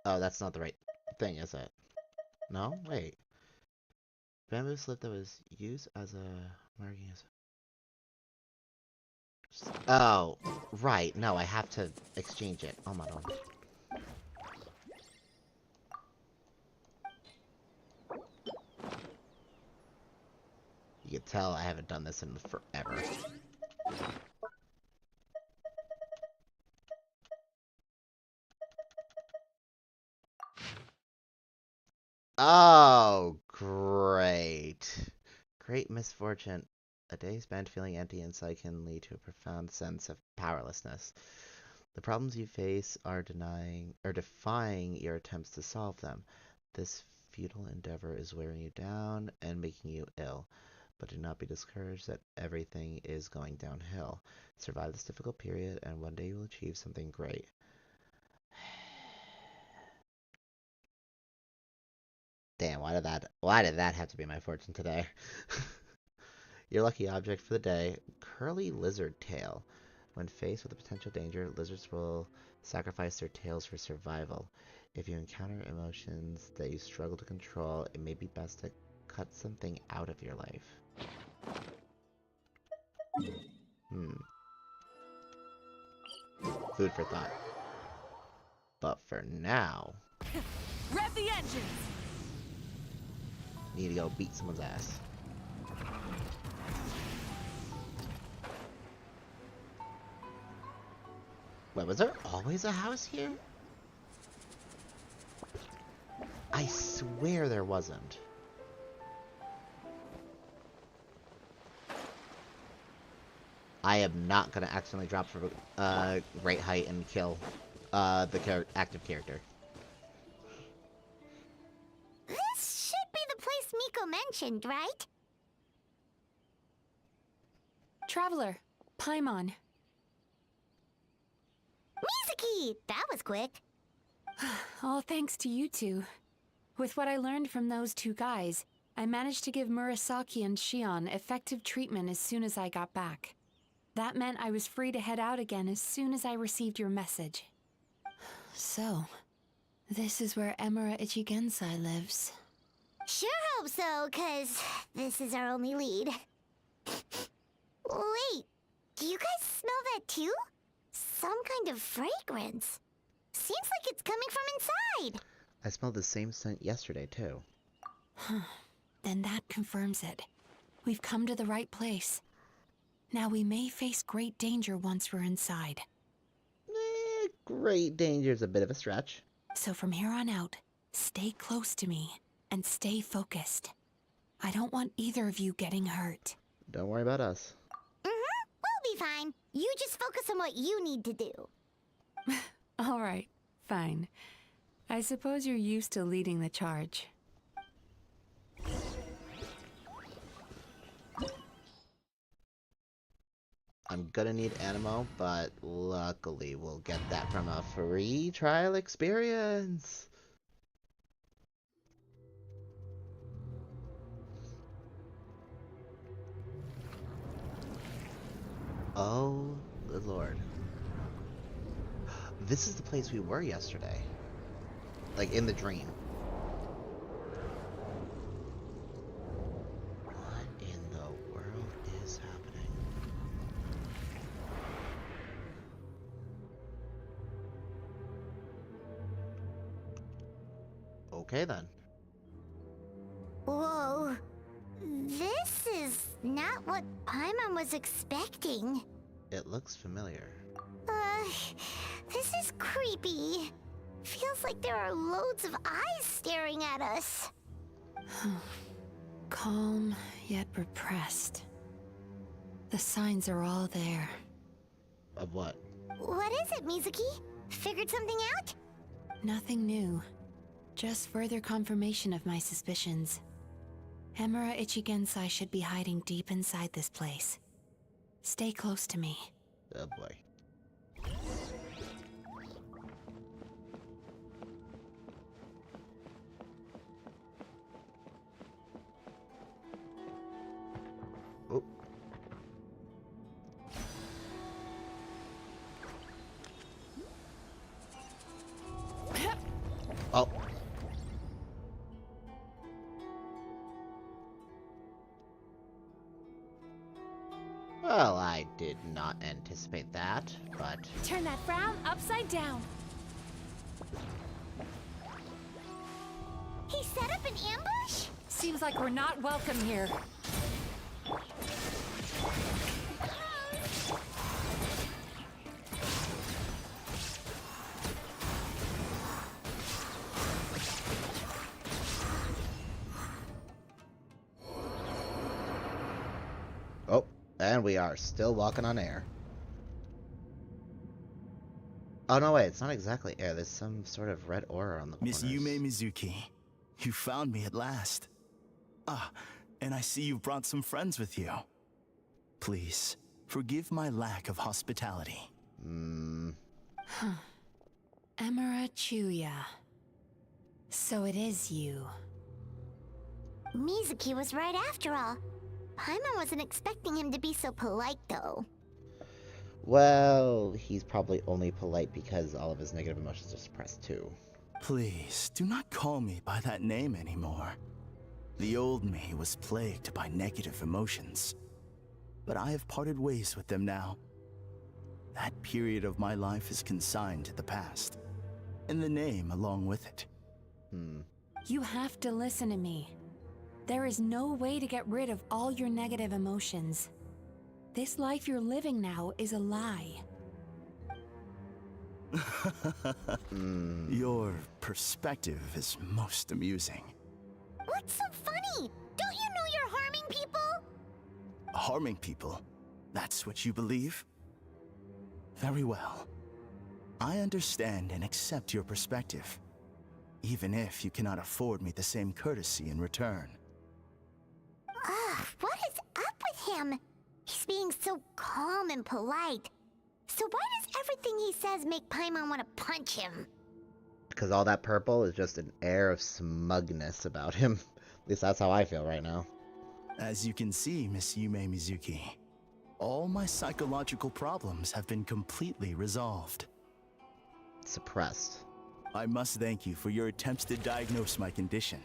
Oh, that's not the right thing, is it? No? Wait. Bamboo slip that was used as a marking. Oh, right. No, I have to exchange it. Oh my god. You can tell I haven't done this in forever. Oh, great. Great misfortune. A day spent feeling empty inside can lead to a profound sense of powerlessness. The problems you face are defying your attempts to solve them. This futile endeavor is wearing you down and making you ill. But do not be discouraged that everything is going downhill. Survive this difficult period, and one day you will achieve something great. Damn, why did that have to be my fortune today? Your lucky object for the day, curly lizard tail. When faced with a potential danger, lizards will sacrifice their tails for survival. If you encounter emotions that you struggle to control, it may be best to cut something out of your life. Food for thought. But for now, Rev the engines! need to go beat someone's ass. Wait, was there always a house here? I swear there wasn't. I am not gonna accidentally drop for great height and kill the active character. This should be the place Miko mentioned, right? Traveler, Paimon. Mizuki! That was quick. All thanks to you two. With what I learned from those two guys, I managed to give Murasaki and Shion effective treatment as soon as I got back. That meant I was free to head out again as soon as I received your message. So, this is where Emura Ichigensai lives. Sure hope so, 'cause this is our only lead. Wait, do you guys smell that too? Some kind of fragrance. Seems like it's coming from inside. I smelled the same scent yesterday, too. Then that confirms it. We've come to the right place. Now we may face great danger once we're inside. Great danger's a bit of a stretch. So from here on out, stay close to me and stay focused. I don't want either of you getting hurt. Don't worry about us. We'll be fine. You just focus on what you need to do. All right, fine. I suppose you're used to leading the charge. I'm gonna need Animo, but luckily we'll get that from a free trial experience. Oh, good lord. This is the place we were yesterday. Like, in the dream. What in the world is happening? Okay, then. Whoa. This is not what Paimon was expecting. It looks familiar. This is creepy. Feels like there are loads of eyes staring at us. Calm, yet repressed. The signs are all there. Of what? What is it, Mizuki? Figured something out? Nothing new. Just further confirmation of my suspicions. Emura Ichigensai should be hiding deep inside this place. Stay close to me. Oh boy. Oh. Oh. Well, I did not anticipate that, but... Turn that frown upside down. He set up an ambush? Seems like we're not welcome here. Oh, and we are still walking on air. Oh, no, wait, it's not exactly air. There's some sort of red aura on the corners. Miss Yume Mizuki, you found me at last. Ah, and I see you've brought some friends with you. Please, forgive my lack of hospitality. Emura Chuya. So it is you. Mizuki was right after all. Paimon wasn't expecting him to be so polite, though. Well, he's probably only polite because all of his negative emotions are suppressed, too. Please, do not call me by that name anymore. The old me was plagued by negative emotions. But I have parted ways with them now. that period of my life is consigned to the past, and the name along with it. You have to listen to me. There is no way to get rid of all your negative emotions. This life you're living now is a lie. Your perspective is most amusing. What's so funny? Don't you know you're harming people? Harming people? That's what you believe? Very well. I understand and accept your perspective, even if you cannot afford me the same courtesy in return. Ugh, what is up with him? He's being so calm and polite. So why does everything he says make Paimon want to punch him? Because all that purple is just an air of smugness about him. At least that's how I feel right now. As you can see, Miss Yume Mizuki, all my psychological problems have been completely resolved. Suppressed. I must thank you for your attempts to diagnose my condition.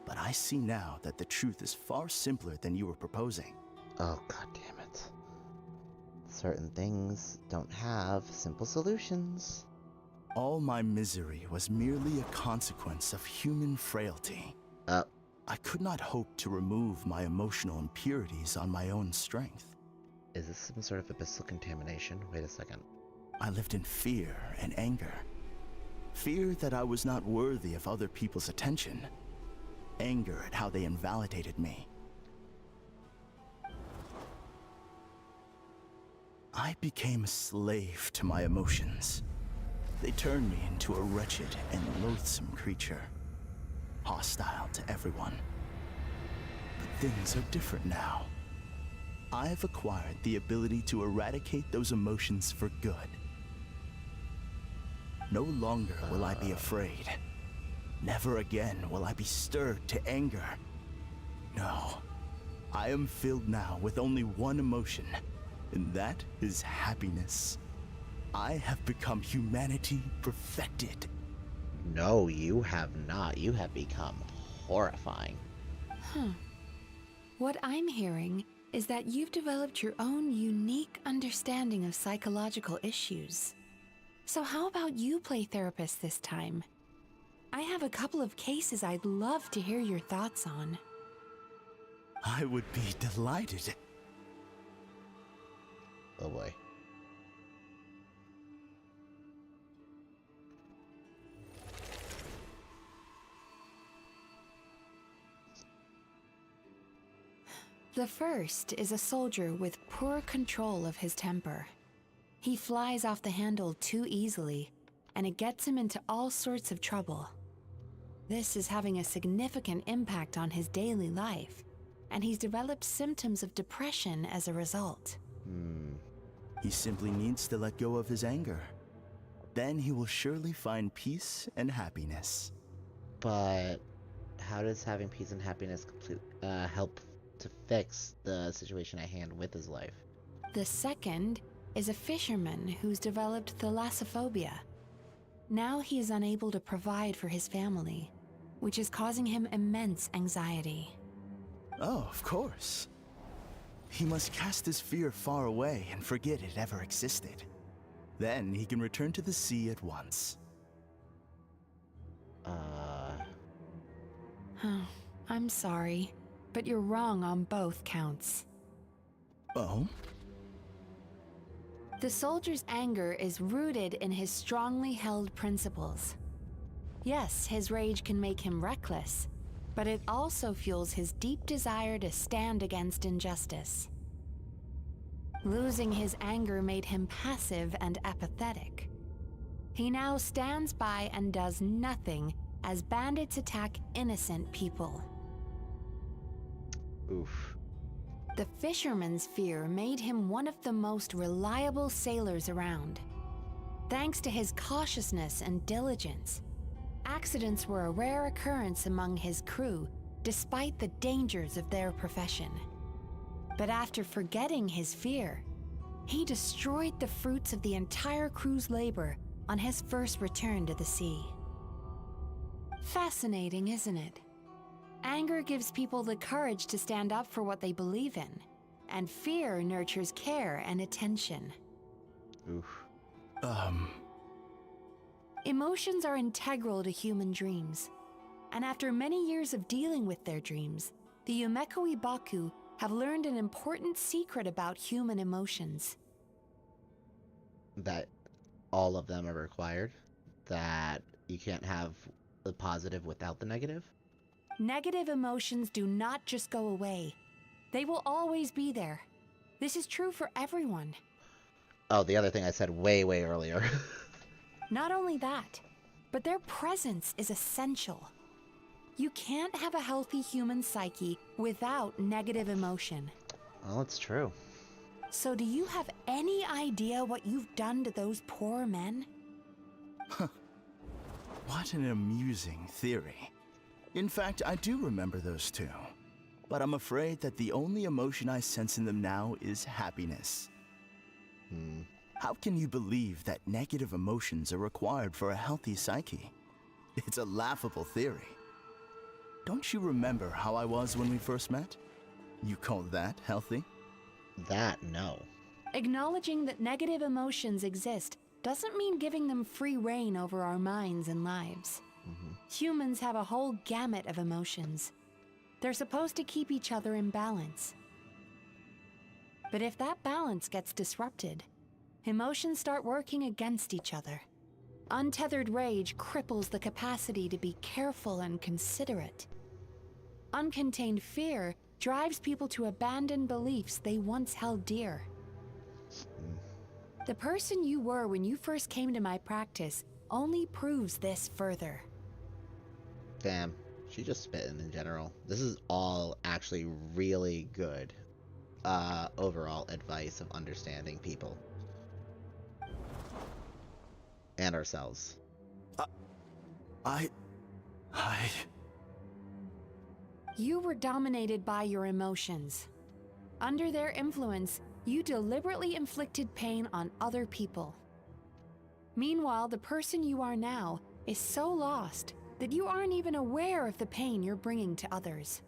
But I see now that the truth is far simpler than you were proposing. Oh, god damn it. Certain things don't have simple solutions. All my misery was merely a consequence of human frailty. I could not hope to remove my emotional impurities on my own strength. Is this some sort of abyssal contamination? Wait a second. I lived in fear and anger. Fear that I was not worthy of other people's attention. Anger at how they invalidated me. I became a slave to my emotions. They turned me into a wretched and loathsome creature, hostile to everyone. But things are different now. I've acquired the ability to eradicate those emotions for good. No longer will I be afraid. Never again will I be stirred to anger. No, I am filled now with only one emotion, and that is happiness. I have become humanity perfected. No, you have not. You have become horrifying. What I'm hearing is that you've developed your own unique understanding of psychological issues. So how about you play therapist this time? I have a couple of cases I'd love to hear your thoughts on. I would be delighted. Oh boy. The first is a soldier with poor control of his temper. He flies off the handle too easily, and it gets him into all sorts of trouble. This is having a significant impact on his daily life, and he's developed symptoms of depression as a result. He simply needs to let go of his anger. Then he will surely find peace and happiness. But how does having peace and happiness help to fix the situation at hand with his life? The second is a fisherman who's developed thalassophobia. Now he is unable to provide for his family, which is causing him immense anxiety. Oh, of course. He must cast his fear far away and forget it ever existed. Then he can return to the sea at once. I'm sorry, but you're wrong on both counts. Oh? The soldier's anger is rooted in his strongly held principles. Yes, his rage can make him reckless, but it also fuels his deep desire to stand against injustice. Losing his anger made him passive and apathetic. He now stands by and does nothing as bandits attack innocent people. Oof. The fisherman's fear made him one of the most reliable sailors around. Thanks to his cautiousness and diligence, accidents were a rare occurrence among his crew, despite the dangers of their profession. But after forgetting his fear, he destroyed the fruits of the entire crew's labor on his first return to the sea. Fascinating, isn't it? Anger gives people the courage to stand up for what they believe in, and fear nurtures care and attention. Oof. Emotions are integral to human dreams. And after many years of dealing with their dreams, the Yumeko Ibaku have learned an important secret about human emotions. That all of them are required? That you can't have the positive without the negative? Negative emotions do not just go away. They will always be there. This is true for everyone. Oh, the other thing I said way, way earlier. Not only that, but their presence is essential. You can't have a healthy human psyche without negative emotion. Well, it's true. So do you have any idea what you've done to those poor men? What an amusing theory. In fact, I do remember those two. But I'm afraid that the only emotion I sense in them now is happiness. How can you believe that negative emotions are required for a healthy psyche? It's a laughable theory. Don't you remember how I was when we first met? You call that healthy? That, no. Acknowledging that negative emotions exist doesn't mean giving them free rein over our minds and lives. Humans have a whole gamut of emotions. They're supposed to keep each other in balance. But if that balance gets disrupted, emotions start working against each other. Untethered rage cripples the capacity to be careful and considerate. Uncontained fear drives people to abandon beliefs they once held dear. The person you were when you first came to my practice only proves this further. Damn, she just spitting in general. This is all actually really good overall advice of understanding people. And ourselves. You were dominated by your emotions. Under their influence, you deliberately inflicted pain on other people. Meanwhile, the person you are now is so lost that you aren't even aware of the pain you're bringing to others.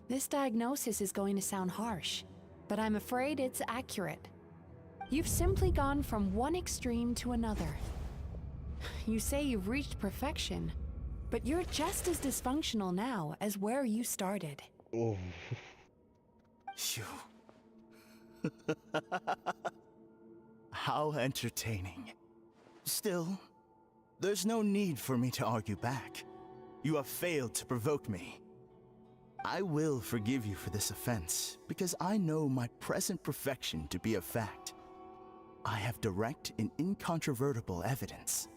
This diagnosis is going to sound harsh, but I'm afraid it's accurate. You've simply gone from one extreme to another. You say you've reached perfection, but you're just as dysfunctional now as where you started. Oh. How entertaining. Still, there's no need for me to argue back. You have failed to provoke me. I will forgive you for this offense, because I know my present perfection to be a fact. I have direct and incontrovertible evidence.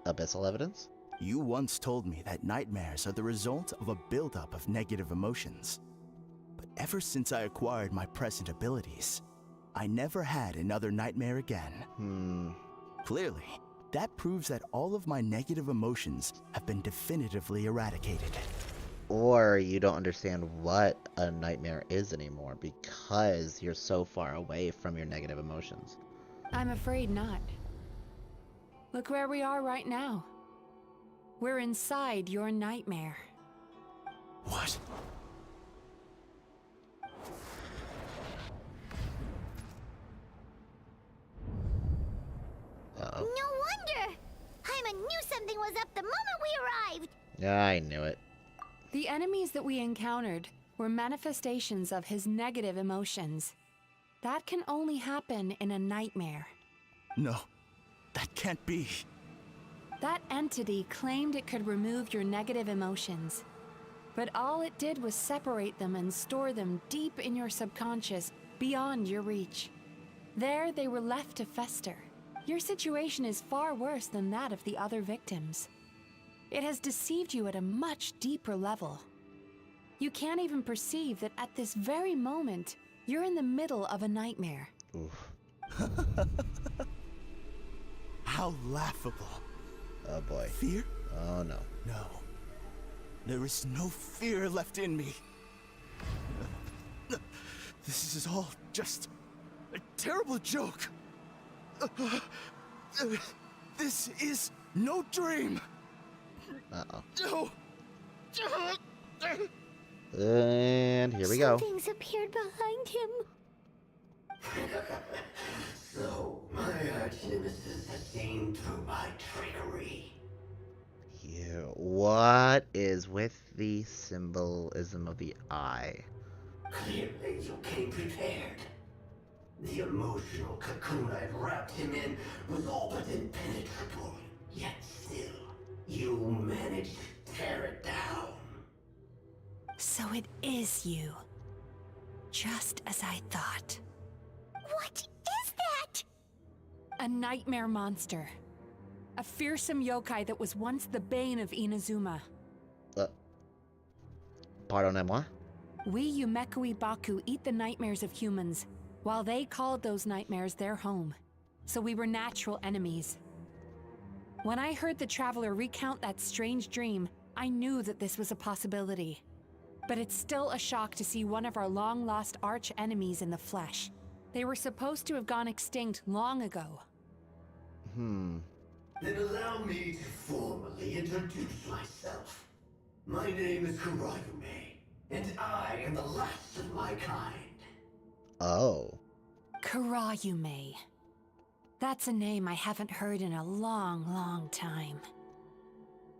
Abyssal evidence? You once told me that nightmares are the result of a buildup of negative emotions. But ever since I acquired my present abilities, I never had another nightmare again. Clearly, that proves that all of my negative emotions have been definitively eradicated. Or you don't understand what a nightmare is anymore because you're so far away from your negative emotions. I'm afraid not. Look where we are right now. We're inside your nightmare. What? Uh-oh. No wonder! Paimon knew something was up the moment we arrived! Yeah, I knew it. The enemies that we encountered were manifestations of his negative emotions. That can only happen in a nightmare. No, that can't be. That entity claimed it could remove your negative emotions. But all it did was separate them and store them deep in your subconscious, beyond your reach. There they were left to fester. Your situation is far worse than that of the other victims. It has deceived you at a much deeper level. You can't even perceive that at this very moment, you're in the middle of a nightmare. Oof. How laughable. Oh boy. Fear? Oh no. No. There is no fear left in me. This is all just a terrible joke. This is no dream. Uh-oh. No. And here we go. Something's appeared behind him. So, my arch-nemesis has seen through my trickery. You. What is with the symbolism of the eye? Clearly, you came prepared. The emotional cocoon I'd wrapped him in was all but impenetrable. Yet still, you managed to tear it down. So it is you. Just as I thought. What is that? A nightmare monster. A fearsome yokai that was once the bane of Inazuma. Pardonnez-moi? We Yumekui Baku eat the nightmares of humans, while they called those nightmares their home. So we were natural enemies. When I heard the Traveler recount that strange dream, I knew that this was a possibility. But it's still a shock to see one of our long-lost arch-enemies in the flesh. They were supposed to have gone extinct long ago. Then allow me to formally introduce myself. My name is Kurayume, and I am the last of my kind. Oh. Kurayume. That's a name I haven't heard in a long, long time.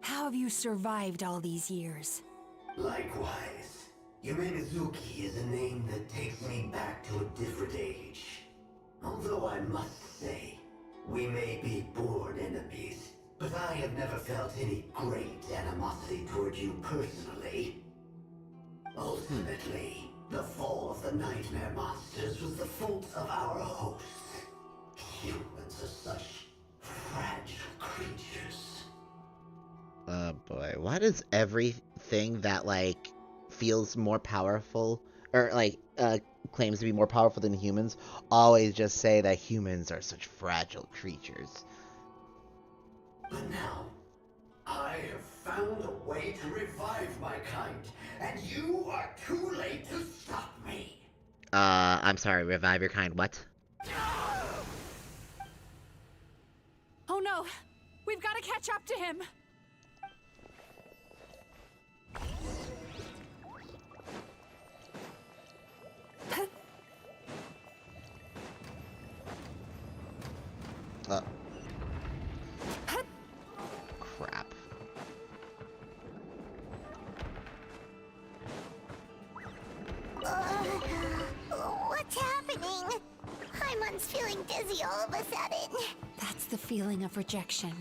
How have you survived all these years? Likewise, Yume Mizuki is a name that takes me back to a different age. Although I must say, we may be born enemies, but I have never felt any great animosity toward you personally. Ultimately, the fall of the nightmare monsters was the fault of our hosts. Humans are such fragile creatures. Oh boy, why does everything that, like, feels more powerful, or, like, claims to be more powerful than humans, always just say that humans are such fragile creatures? But now, I have found a way to revive my kind, and you are too late to stop me. I'm sorry, revive your kind, what? Oh no! We've got to catch up to him! Crap. What's happening? Paimon's feeling dizzy all of a sudden. That's the feeling of rejection.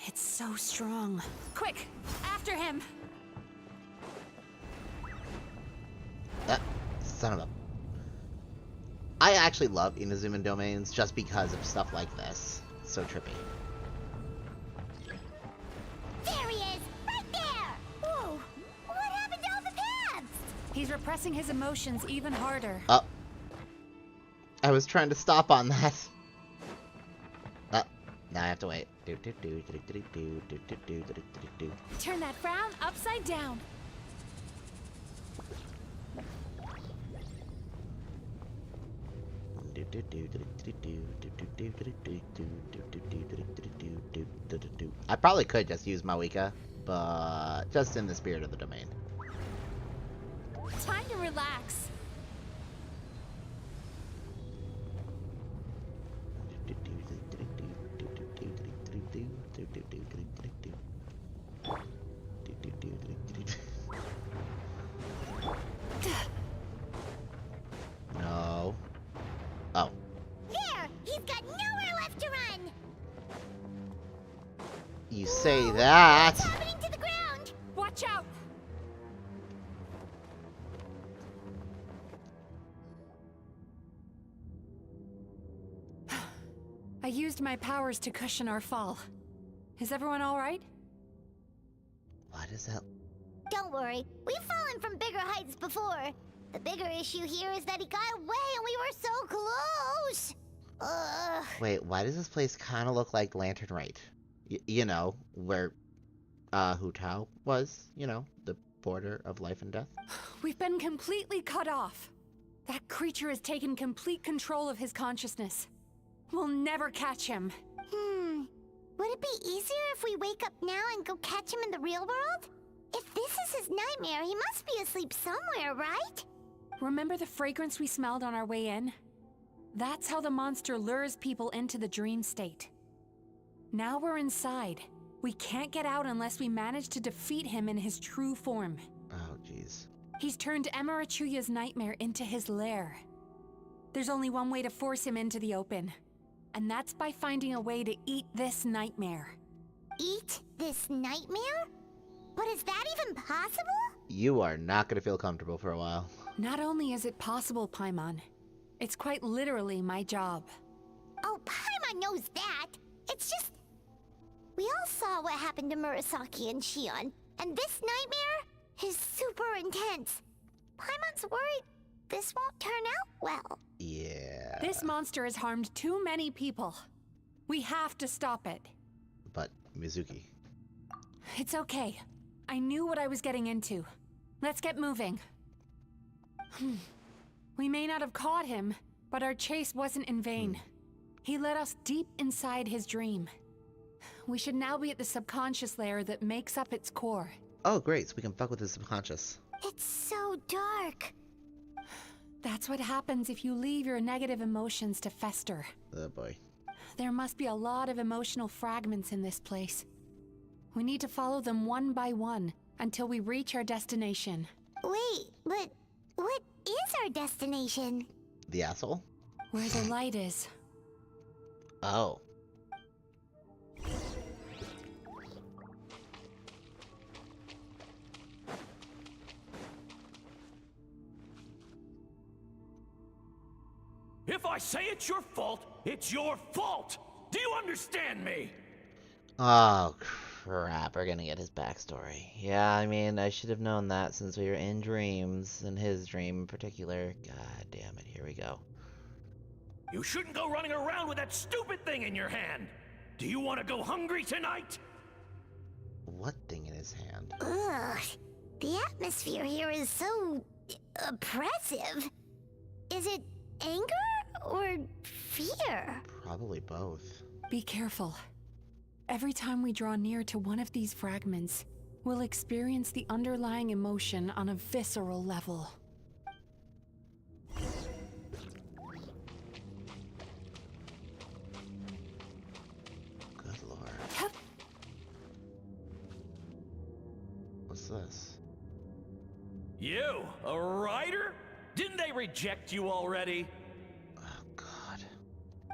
It's so strong. Quick! After him! Son of a... I actually love Inazuman domains just because of stuff like this. It's so trippy. There he is! Right there! Whoa! What happened to all the paths? He's repressing his emotions even harder. Oh. I was trying to stop on that. Now I have to wait. Turn that frown upside down. I probably could just use Mawika, but just in the spirit of the domain. Time to relax. No. Oh. There! He's got nowhere left to run! You say that. What's happening to the ground? Watch out! I used my powers to cushion our fall. Is everyone all right? What is that? Don't worry, we've fallen from bigger heights before. The bigger issue here is that he got away and we were so close! Ugh. Wait, why does this place kind of look like Lantern Right? You know, where Hu Tao was, you know, the border of life and death? We've been completely cut off. That creature has taken complete control of his consciousness. We'll never catch him. Would it be easier if we wake up now and go catch him in the real world? If this is his nightmare, he must be asleep somewhere, right? Remember the fragrance we smelled on our way in? That's how the monster lures people into the dream state. Now we're inside. We can't get out unless we manage to defeat him in his true form. Oh, jeez. He's turned Emarachuya's nightmare into his lair. There's only one way to force him into the open, and that's by finding a way to eat this nightmare. Eat this nightmare? But is that even possible? You are not going to feel comfortable for a while. Not only is it possible, Paimon, it's quite literally my job. Oh, Paimon knows that. It's just... We all saw what happened to Murasaki and Shion, and this nightmare is super intense. Paimon's worried this won't turn out well. Yeah. This monster has harmed too many people. We have to stop it. But, Mizuki. It's okay. I knew what I was getting into. Let's get moving. We may not have caught him, but our chase wasn't in vain. He led us deep inside his dream. We should now be at the subconscious layer that makes up its core. Oh, great, so we can fuck with the subconscious. It's so dark. That's what happens if you leave your negative emotions to fester. Oh boy. There must be a lot of emotional fragments in this place. We need to follow them one by one until we reach our destination. Wait, but what is our destination? The asshole? Where the light is. Oh. If I say it's your fault, it's your fault! Do you understand me? Oh, crap. We're gonna get his backstory. Yeah, I mean, I should have known that since we were in dreams, and his dream in particular. God damn it, here we go. You shouldn't go running around with that stupid thing in your hand! Do you want to go hungry tonight? What thing in his hand? Ugh. The atmosphere here is so... oppressive. Is it anger or fear? Probably both. Be careful. Every time we draw near to one of these fragments, we'll experience the underlying emotion on a visceral level. Good lord. What's this? You, a writer? Didn't they reject you already? Oh, God.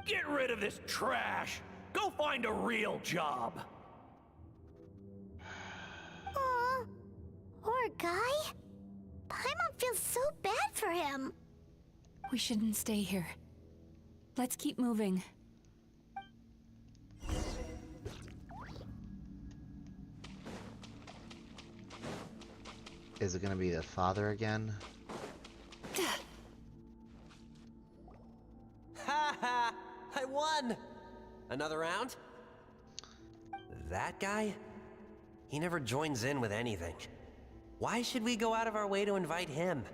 Get rid of this trash! Go find a real job! Aw, poor guy. Paimon feels so bad for him. We shouldn't stay here. Let's keep moving. Is it gonna be the father again? Ha ha! I won! Another round? That guy? He never joins in with anything. Why should we go out of our way to invite him?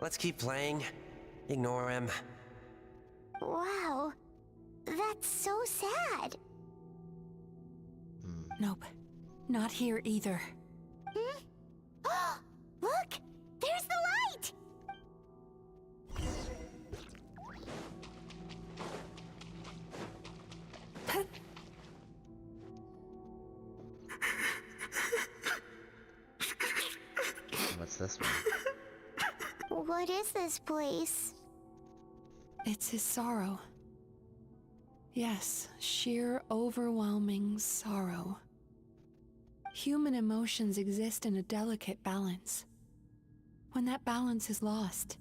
Let's keep playing. Ignore him. Wow, that's so sad. Nope. Not here either. Look! There's the light! What's this one? What is this place? It's his sorrow. Yes, sheer overwhelming sorrow. Human emotions exist in a delicate balance. When that balance is lost,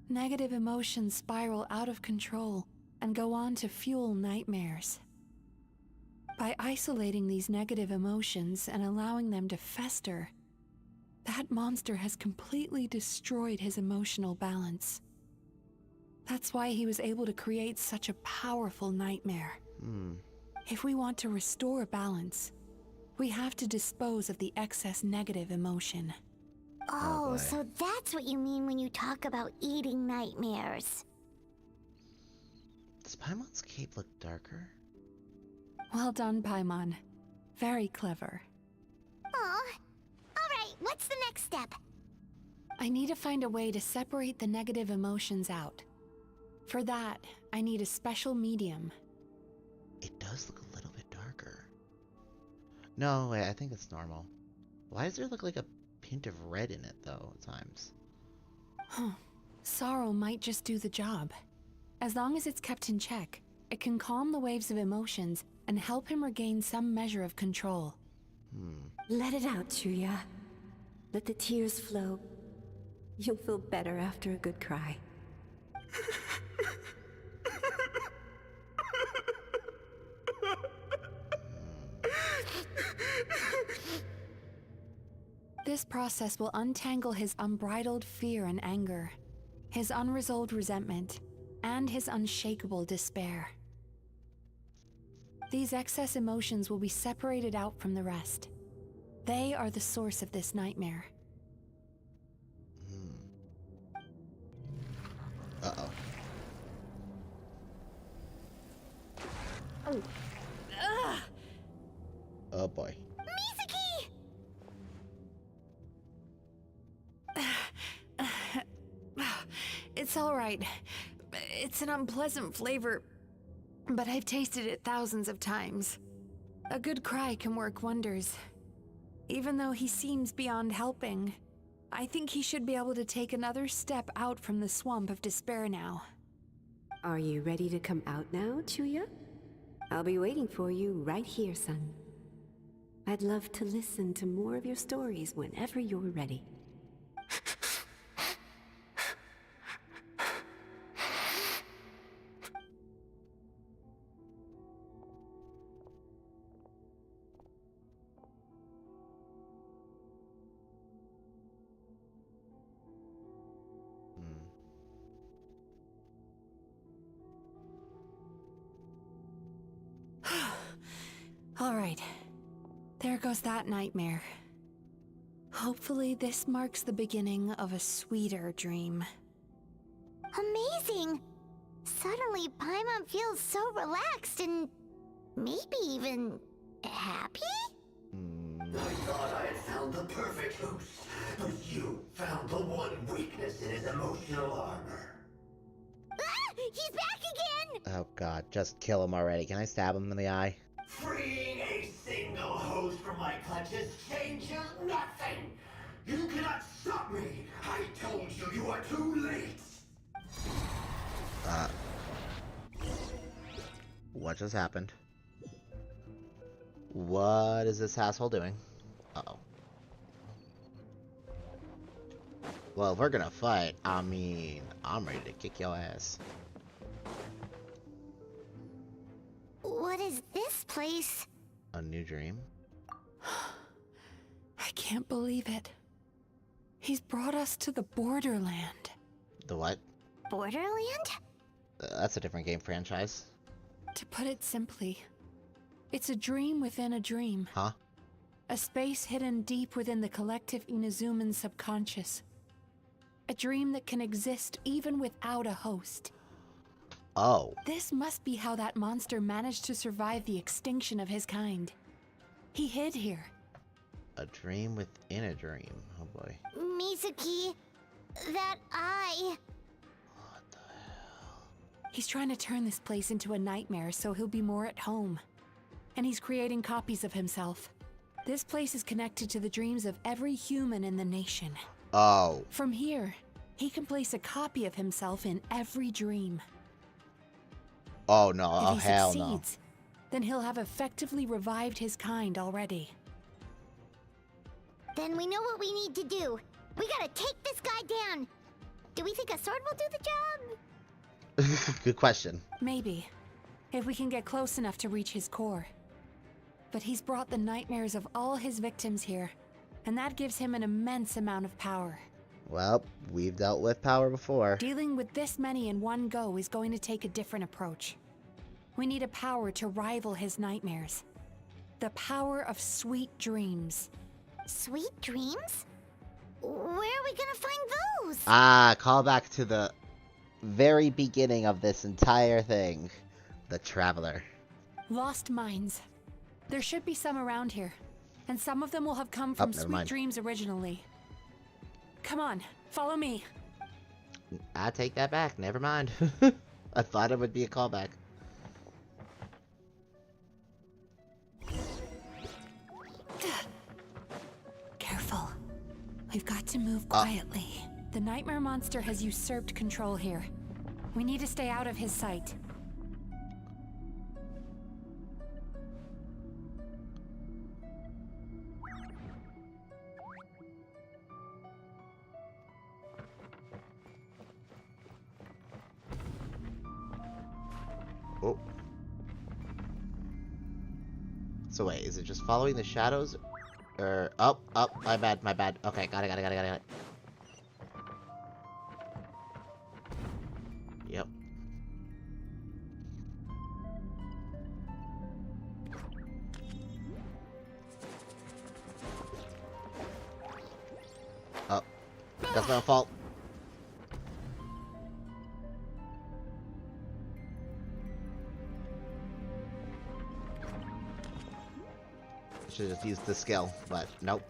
negative emotions spiral out of control and go on to fuel nightmares. By isolating these negative emotions and allowing them to fester, that monster has completely destroyed his emotional balance. That's why he was able to create such a powerful nightmare. If we want to restore balance, we have to dispose of the excess negative emotion. Oh, so that's what you mean when you talk about eating nightmares. Does Paimon's cape look darker? Well done, Paimon. Very clever. Aw. Alright, what's the next step? I need to find a way to separate the negative emotions out. For that, I need a special medium. It does look a little bit darker. No, wait, I think it's normal. Why does there look like a hint of red in it, though, at times? Huh. Sorrow might just do the job. As long as it's kept in check, it can calm the waves of emotions and help him regain some measure of control. Let it out, Chuya. Let the tears flow. You'll feel better after a good cry. This process will untangle his unbridled fear and anger, his unresolved resentment, and his unshakable despair. These excess emotions will be separated out from the rest. They are the source of this nightmare. Uh-oh. Oh. Oh boy. It's all right. It's an unpleasant flavor, but I've tasted it thousands of times. A good cry can work wonders. Even though he seems beyond helping, I think he should be able to take another step out from the swamp of despair now. Are you ready to come out now, Chuya? I'll be waiting for you right here, son. I'd love to listen to more of your stories whenever you're ready. All right. There goes that nightmare. Hopefully this marks the beginning of a sweeter dream. Amazing! Suddenly, Paimon feels so relaxed and maybe even happy? I thought I had found the perfect host, but you found the one weakness in his emotional armor. Ah! He's back again! Oh god, just kill him already. Can I stab him in the eye? Freeing a single host from my clutches changes nothing! You cannot stop me! I told you you are too late! What just happened? What is this asshole doing? Uh-oh. Well, if we're gonna fight, I mean, I'm ready to kick your ass. What is this place? A new dream? I can't believe it. He's brought us to the Borderland. The what? Borderland? That's a different game franchise. To put it simply, it's a dream within a dream. Huh? A space hidden deep within the collective Inazuman subconscious. A dream that can exist even without a host. Oh. This must be how that monster managed to survive the extinction of his kind. He hid here. A dream within a dream. Oh boy. Mizuki, that eye. He's trying to turn this place into a nightmare so he'll be more at home. And he's creating copies of himself. This place is connected to the dreams of every human in the nation. Oh. From here, he can place a copy of himself in every dream. Oh no, oh if he hell succeeds, then he'll have effectively revived his kind already. Then we know what we need to do. We gotta take this guy down. Do we think a sword will do the job? Good question. Maybe, if we can get close enough to reach his core. But he's brought the nightmares of all his victims here, and that gives him an immense amount of power. Well, we've dealt with power before. Dealing with this many in one go is going to take a different approach. We need a power to rival his nightmares. The power of sweet dreams. Sweet dreams? Where are we gonna find those? Ah, call back to the very beginning of this entire thing. The Traveler. Lost minds. There should be some around here, and some of them will have come from sweet dreams originally. Come on, follow me. I take that back, never mind. I thought it would be a callback. Careful. We've got to move quietly. The nightmare monster has usurped control here. We need to stay out of his sight. Oh. So wait, is it just following the shadows? Or up, my bad. Okay, got it. Yep. Oh, that's my fault. Should have used the skill, but nope.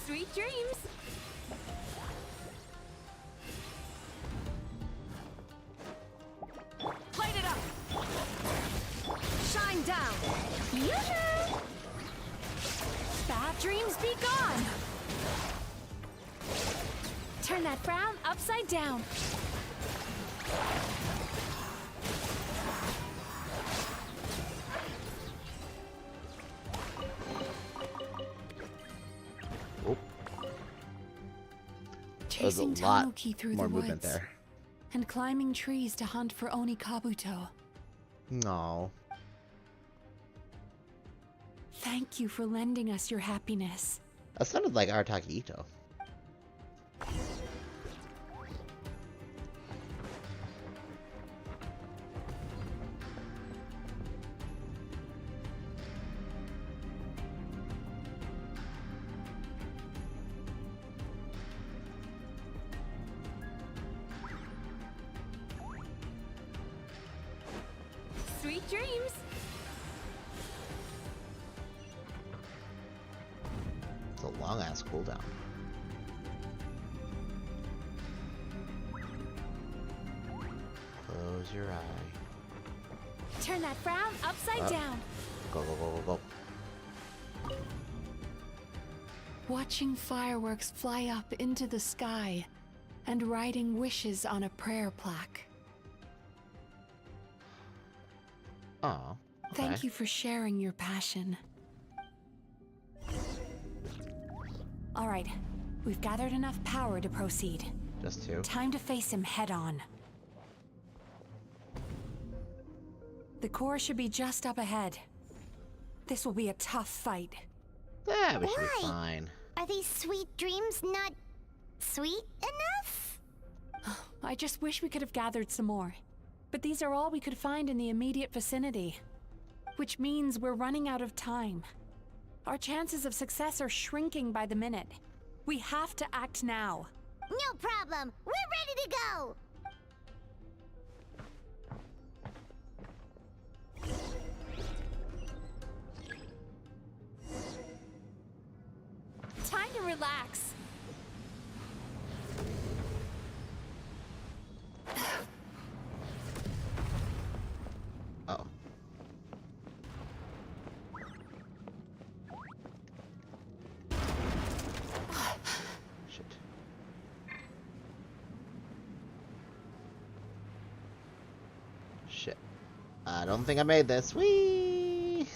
Sweet dreams. Light it up. Shine down. Yoo-hoo! Bad dreams be gone. Turn that frown upside down. Oh. There's a Chasing lot Tanuki through more the movement woods there. and climbing trees to hunt for Oni Kabuto. No. Thank you for lending us your happiness. That sounded like Arataki Ito. Sweet dreams. It's a long ass cooldown. Close your eye. Turn that frown upside down. Go. Watching fireworks fly up into the sky and writing wishes on a prayer plaque. Oh. Okay. Thank you for sharing your passion. All right, we've gathered enough power to proceed. Just two. Time to face him head on. The core should be just up ahead. This will be a tough fight. Yeah, we should be Why? fine. Are these sweet dreams not sweet enough? I just wish we could have gathered some more. But these are all we could find in the immediate vicinity. Which means we're running out of time. Our chances of success are shrinking by the minute. We have to act now. No problem. We're ready to go. Time to relax. Oh. Shit. Shit. I don't think I made this. Whee!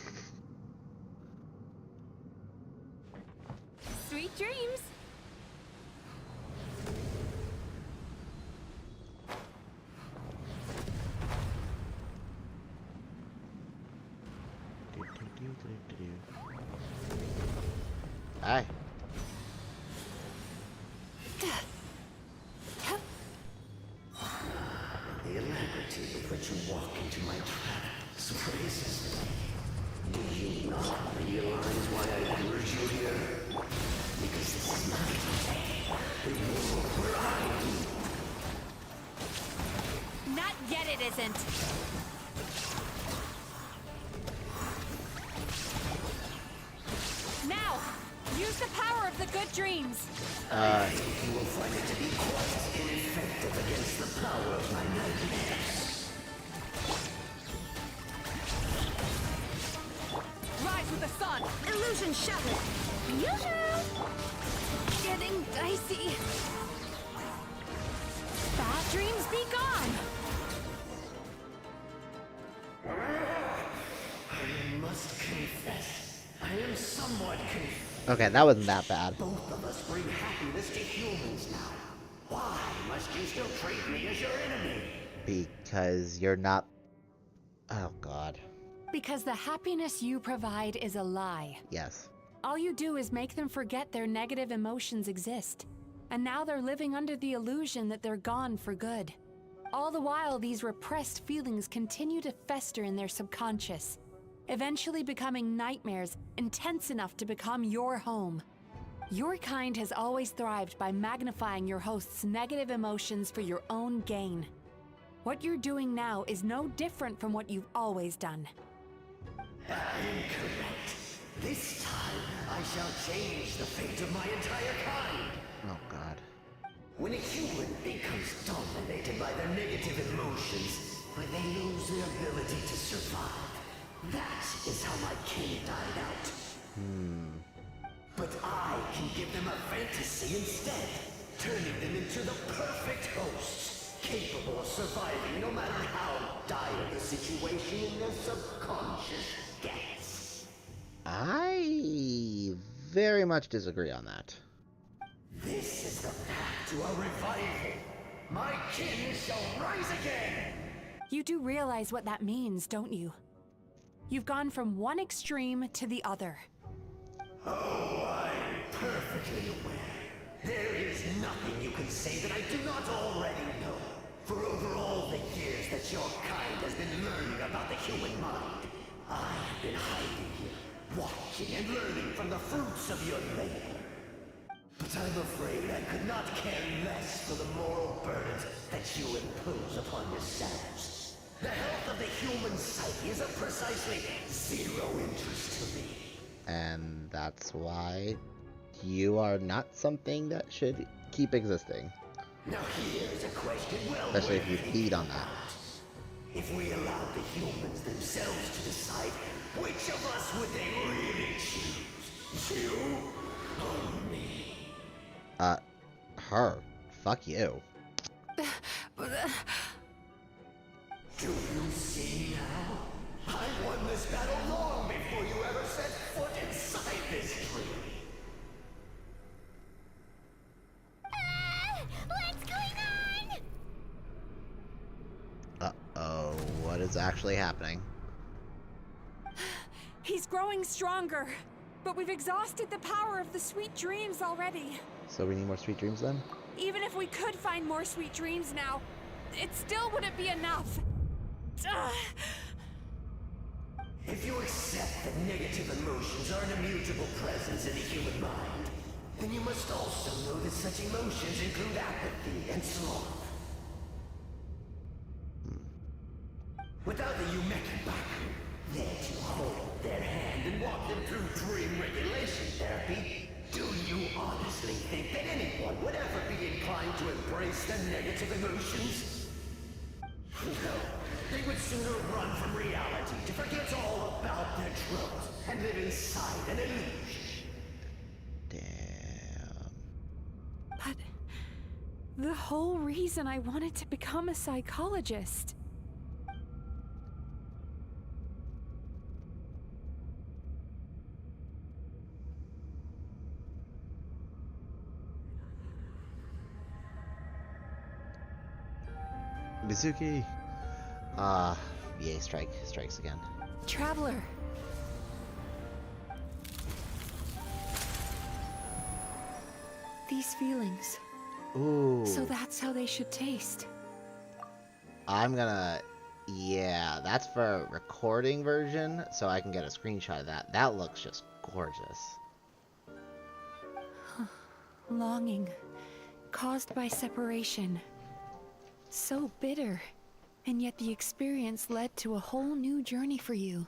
Sweet dreams. Hi. The alacrity with which you walk into my trap surprises me. Do you not realize why I lured you here? Because this is my day. Your pride. Not yet, it isn't. Use the power of the good dreams. You will find it to be quite ineffective against the power of my nightmares. Rise with the sun. Illusion shattered. Yoo-hoo! Getting dicey. Bad dreams be gone. I must confess, I am somewhat confused. Okay, that wasn't that bad. Both of us bring happiness to humans now. Why must you still treat me as your enemy? Because you're not... Oh, God. Because the happiness you provide is a lie. Yes. All you do is make them forget their negative emotions exist. And now they're living under the illusion that they're gone for good. All the while, these repressed feelings continue to fester in their subconscious, eventually becoming nightmares intense enough to become your home. Your kind has always thrived by magnifying your host's negative emotions for your own gain. What you're doing now is no different from what you've always done. Incorrect. This time, I shall change the fate of my entire kind. Oh, God. When a human becomes dominated by their negative emotions, when they lose their ability to survive, that is how my kin died out. But I can give them a fantasy instead, turning them into the perfect hosts, capable of surviving no matter how dire the situation in their subconscious gets. I very much disagree on that. This is the path to a revival. My kin shall rise again! You do realize what that means, don't you? You've gone from one extreme to the other. Oh, I'm perfectly aware. There is nothing you can say that I do not already know. For over all the years that your kind has been learning about the human mind, I have been hiding here, watching and learning from the fruits of your labor. But I'm afraid I could not care less for the moral burdens that you impose upon yourselves. The health of the human psyche is of precisely zero interest to me. And that's why you are not something that should keep existing. Now here's a question well Especially if you worth feed on that. If we allowed the humans themselves to decide, which of us would they really choose? You or me? Her. Fuck you. Do you see now? I won this battle long before you ever set foot inside this tree. What's going on? Uh-oh. What is actually happening? He's growing stronger, but we've exhausted the power of the sweet dreams already. So we need more sweet dreams then? Even if we could find more sweet dreams now, it still wouldn't be enough. If you accept that negative emotions are an immutable presence in the human mind, then you must also know that such emotions include apathy and sloth. Without the Yumeki Baku, there to hold their hand and walk them through dream regulation therapy, do you honestly think that anyone would ever be inclined to embrace their negative emotions? No, they would sooner run from reality to forget all about their troubles and live inside an illusion. Damn. But the whole reason I wanted to become a psychologist. Mizuki! Yay, strikes again. Traveler. These feelings. Ooh. So that's how they should taste. I'm gonna... Yeah, that's for recording version, so I can get a screenshot of that. That looks just gorgeous. Longing. Caused by separation. So bitter. And yet the experience led to a whole new journey for you.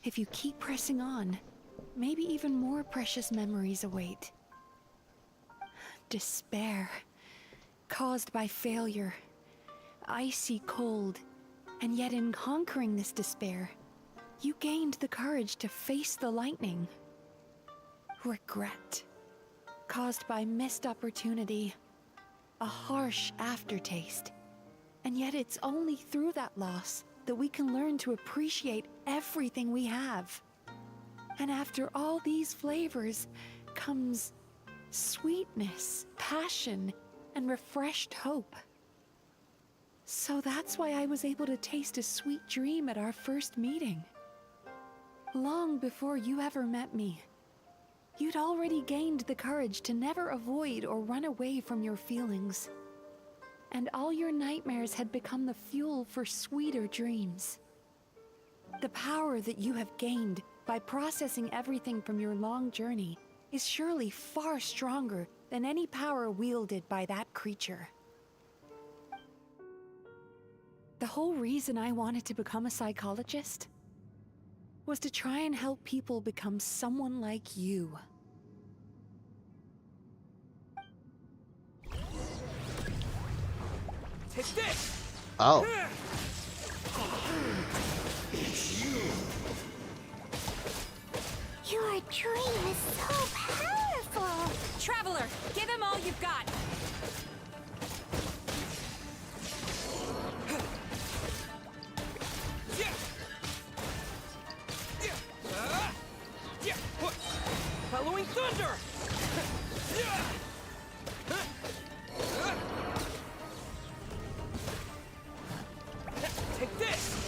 If you keep pressing on, maybe even more precious memories await. Despair, caused by failure, icy cold, and yet in conquering this despair, you gained the courage to face the lightning. Regret, caused by missed opportunity, a harsh aftertaste, and yet it's only through that loss that we can learn to appreciate everything we have. And after all these flavors comes sweetness, passion, and refreshed hope. So that's why I was able to taste a sweet dream at our first meeting. Long before you ever met me, you'd already gained the courage to never avoid or run away from your feelings. And all your nightmares had become the fuel for sweeter dreams. The power that you have gained by processing everything from your long journey is surely far stronger than any power wielded by that creature. The whole reason I wanted to become a psychologist was to try and help people become someone like you. Take this! Oh. Your dream is so powerful! Traveler, give him all you've got! Following thunder! Take this!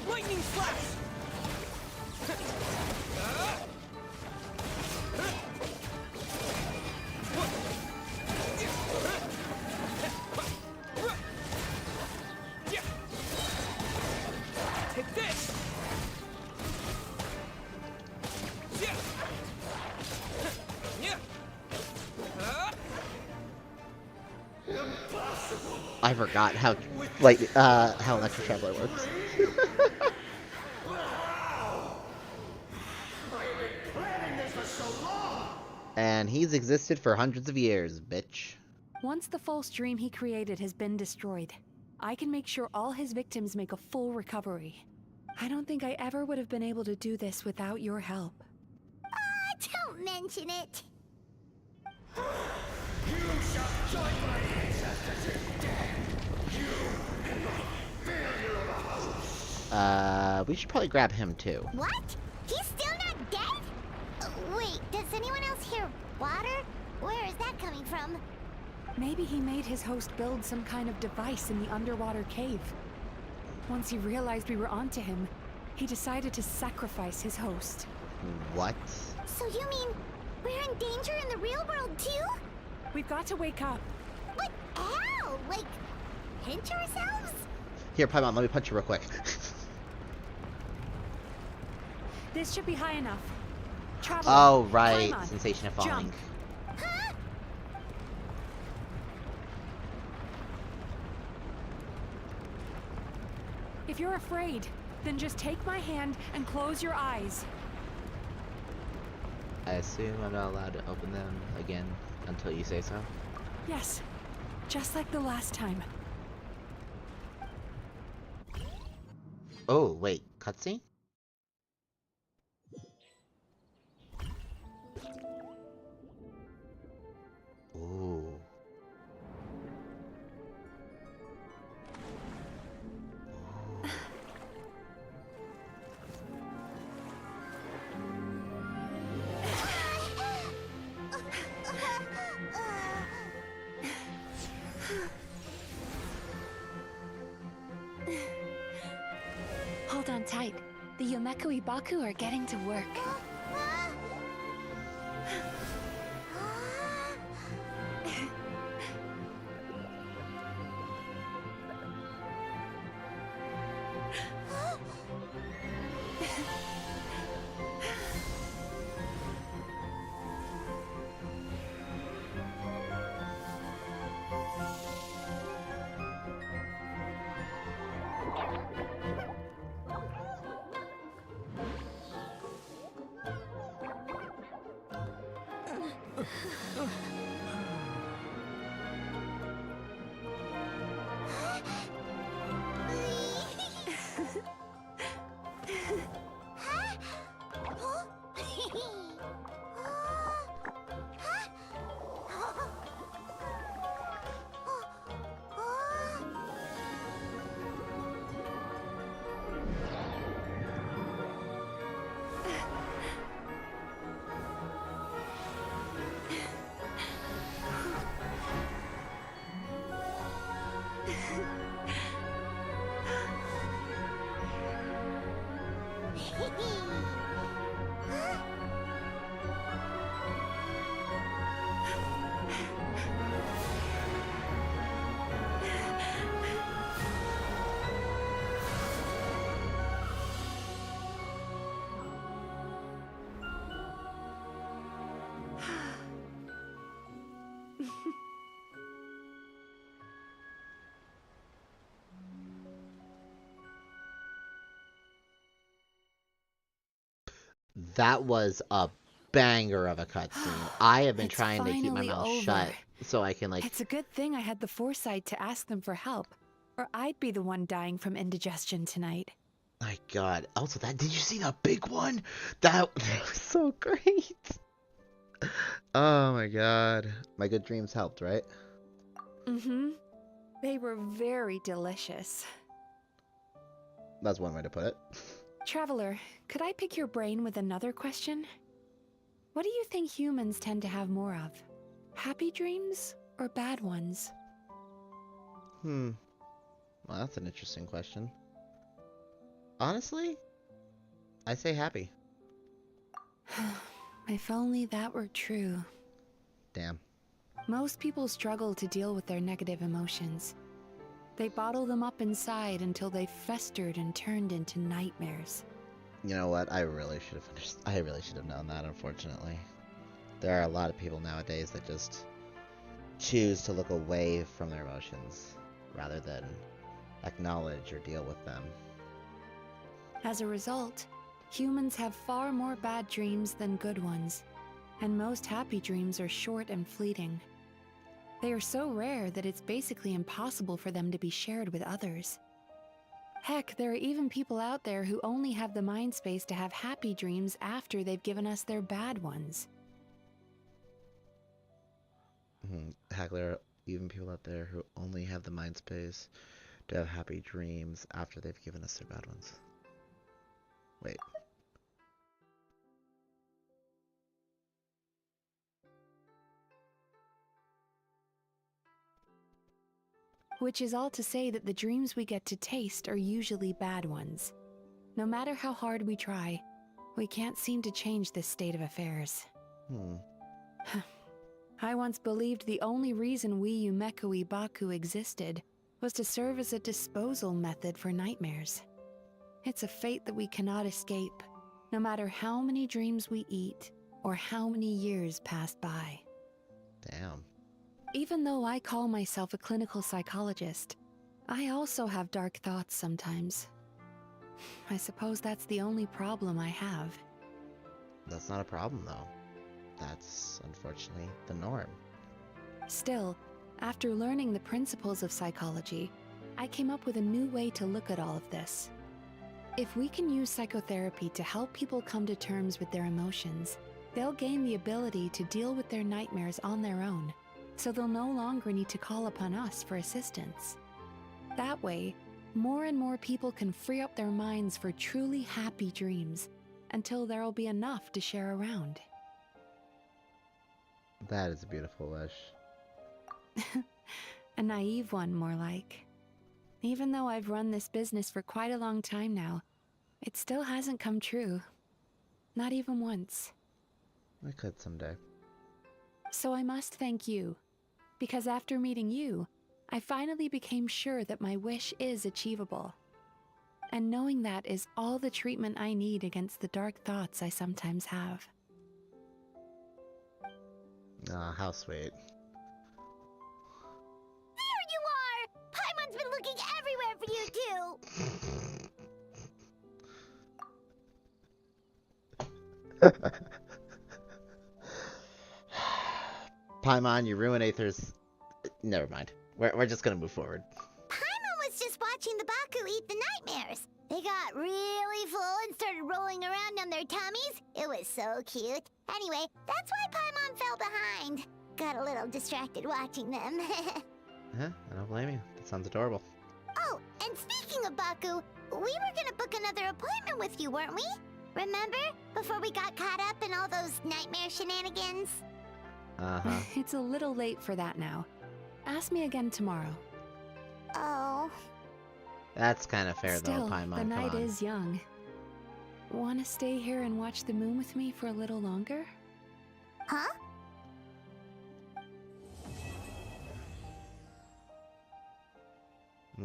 Lightning slash! Take this! I forgot how, like, how Electric Traveler works. And he's existed for hundreds of years, bitch. Once the false dream he created has been destroyed, I can make sure all his victims make a full recovery. I don't think I ever would have been able to do this without your help. Don't mention it! You shall join my ancestors in death. You and my failure of a host. We should probably grab him too. What? He's still not dead? Wait, does anyone else hear water? Where is that coming from? Maybe he made his host build some kind of device in the underwater cave. Once he realized we were onto him, he decided to sacrifice his host. What? So you mean we're in danger in the real world too? We've got to wake up. But how? Like, pinch ourselves? Here, Paimon, let me punch you real quick. This should be high enough. Traveler, Oh, right. Paimon, Sensation of falling. jump. Huh? If you're afraid, then just take my hand and close your eyes. I assume I'm not allowed to open them again until you say so? Yes, just like the last time. Oh, wait. Cutscene? Ooh. Hold on tight. The Yomekui Baku are getting to work. That was a banger of a cutscene. I have been It's trying to keep my finally mouth over. shut so I can like. It's a good thing I had the foresight to ask them for help, or I'd be the one dying from indigestion tonight. My God. Also, that did you see that big one? That was so great. Oh my God. My good dreams helped, right? Mm-hmm. They were very delicious. That's one way to put it. Traveler, could I pick your brain with another question? What do you think humans tend to have more of? Happy dreams or bad ones? Well, that's an interesting question. Honestly, I say happy. If only that were true. Damn. Most people struggle to deal with their negative emotions. They bottle them up inside until they festered and turned into nightmares. You know what? I really should have known that, unfortunately. There are a lot of people nowadays that just choose to look away from their emotions rather than acknowledge or deal with them. As a result, humans have far more bad dreams than good ones, and most happy dreams are short and fleeting. They are so rare that it's basically impossible for them to be shared with others. Heck, there are even people out there who only have the mind space to have happy dreams after they've given us their bad ones. Heck, there are even people out there who only have the mind space to have happy dreams after they've given us their bad ones. Wait. Which is all to say that the dreams we get to taste are usually bad ones. No matter how hard we try, we can't seem to change this state of affairs. I once believed the only reason we Yumekoi Baku existed was to serve as a disposal method for nightmares. It's a fate that we cannot escape, no matter how many dreams we eat or how many years pass by. Damn. Even though I call myself a clinical psychologist, I also have dark thoughts sometimes. I suppose that's the only problem I have. That's not a problem, though. That's, unfortunately, the norm. Still, after learning the principles of psychology, I came up with a new way to look at all of this. If we can use psychotherapy to help people come to terms with their emotions, they'll gain the ability to deal with their nightmares on their own, so they'll no longer need to call upon us for assistance. That way, more and more people can free up their minds for truly happy dreams, until there'll be enough to share around. That is a beautiful wish. A naive one, more like. Even though I've run this business for quite a long time now, it still hasn't come true. Not even once. I could someday. So I must thank you, because after meeting you, I finally became sure that my wish is achievable. And knowing that is all the treatment I need against the dark thoughts I sometimes have. Ah, how sweet. There you are! Paimon's been looking everywhere for you too! Paimon, you ruin Aether's... Never mind. We're just gonna move forward. Paimon was just watching the Baku eat the nightmares. They got really full and started rolling around on their tummies. It was so cute. Anyway, that's why Paimon fell behind. Got a little distracted watching them. Huh? I don't blame you. That sounds adorable. Oh, and speaking of Baku, we were gonna book another appointment with you, weren't we? Remember? Before we got caught up in all those nightmare shenanigans? Uh-huh. It's a little late for that now. Ask me again tomorrow. Oh. That's kind of fair, Still, though, Paimon. the night Come on. is young. Want to stay here and watch the moon with me for a little longer? Huh?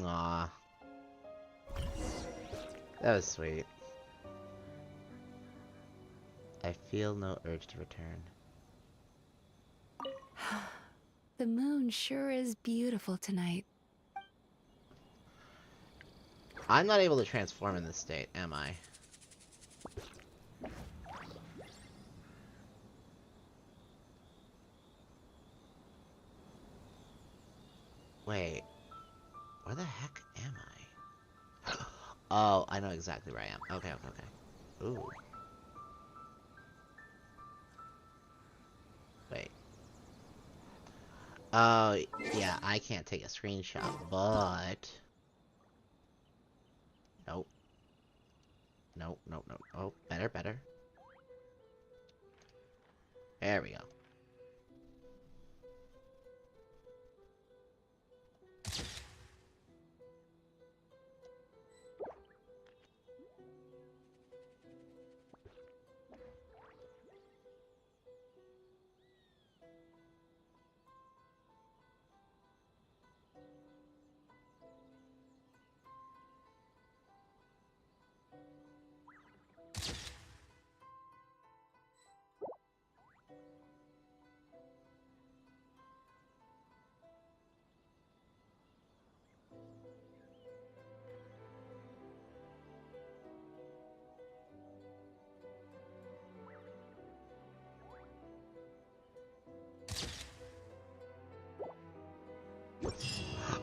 Aw. That was sweet. I feel no urge to return. The moon sure is beautiful tonight. I'm not able to transform in this state, am I? Wait. Where the heck am I? Oh, I know exactly where I am. Okay. Ooh. Wait. Oh, yeah, I can't take a screenshot, but... Nope. Nope. Oh, better. There we go.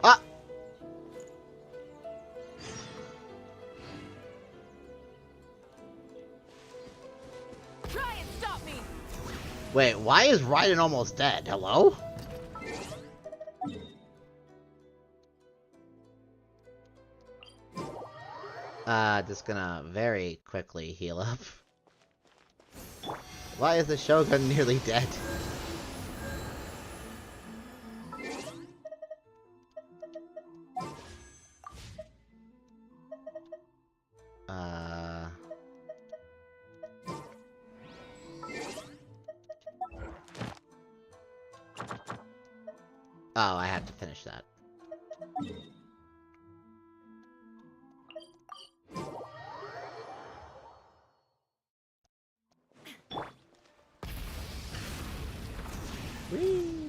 Ah! Try and stop me. Wait, why is Raiden almost dead? Hello? Just gonna very quickly heal up. Why is the Shogun nearly dead? Oh, I have to finish that. Whee!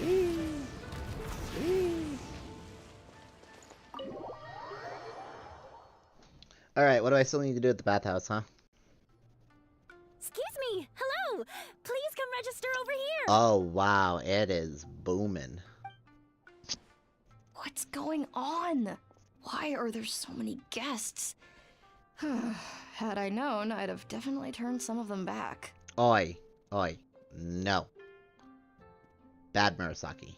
Whee! Whee! Alright, what do I still need to do at the bathhouse, huh? Excuse me. Hello. Please come register over here. Oh, wow, it is booming. What's going on? Why are there so many guests? Had I known, I'd have definitely turned some of them back. Oi, no. Bad Murasaki.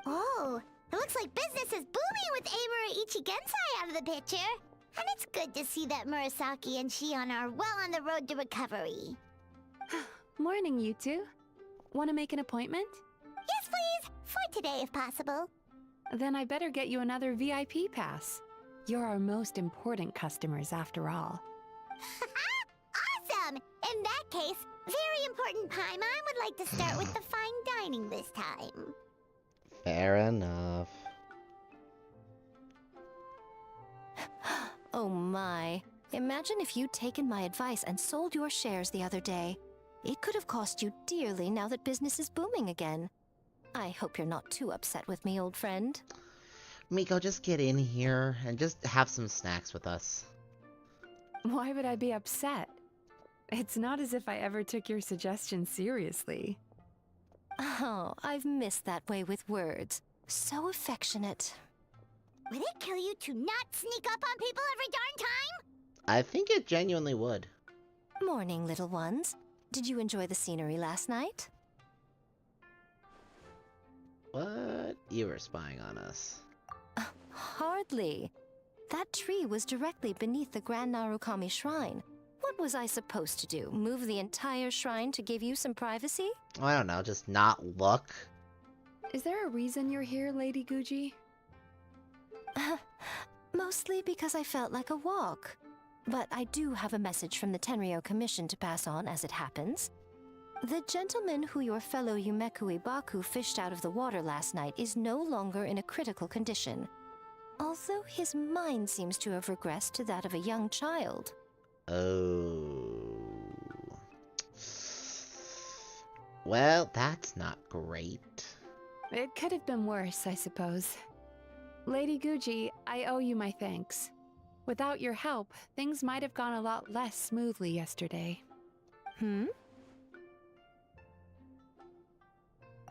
Oh, it looks like business is booming with Amura Ichigensai out of the picture. And it's good to see that Murasaki and Shion are well on the road to recovery. Morning, you two. Want to make an appointment? Yes, please. For today, if possible. Then I better get you another VIP pass. You're our most important customers, after all. Awesome! In that case, very important Paimon would like to start with the fine dining this time. Fair enough. Oh my. Imagine if you'd taken my advice and sold your shares the other day. It could have cost you dearly now that business is booming again. I hope you're not too upset with me, old friend. Miko, just get in here and just have some snacks with us. Why would I be upset? It's not as if I ever took your suggestion seriously. Oh, I've missed that way with words. So affectionate. Would it kill you to not sneak up on people every darn time? I think it genuinely would. Morning, little ones. Did you enjoy the scenery last night? What? You were spying on us. Hardly. That tree was directly beneath the Grand Narukami Shrine. What was I supposed to do? Move the entire shrine to give you some privacy? I don't know, just not look? Is there a reason you're here, Lady Guji? Mostly because I felt like a walk. But I do have a message from the Tenryo Commission to pass on as it happens. The gentleman who your fellow Yumekui Baku fished out of the water last night is no longer in a critical condition. Although his mind seems to have regressed to that of a young child. Oh. Well, that's not great. It could have been worse, I suppose. Lady Guji, I owe you my thanks. Without your help, things might have gone a lot less smoothly yesterday. Hmm?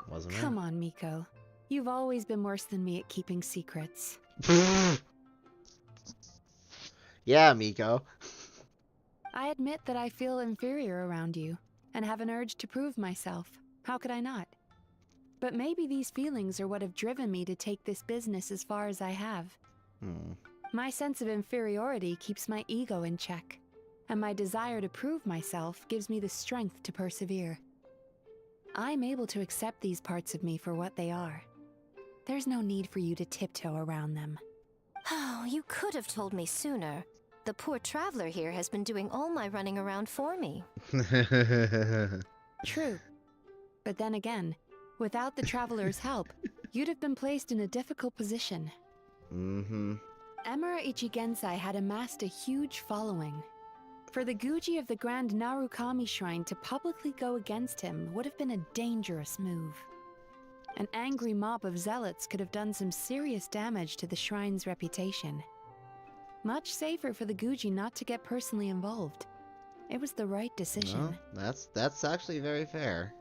Wasn't it? Come on, Miko. You've always been worse than me at keeping secrets. Yeah, Miko. I admit that I feel inferior around you, and have an urge to prove myself. How could I not? But maybe these feelings are what have driven me to take this business as far as I have. My sense of inferiority keeps my ego in check, and my desire to prove myself gives me the strength to persevere. I'm able to accept these parts of me for what they are. There's no need for you to tiptoe around them. Oh, you could have told me sooner. The poor traveler here has been doing all my running around for me. True. But then again, without the traveler's help, you'd have been placed in a difficult position. Mm-hmm. Emira Ichigensai had amassed a huge following. For the Guji of the Grand Narukami Shrine to publicly go against him would have been a dangerous move. An angry mob of zealots could have done some serious damage to the shrine's reputation. Much safer for the Guji not to get personally involved. It was the right decision. Well, that's actually very fair.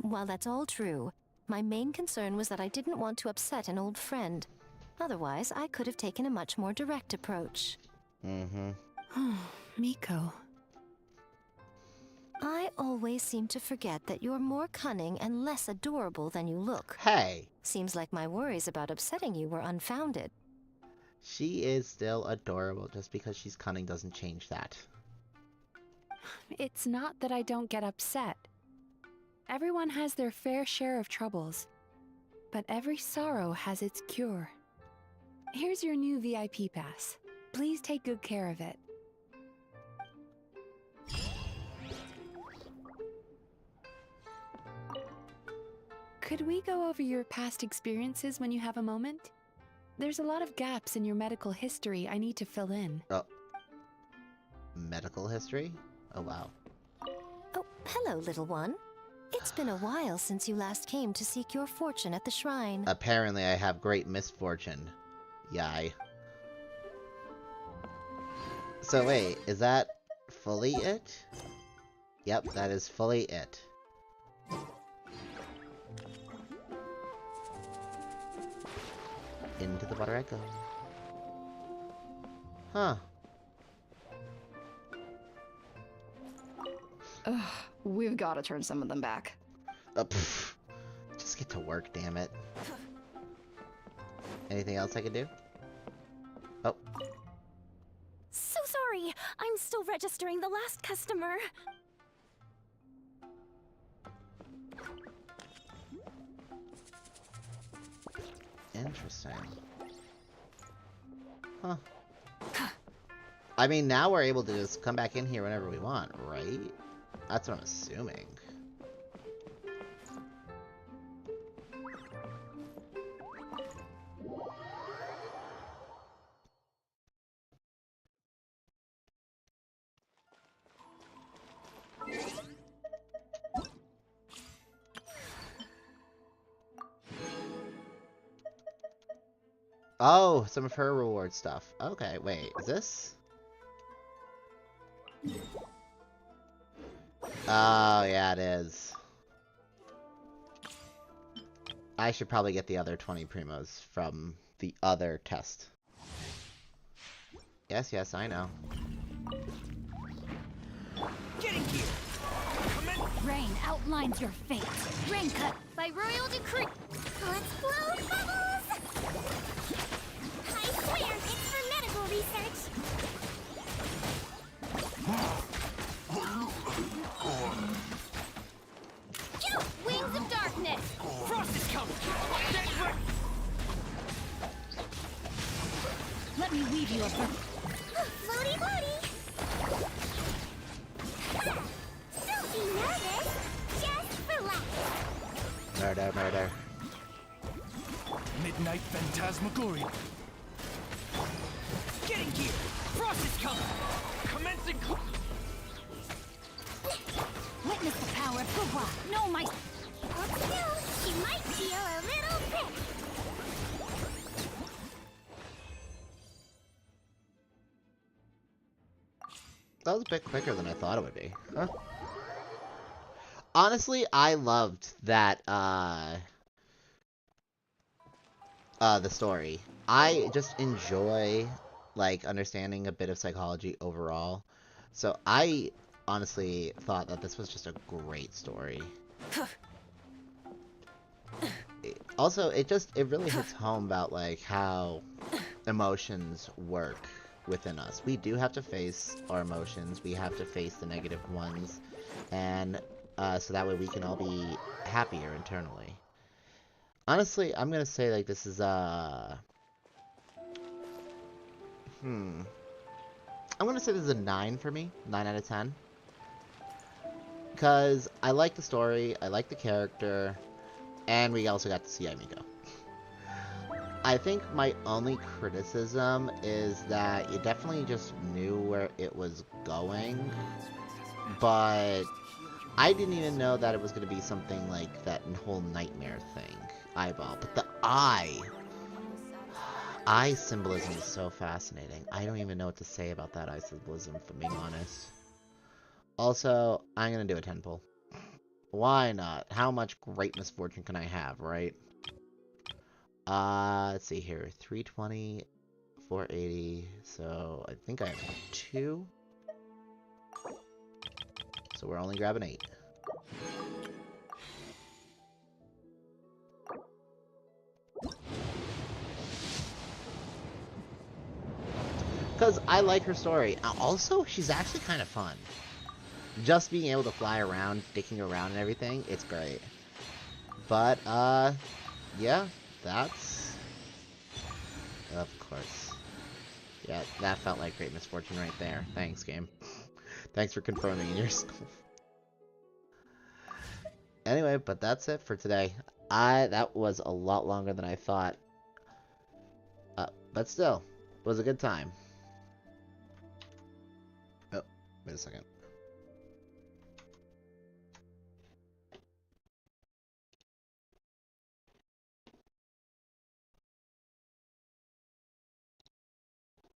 While that's all true, my main concern was that I didn't want to upset an old friend. Otherwise, I could have taken a much more direct approach. Mm-hmm. Miko. I always seem to forget that you're more cunning and less adorable than you look. Hey! Seems like my worries about upsetting you were unfounded. She is still adorable. Just because she's cunning doesn't change that. It's not that I don't get upset. Everyone has their fair share of troubles. But every sorrow has its cure. Here's your new VIP pass. Please take good care of it. Could we go over your past experiences when you have a moment? There's a lot of gaps in your medical history I need to fill in. Oh. Medical history? Oh, wow. Oh, hello, little one. It's been a while since you last came to seek your fortune at the shrine. Apparently I have great misfortune. Yay. So wait, is that fully it? Yep, that is fully it. Into the water I go. Huh. Ugh, we've got to turn some of them back. Just get to work, damn it. Anything else I can do? Oh. So sorry. I'm still registering the last customer. Interesting. Huh. I mean, now we're able to just come back in here whenever we want, right? That's what I'm assuming. Oh, some of her reward stuff. Okay, wait, is this? Oh, yeah, it is. I should probably get the other 20 primos from the other test. Yes, yes, I know. Getting here. Rain outlines your fate. Rain cut by royal decree. Let's blow bubbles! I swear it's for medical research. You, wings of darkness. Frost is coming. Let me weave you a bird. Floaty floaty! Don't be nervous. Just relax. Murder, murder. Midnight Phantasmagoria. Getting here. Frost is coming. Commencing. Witness the power of Kubwa. No, my... Hold still. She might feel a little prick. That was a bit quicker than I thought it would be. Huh? Honestly, I loved that, the story. I just enjoy, like, understanding a bit of psychology overall. So I honestly thought that this was just a great story. Also, it really hits home about, like, how emotions work within us. We do have to face our emotions. We have to face the negative ones. And, so that way we can all be happier internally. Honestly, I'm gonna say, like, this is, I'm gonna say this is a 9 for me. 9 out of 10. Because I like the story, I like the character, and we also got to see Emiko. I think my only criticism is that you definitely just knew where it was going, but I didn't even know that it was going to be something like that whole nightmare thing, eyeball. But the eye symbolism is so fascinating. I don't even know what to say about that eye symbolism, if I'm being honest. Also, I'm going to do a 10 pull. Why not? How much great misfortune can I have, right? Let's see here. 320, 480. So I think I have 2. So we're only grabbing 8. Because I like her story. Also, she's actually kind of fun. Just being able to fly around, dicking around and everything, it's great. But, yeah, that's... Of course. Yeah, that felt like great misfortune right there. Thanks, game. Thanks for confirming in yourself. Anyway, but that's it for today. That was a lot longer than I thought. But still, it was a good time. Oh, wait a second.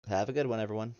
Have a good one, everyone.